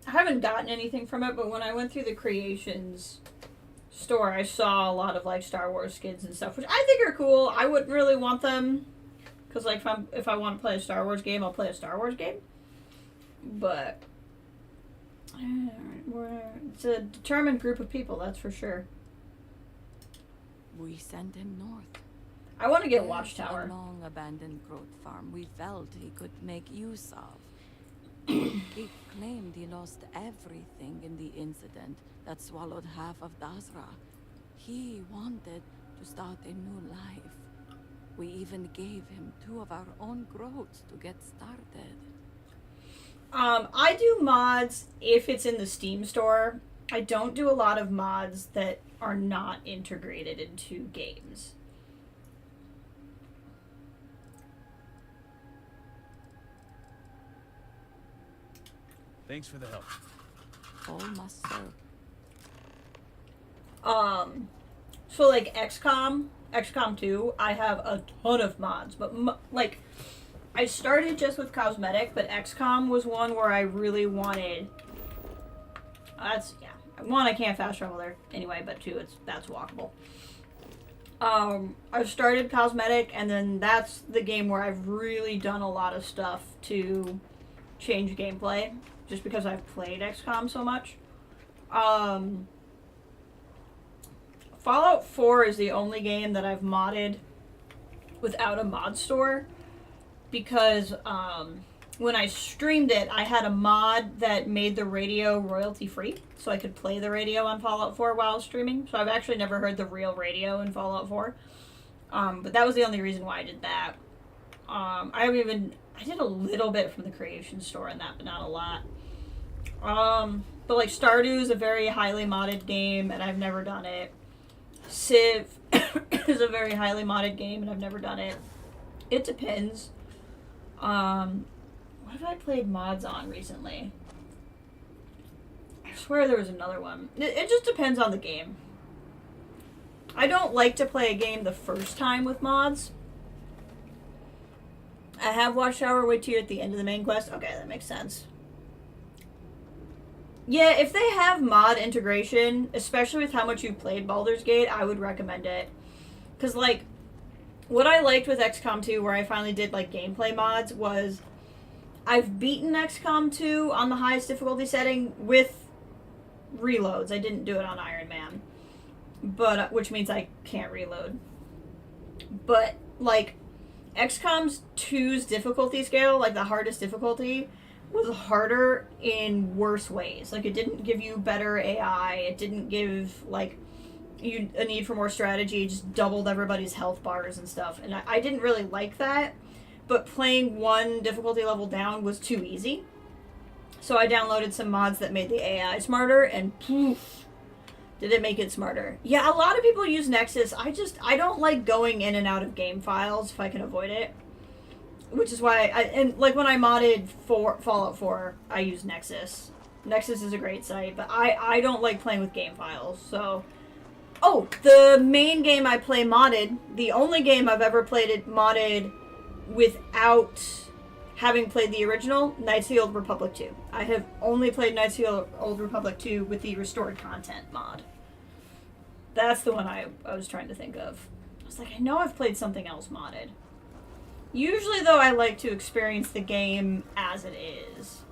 haven't gotten anything from it, but when I went through the Creations store, I saw a lot of, like, Star Wars skins and stuff, which I think are cool. I wouldn't really want them, because, like, if I want to play a Star Wars game, I'll play a Star Wars game. But it's a determined group of people, that's for sure. We sent him north. I want to get There's Watchtower. A long abandoned growth farm we felt he could make use of. He claimed he lost everything in the incident that swallowed half of Dasra. He wanted to start a new life. We even gave him 2 of our own growths to get started. I do mods if it's in the Steam store. I don't do a lot of mods that are not integrated into games. Thanks for the help. All must serve. So like XCOM 2, I have a ton of mods, but like, I started just with cosmetic, but XCOM was one where I really wanted, one, I can't fast travel there anyway, but 2, that's walkable. I started cosmetic, and then that's the game where I've really done a lot of stuff to change gameplay, just because I've played XCOM so much. Fallout 4 is the only game that I've modded without a mod store, because when I streamed it, I had a mod that made the radio royalty free, so I could play the radio on Fallout 4 while streaming. So I've actually never heard the real radio in Fallout 4, but that was the only reason why I did that. I did a little bit from the Creation store in that, but not a lot. But like Stardew is a very highly modded game, and I've never done it. Civ is a very highly modded game, and I've never done it. It depends. What have I played mods on recently? I swear there was another one. It just depends on the game. I don't like to play a game the first time with mods. I have Watchtower wait till you're at the end of the main quest. Okay, that makes sense. Yeah, if they have mod integration, especially with how much you've played Baldur's Gate, I would recommend it. Because, like, what I liked with XCOM 2, where I finally did, like, gameplay mods, was I've beaten XCOM 2 on the highest difficulty setting with reloads. I didn't do it on Iron Man, but which means I can't reload. But, like, XCOM 2's difficulty scale, like, the hardest difficulty, was harder in worse ways. Like, it didn't give you better AI, it didn't give, like, you a need for more strategy, it just doubled everybody's health bars and stuff, and I didn't really like that, but playing one difficulty level down was too easy. So I downloaded some mods that made the AI smarter, and poof, did it make it smarter. Yeah, a lot of people use Nexus. I don't like going in and out of game files if I can avoid it. Which is why like when I modded Fallout 4, I used Nexus. Nexus is a great site, but I don't like playing with game files, so... Oh, the main game I play modded, the only game I've ever played it modded without having played the original, Knights of the Old Republic 2. I have only played Knights of the Old Republic 2 with the restored content mod. That's the one I was trying to think of. I was like, I know I've played something else modded. Usually, though, I like to experience the game as it is.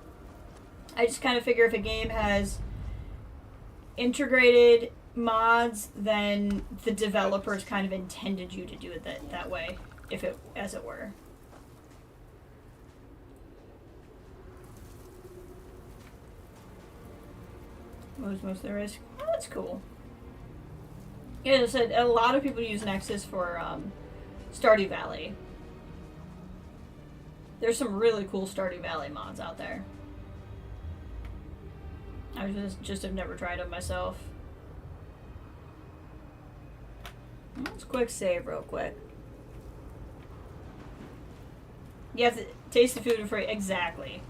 I just kind of figure if a game has integrated mods, then the developers kind of intended you to do it that way, as it were. was most of the risk. Oh, that's cool. Yeah, as I said, a lot of people use Nexus for Stardew Valley. There's some really cool Stardew Valley mods out there. I just have never tried them myself. Let's quick save real quick. You have to taste the food before exactly.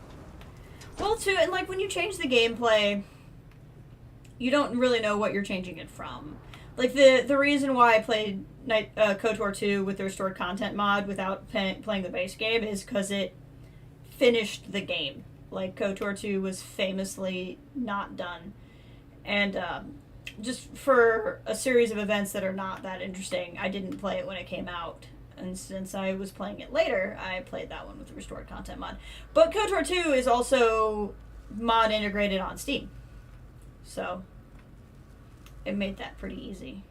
Well, too, and like when you change the gameplay, you don't really know what you're changing it from. Like the reason why I played KOTOR 2 with the restored content mod without playing the base game is because it finished the game. Like KOTOR 2 was famously not done, and just for a series of events that are not that interesting, I didn't play it when it came out. And since I was playing it later, I played that one with the restored content mod. But KOTOR 2 is also mod integrated on Steam. So it made that pretty easy.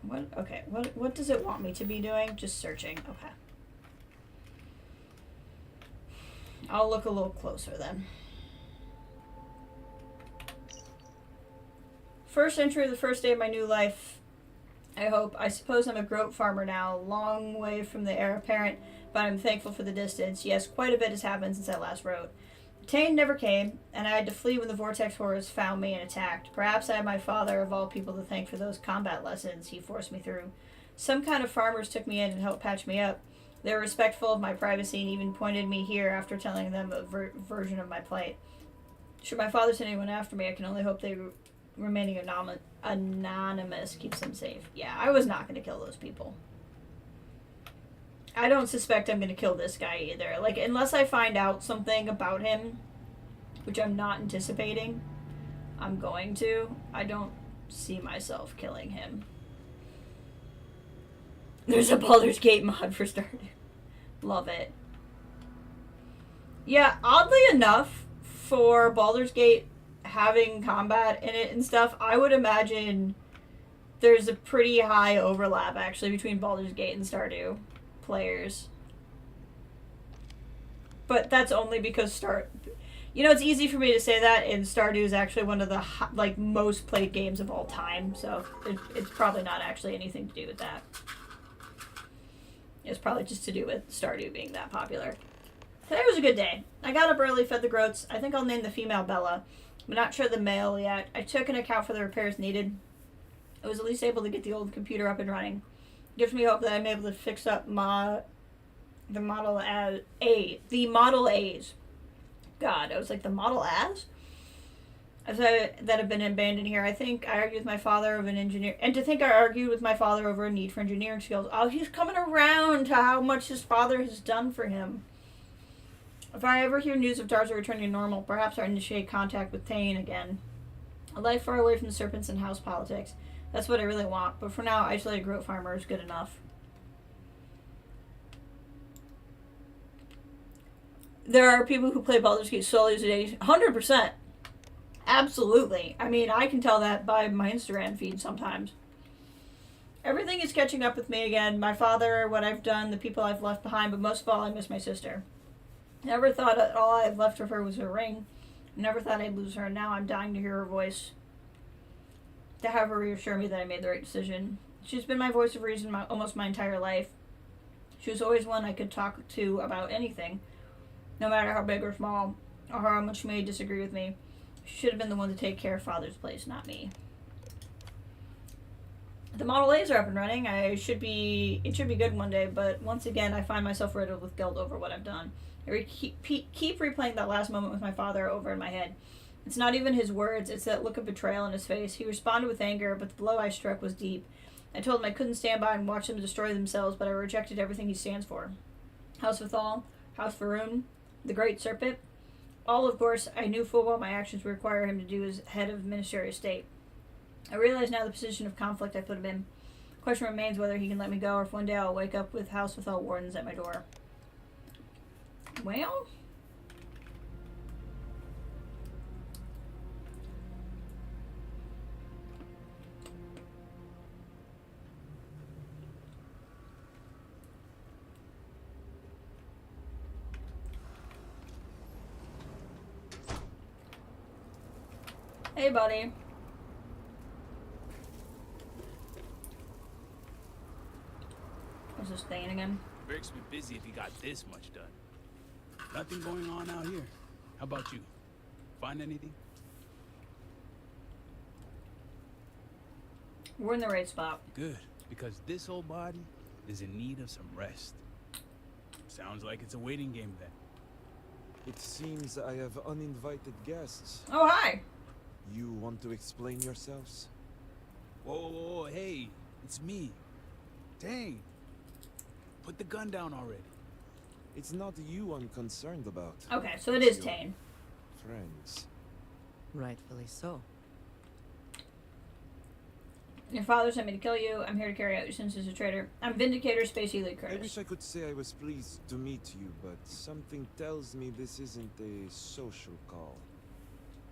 What does it want me to be doing? Just searching. Okay. I'll look a little closer then. First entry of the first day of my new life. I hope. I suppose I'm a goat farmer now, long way from the heir apparent, but I'm thankful for the distance. Yes, quite a bit has happened since I last wrote. Tane never came, and I had to flee when the Vortex horrors found me and attacked. Perhaps I have my father, of all people, to thank for those combat lessons he forced me through. Some kind of farmers took me in and helped patch me up. They were respectful of my privacy and even pointed me here after telling them a version of my plight. Should my father send anyone after me, I can only hope they remaining anonymous keeps them safe. Yeah, I was not going to kill those people. I don't suspect I'm going to kill this guy either. Like, unless I find out something about him, which I'm not anticipating, I'm going to. I don't see myself killing him. There's a Baldur's Gate mod for Stardew. Love it. Yeah, oddly enough, for Baldur's Gate having combat in it and stuff, I would imagine there's a pretty high overlap, actually, between Baldur's Gate and Stardew players. But that's only because you know, it's easy for me to say that, and Stardew is actually one of the most played games of all time, so it's probably not actually anything to do with that. It's probably just to do with Stardew being that popular. Today was a good day. I got up early, fed the groats. I think I'll name the female Bella. I'm not sure the male yet. I took an account for the repairs needed. I was at least able to get the old computer up and running. Gives me hope that I'm able to fix up the Model A's. God, I was like, the Model As? That have been abandoned here. I think I argued with my father over an engineer, and to think I argued with my father over a need for engineering skills. Oh, he's coming around to how much his father has done for him. If I ever hear news of Darza returning to normal, perhaps I'll initiate contact with Tane again. A life far away from the serpents and house politics. That's what I really want, but for now, isolated goat farmer is good enough. There are people who play Baldur's Gate solely as a day. 100%. Absolutely. I mean, I can tell that by my Instagram feed sometimes. Everything is catching up with me again. My father, what I've done, the people I've left behind, but most of all, I miss my sister. Never thought that all I've left of her was her ring. Never thought I'd lose her, and now I'm dying to hear her voice. To have her reassure me that I made the right decision. She's been my voice of reason almost my entire life. She was always one I could talk to about anything, no matter how big or small, or how much she may disagree with me. She should have been the one to take care of Father's place, not me. The Model A's are up and running. It should be good one day, but once again, I find myself riddled with guilt over what I've done. I keep replaying that last moment with my father over in my head. It's not even his words, it's that look of betrayal in his face. He responded with anger, but the blow I struck was deep. I told him I couldn't stand by and watch them destroy themselves, but I rejected everything he stands for. House Vithal, House Varun, the Great Serpent. All, of course, I knew full well my actions would require him to do as head of Ministry of State. I realize now the position of conflict I put him in. The question remains whether he can let me go, or if one day I'll wake up with House Vithal wardens at my door. Well... Hey, buddy. What's this thing again? Beric's been busy if he got this much done. Nothing going on out here. How about you? Find anything? We're in the right spot. Good, because this old body is in need of some rest. Sounds like it's a waiting game then. It seems I have uninvited guests. Oh, hi. You want to explain yourselves? Whoa, whoa, whoa, hey, it's me. Dang. Put the gun down already. It's not you I'm concerned about. Okay, so it is Your Tane. Friends. Rightfully so. Your father sent me to kill you. I'm here to carry out your sins as a traitor. I'm Vindicator Space Elite I Curtis. wish I could say I was pleased to meet you, but something tells me this isn't a social call.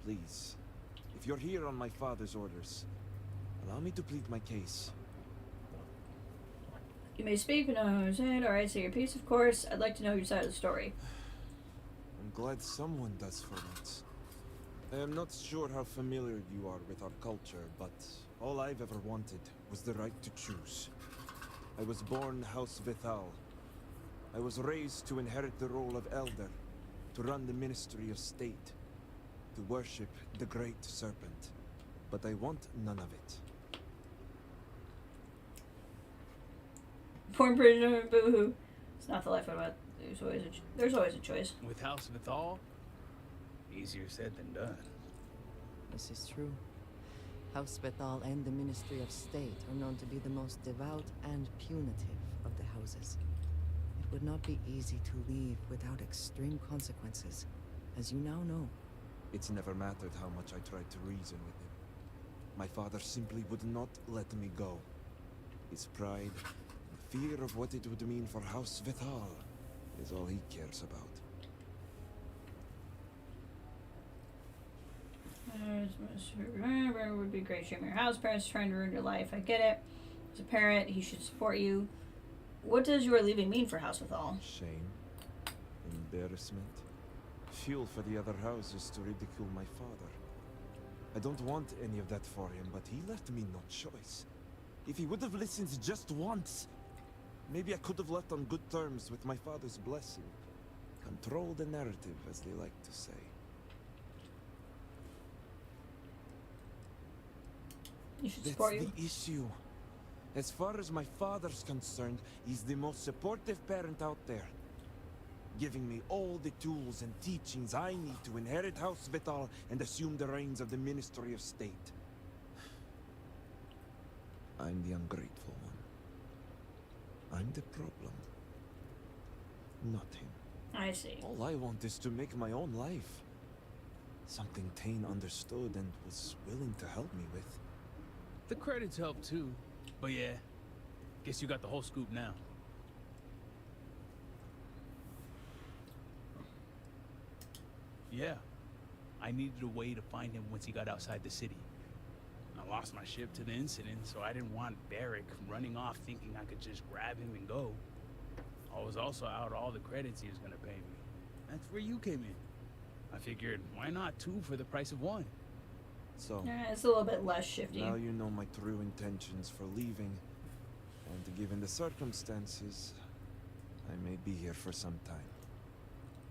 Please, if you're here on my father's orders, allow me to plead my case. You may speak, but no one understand. Alright, say your piece, of course. I'd like to know your side of the story. I'm glad someone does for once. I am not sure how familiar you are with our culture, but all I've ever wanted was the right to choose. I was born House Vithal. I was raised to inherit the role of elder, to run the Ministry of State, to worship the Great Serpent. But I want none of it. Born prisoner, boo-hoo. It's not the life I want. There's always a choice. With House Vithal, easier said than done. This is true. House Bethal and the Ministry of State are known to be the most devout and punitive of the houses. It would not be easy to leave without extreme consequences, as you now know. It's never mattered how much I tried to reason with him. My father simply would not let me go. His pride, the fear of what it would mean for House Vithal, is all he cares about. It would be great to your house. Parents trying to ruin your life. I get it. As a parent, he should support you. What does your leaving mean for House Withal? Shame. Embarrassment. Fuel for the other houses to ridicule my father. I don't want any of that for him, but he left me no choice. If he would have listened just once, maybe I could have left on good terms with my father's blessing. Control the narrative, as they like to say. You should support you. That's the issue. As far as my father's concerned, he's the most supportive parent out there. Giving me all the tools and teachings I need to inherit House Vital and assume the reins of the Ministry of State. I'm the ungrateful one. I'm the problem. Not him. I see. All I want is to make my own life. Something Tane understood and was willing to help me with. The credits help too. But yeah, guess you got the whole scoop now. Yeah, I needed a way to find him once he got outside the city. I lost my ship to the incident, so I didn't want Barrick running off thinking I could just grab him and go. I was also out all the credits he was gonna pay me. That's where you came in. I figured, why not two for the price of one? So, Yeah, it's a little bit less shifty. now you know my true intentions for leaving. And given the circumstances, I may be here for some time.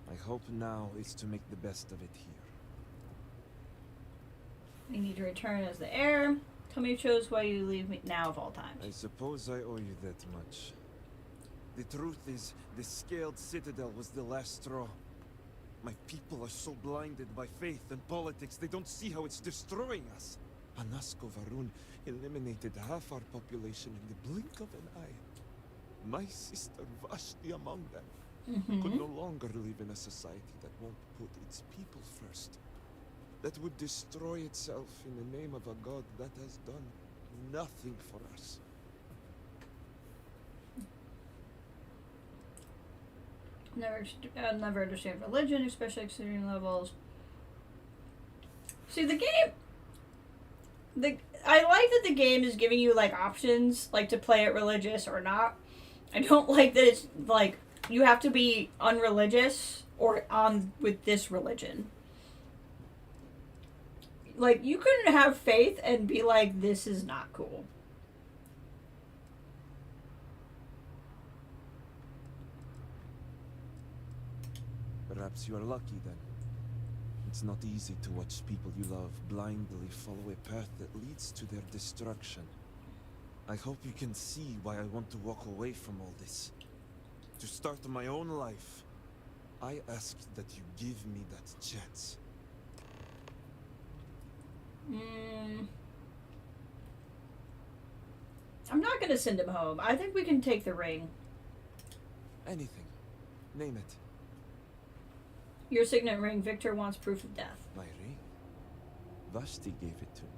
My hope now is to make the best of it here. You need to return as the heir. Tell me you chose why you leave me now of all times. I suppose I owe you that much. The truth is, the scaled citadel was the last straw. My people are so blinded by faith and politics, they don't see how it's destroying us. Anasko Varun eliminated half our population in the blink of an eye. My sister Vashti among them could no longer live in a society that won't put its people first. That would destroy itself in the name of a god that has done nothing for us. Never understand religion, especially extreme levels. See, I like that the game is giving you, like, options, like, to play it religious or not. I don't like that it's, like, you have to be unreligious or on with this religion. Like, you couldn't have faith and be like, this is not cool. Perhaps you are lucky then. It's not easy to watch people you love blindly follow a path that leads to their destruction. I hope you can see why I want to walk away from all this. To start my own life. I ask that you give me that chance. I'm not gonna send him home. I think we can take the ring. Anything. Name it. Your signet ring. Victor wants proof of death. My ring? Vashti gave it to me.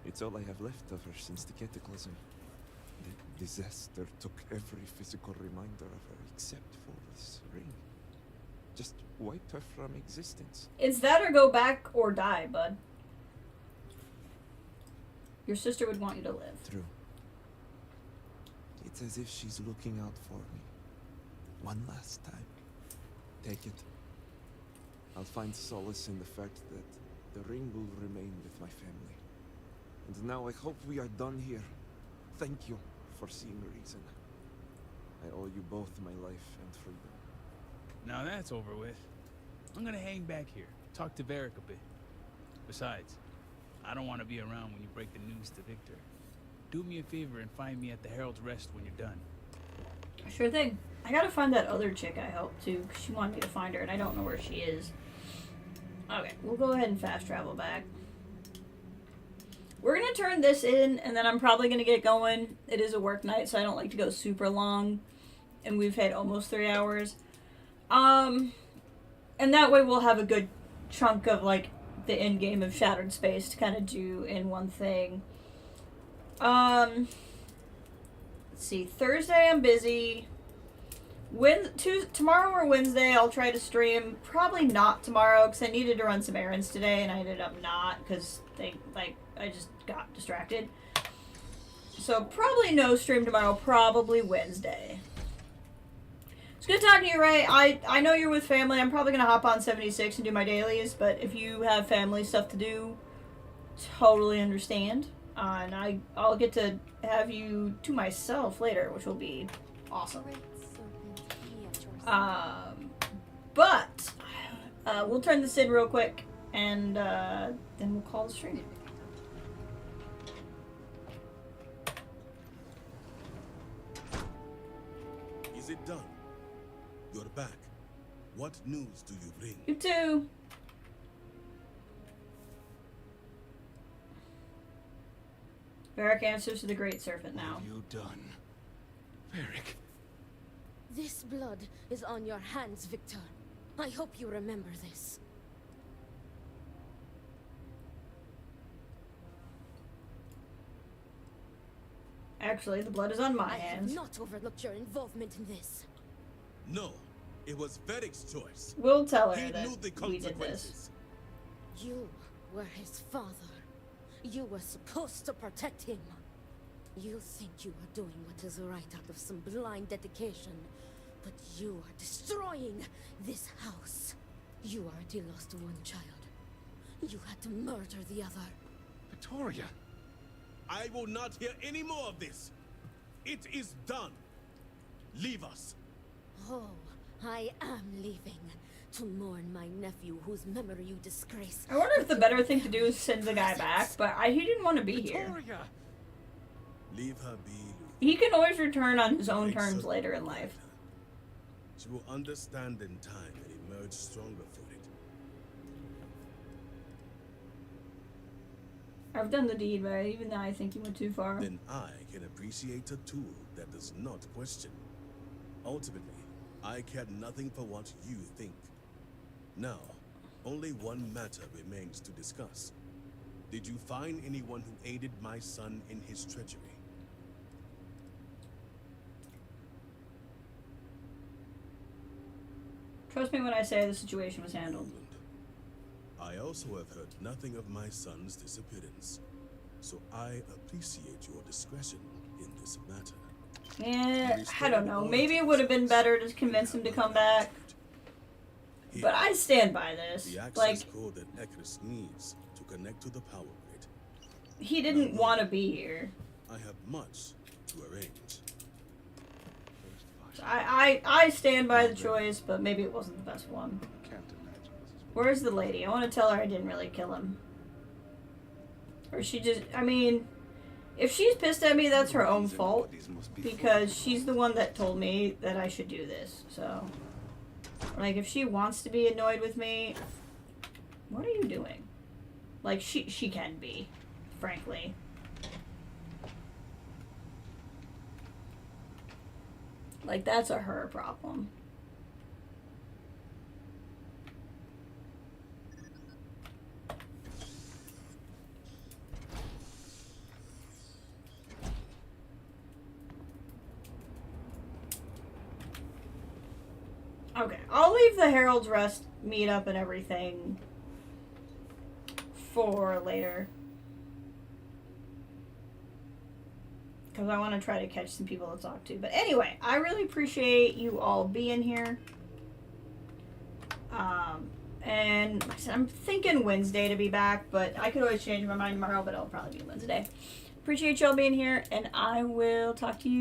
It's all I have left of her since the cataclysm. The disaster took every physical reminder of her except for this ring. Just wiped her from existence. It's that or go back or die, bud. Your sister would want you to live. True. It's as if she's looking out for me. One last time. Take it. I'll find solace in the fact that the ring will remain with my family. And now I hope we are done here. Thank you for seeing reason. I owe you both my life and freedom. Now that's over with. I'm gonna hang back here, talk to Varric a bit. Besides, I don't want to be around when you break the news to Victor. Do me a favor and find me at the Herald's Rest when you're done. Sure thing. I gotta find that other chick I helped too, because she wanted me to find her and I don't know where she is. Okay, we'll go ahead and fast travel back. We're gonna turn this in and then I'm probably gonna get going. It is a work night, so I don't like to go super long. And we've had almost 3 hours. And that way we'll have a good chunk of like the end game of Shattered Space to kind of do in one thing. Let's see. Thursday I'm busy. Tomorrow or Wednesday I'll try to stream. Probably not tomorrow because I needed to run some errands today and I ended up not because I just got distracted. So probably no stream tomorrow. Probably Wednesday. It's good talking to you, Ray. I know you're with family. I'm probably going to hop on 76 and do my dailies, but if you have family stuff to do, totally understand. And I'll get to have you to myself later, which will be awesome. But we'll turn this in real quick, and then we'll call the stream. Is it done? You're back. What news do you bring? You too. Varric answers to the Great Serpent now. What have you done? Varric. This blood is on your hands, Victor. I hope you remember this. Actually, the blood is on my I hands. have not overlooked your involvement in this. No, it was Veric's choice. We'll tell her He that knew the we did consequences. this. You were his father. You were supposed to protect him. You think you are doing what is right out of some blind dedication, but you are destroying this house. You already lost one child. You had to murder the other. Victoria! I will not hear any more of this. It is done. Leave us. Oh, I am leaving to mourn my nephew whose memory you disgrace. I wonder if the better thing to do is send the guy back, but he didn't want to be here. Leave her be. He can always return on his own terms later in life. She will understand in time and emerge stronger for it. I've done the deed, but even though I think you went too far. Then I can appreciate a tool that does not question. Ultimately, I care nothing for what you think. Now, only one matter remains to discuss. Did you find anyone who aided my son in his treachery? Trust me when I say the situation was handled. I also have heard nothing of my son's disappearance, so I appreciate your discretion in this matter. Yeah, I don't know. Maybe it would have been better to convince him to come back. But I stand by this. The access Like, code that Ekris needs to connect to the power grid. he didn't want to be here. I have much to arrange. So I stand by the choice, but maybe it wasn't the best one. Where's the lady? I want to tell her I didn't really kill him. Or she just, I mean, if she's pissed at me, that's her own fault. Because she's the one that told me that I should do this, so. Like, if she wants to be annoyed with me, what are you doing? Like, she can be, frankly. Like, that's a her problem. Okay, I'll leave the Herald's Rest meetup and everything for later. Because I want to try to catch some people to talk to. But anyway, I really appreciate you all being here. And like I said, I'm thinking Wednesday to be back, but I could always change my mind tomorrow, but it'll probably be Wednesday. Appreciate y'all being here, and I will talk to you